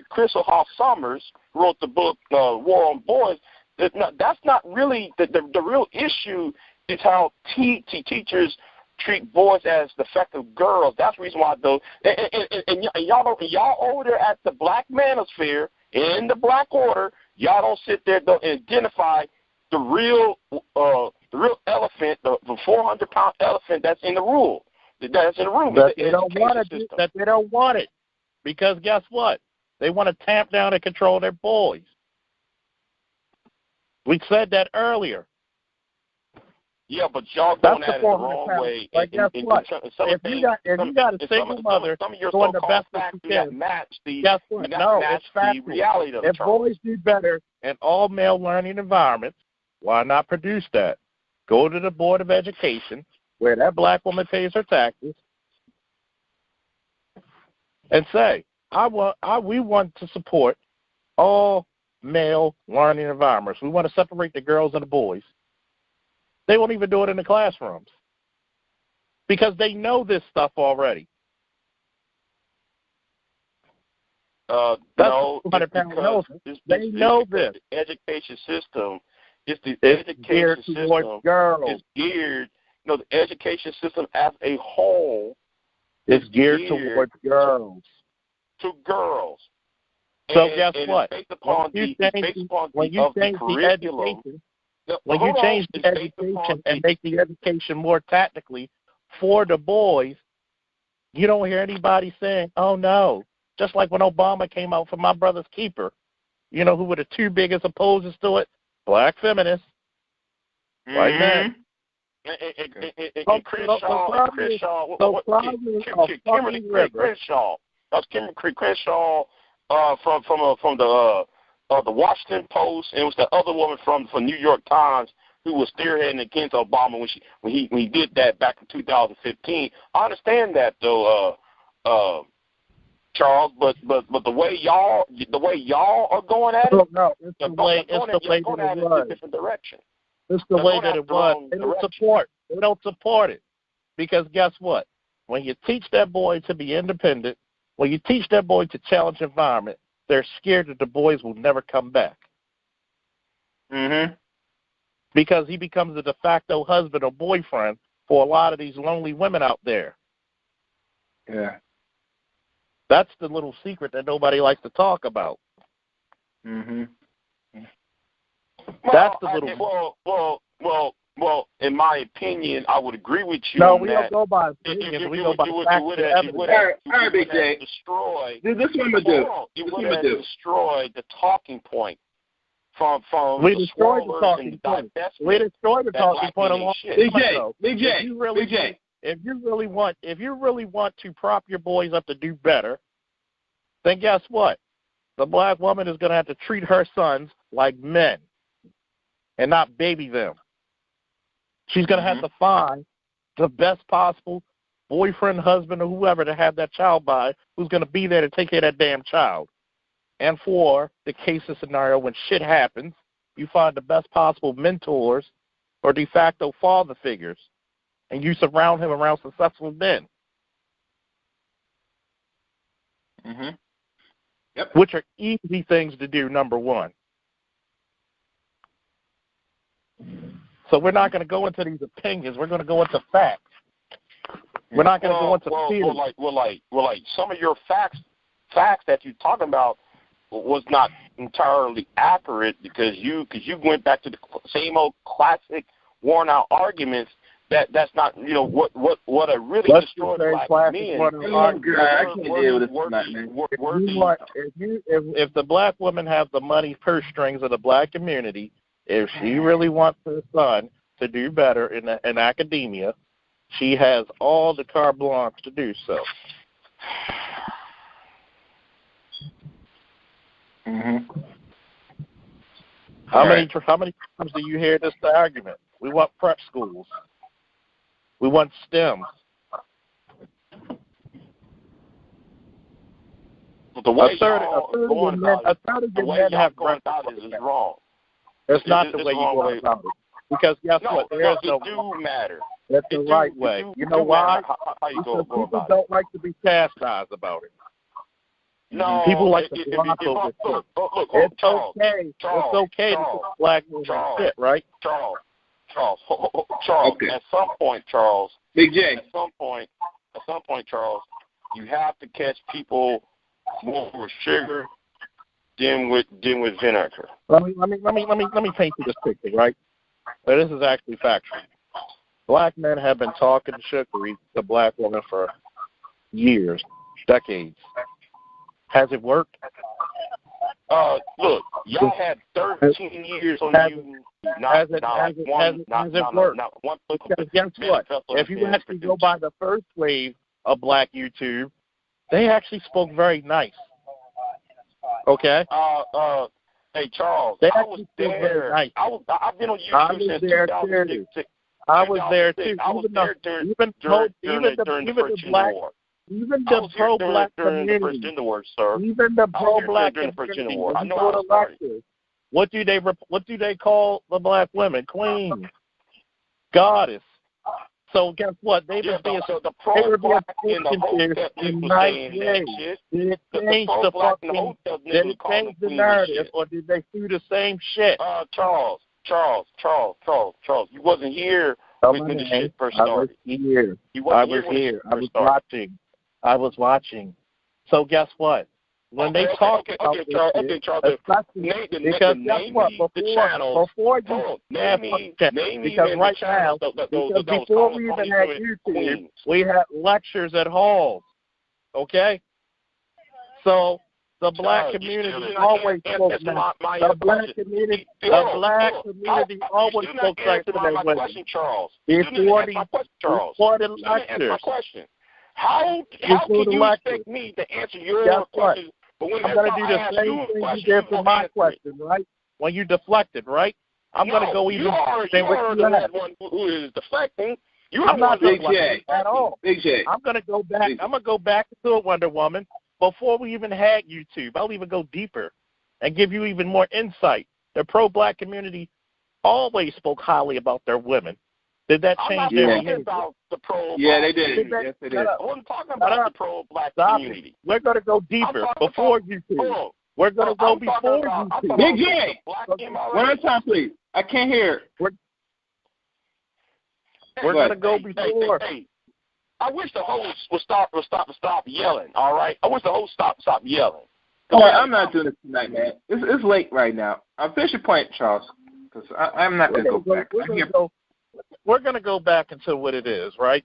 S15: Crystal Hoff Summers, wrote the book War on Boys, that's not really the real issue. Is how teachers treat boys as defective girls. That's the reason why, though. And y'all over there at the Black Manosphere in the Black Order, y'all don't sit there and identify the real elephant, the 400-pound elephant that's in the room. That's in the room.
S12: That they don't want it, because guess what? They want to tamp down and control their boys. We said that earlier.
S15: Yeah, but y'all going at it the wrong way.
S12: But guess what? If you got a single mother doing the best that you can, guess what? No, it's factual. If boys do better in all male learning environments, why not produce that? Go to the Board of Education, where that black woman pays her taxes, and say, we want to support all male learning environments. We want to separate the girls and the boys. They won't even do it in the classrooms because they know this stuff already.
S15: No,
S12: they know this.
S15: The education system is geared. The education system as a whole
S12: is geared towards girls.
S15: To girls.
S12: So guess what?
S15: When you change
S12: the education and make the education more tactically for the boys, you don't hear anybody saying, "Oh no, Just like when Obama came out for My Brother's Keeper, you know who were the two biggest opposers to it? Black feminists. White men.
S15: Crenshaw, from the Washington Post, and it was the other woman from New York Times who was spearheading against Obama when he did that back in 2015. I understand that though, Charles, but the way y'all are going at it,
S12: it's the way that it was.
S15: Different direction.
S12: It's the way that it was. They don't support it. Because guess what? When you teach that boy to be independent, when you teach that boy to challenge environment, they're scared that the boys will never come back.
S15: Mm-hmm.
S12: Because he becomes a de facto husband or boyfriend for a lot of these lonely women out there.
S3: Yeah.
S12: That's the little secret that nobody likes to talk about.
S3: Mm-hmm.
S12: That's the little.
S15: Well. In my opinion, I would agree with you.
S12: No,
S15: on
S12: we
S15: that.
S12: don't go by opinions. We go by facts and evidence.
S3: All right, Big J. This is what I'm gonna do.
S15: It would have destroyed the talking point from
S12: we destroyed the talking point. We destroyed the talking point a long time ago.
S3: Big J.
S12: If you really want to prop your boys up to do better, then guess what? The black woman is going to have to treat her sons like men and not baby them. She's going to have to find the best possible boyfriend, husband, or whoever to have that child by who's going to be there to take care of that damn child. And for the case of scenario when shit happens, you find the best possible mentors or de facto father figures, and you surround him around successful men.
S3: Mm-hmm. Yep.
S12: Which are easy things to do, number one. So we're not going to go into these opinions. We're going to go into facts. We're not going to go into feelings.
S15: Like some of your facts that you're talking about was not entirely accurate because you went back to the same old classic worn out arguments. That's not what a really destroyed black men.
S3: I can't deal with this tonight, man.
S12: If the black woman has the money purse strings of the black community, if she really wants her son to do better in academia, she has all the carte blanche to do so.
S3: Mm-hmm.
S12: How many times do you hear this argument? We want prep schools. We want STEM.
S15: The way y'all have gone about it is wrong.
S12: That's not the way you go about it. Because guess what? There is no
S15: do matter.
S12: That's the right way. You know why? Because people don't like to be chastised about it.
S15: No,
S12: people like to block over shit. It's okay. It's okay to put black women shit, right?
S15: Charles. Okay. At some point, Charles.
S3: Big J.
S15: At some point, Charles, you have to catch people more with sugar than with vinegar.
S12: Let me paint you this picture, right? So this is actually factual. Black men have been talking sugary to black women for years, decades. Has it worked?
S15: Look, y'all had 13 years on you.
S12: Has it worked? Because guess what? If you actually go by the first wave of black YouTube, they actually spoke very nice. Okay?
S15: Hey, Charles,
S12: they
S15: I was there. Nice. I've been on YouTube since 2006.
S12: I was there too. Even the pro-black community, even the pro-black community, when you go to lectures, what do they call the black women? Queen, goddess. So guess what? They were being in nice ways. Did it change the narrative, or did they do the same shit?
S15: Charles, you wasn't here when the shit first started.
S12: I was here. I was watching. So guess what? When they talk about this shit, because guess what? Before before we even had YouTube, we had lectures at halls. Okay? So the black community always spoke now. The black community always spoke like to their women. Before the lecture.
S15: How can you expect me to answer your question? But when
S12: I'm going to do the same thing you did for my question, right? When you deflected, right? I'm going to go even.
S15: You are the one who is deflecting.
S12: I'm not
S3: deflecting
S12: at all.
S3: Big J.
S12: I'm going to go back. I'm going to go back to a Wonder Woman before we even had YouTube. I'll even go deeper and give you even more insight. The pro-black community always spoke highly about their women. Did that change their behavior?
S15: About the pro-black.
S3: Yeah, they did. Yes, they did.
S15: I'm talking about the pro-black community.
S12: We're going to go deeper before YouTube. We're going to go before YouTube.
S3: Big J, one at a time, please. I can't hear.
S12: We're going to go before.
S15: Hey. I wish the host would stop yelling. All right, I wish the host stop yelling.
S3: All right, I'm not doing this tonight, man. It's late right now. Finish your point, Charles, because I'm not going to go back.
S12: We're going to go back into what it is, right?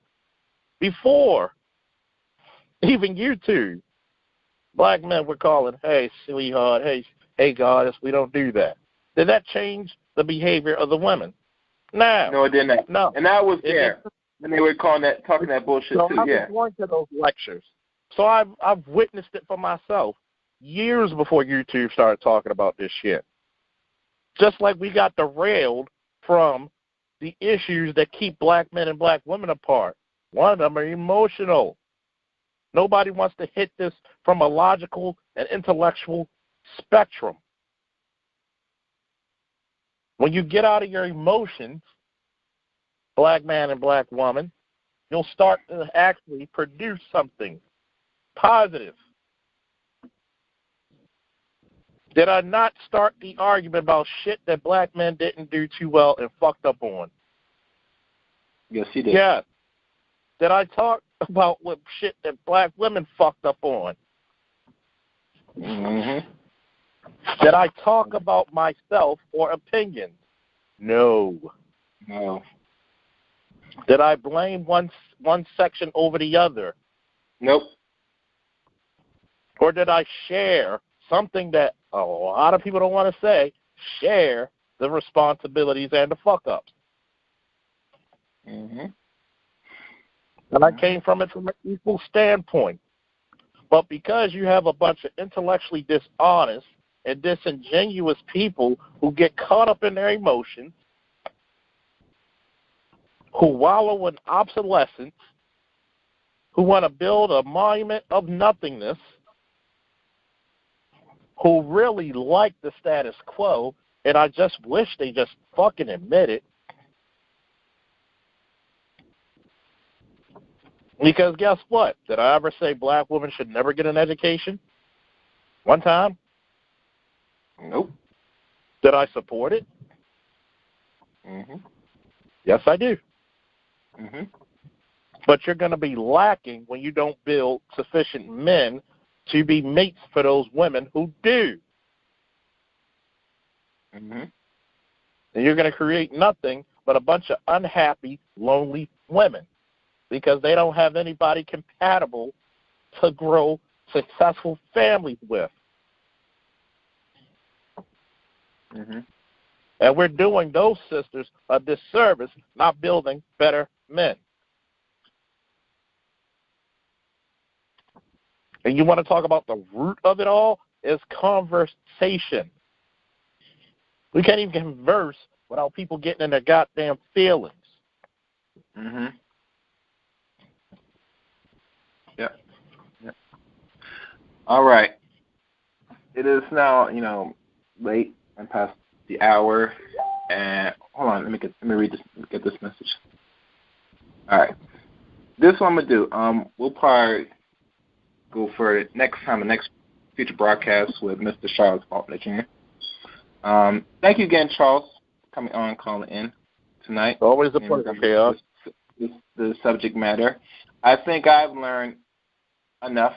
S12: Before even YouTube, black men were calling, "Hey, sweetheart, hey, goddess," we don't do that. Did that change the behavior of the women? No,
S3: it didn't.
S12: No,
S3: and I was there. And they were talking that bullshit
S12: so
S3: too.
S12: I was going to those lectures, so I've witnessed it for myself years before YouTube started talking about this shit. Just like we got derailed from the issues that keep black men and black women apart. One of them are emotional. Nobody wants to hit this from a logical and intellectual spectrum. When you get out of your emotions, black man and black woman, you'll start to actually produce something positive. Did I not start the argument about shit that black men didn't do too well and fucked up on?
S3: Yes, you did.
S12: Yeah. Did I talk about what shit that black women fucked up on?
S3: Mm-hmm.
S12: Did I talk about myself or opinions? No. Did I blame one section over the other?
S3: Nope.
S12: Or did I share something that a lot of people don't want to say, share the responsibilities and the fuck-ups?
S3: Mm-hmm.
S12: And I came from it from an equal standpoint. But because you have a bunch of intellectually dishonest and disingenuous people who get caught up in their emotions, who wallow in obsolescence, who want to build a monument of nothingness, who really like the status quo, and I just wish they just fucking admit it. Because guess what? Did I ever say black women should never get an education? One time?
S3: Nope.
S12: Did I support it?
S3: Mm-hmm.
S12: Yes, I do.
S3: Mm-hmm.
S12: But you're going to be lacking when you don't build sufficient men to be mates for those women who do.
S3: Mm-hmm.
S12: And you're going to create nothing but a bunch of unhappy, lonely women because they don't have anybody compatible to grow successful families with.
S3: Mm-hmm.
S12: And we're doing those sisters a disservice, not building better men. And you want to talk about the root of it all? Is conversation. We can't even converse without people getting in their goddamn feelings.
S3: Mm-hmm. Yep. All right. It is now, late and past the hour. And hold on, let me read this. Let me get this message. All right. This is what I'm gonna do. We'll probably go for it next time, the next future broadcast with Mr. Charles Faulkner Jr. Thank you again, Charles, for coming on, calling in tonight.
S12: Always a pleasure.
S3: The subject matter. I think I've learned enough,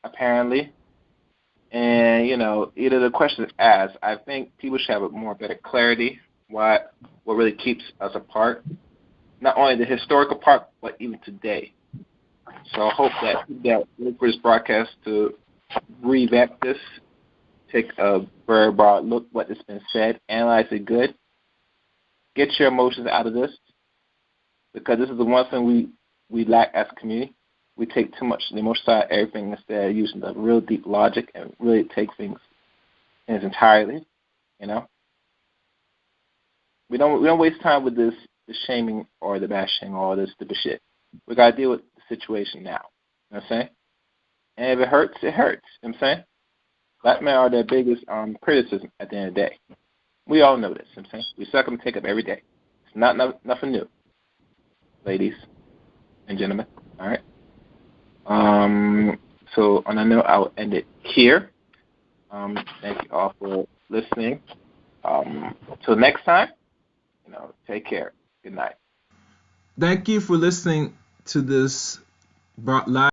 S3: apparently. And, either the question is asked, I think people should have a better clarity what really keeps us apart. Not only the historical part, but even today. So I hope that look for this broadcast to revamp this, take a very broad look what has been said, analyze it good, get your emotions out of this, because this is the one thing we lack as a community. We take too much the emotional side of everything instead of using the real deep logic and really take things in its entirety. You know, we don't waste time with the shaming or the bashing or all this stupid shit. We gotta deal with the situation now. You know what I'm saying? And if it hurts, it hurts. You know what I'm saying? Black men are their biggest criticism at the end of the day. We all know this. You know what I'm saying? We suck them, take up every day. It's not nothing new, ladies and gentlemen. All right. So on that note, I'll end it here. Thank you all for listening. Till next time, take care. Good night.
S1: Thank you for listening to this live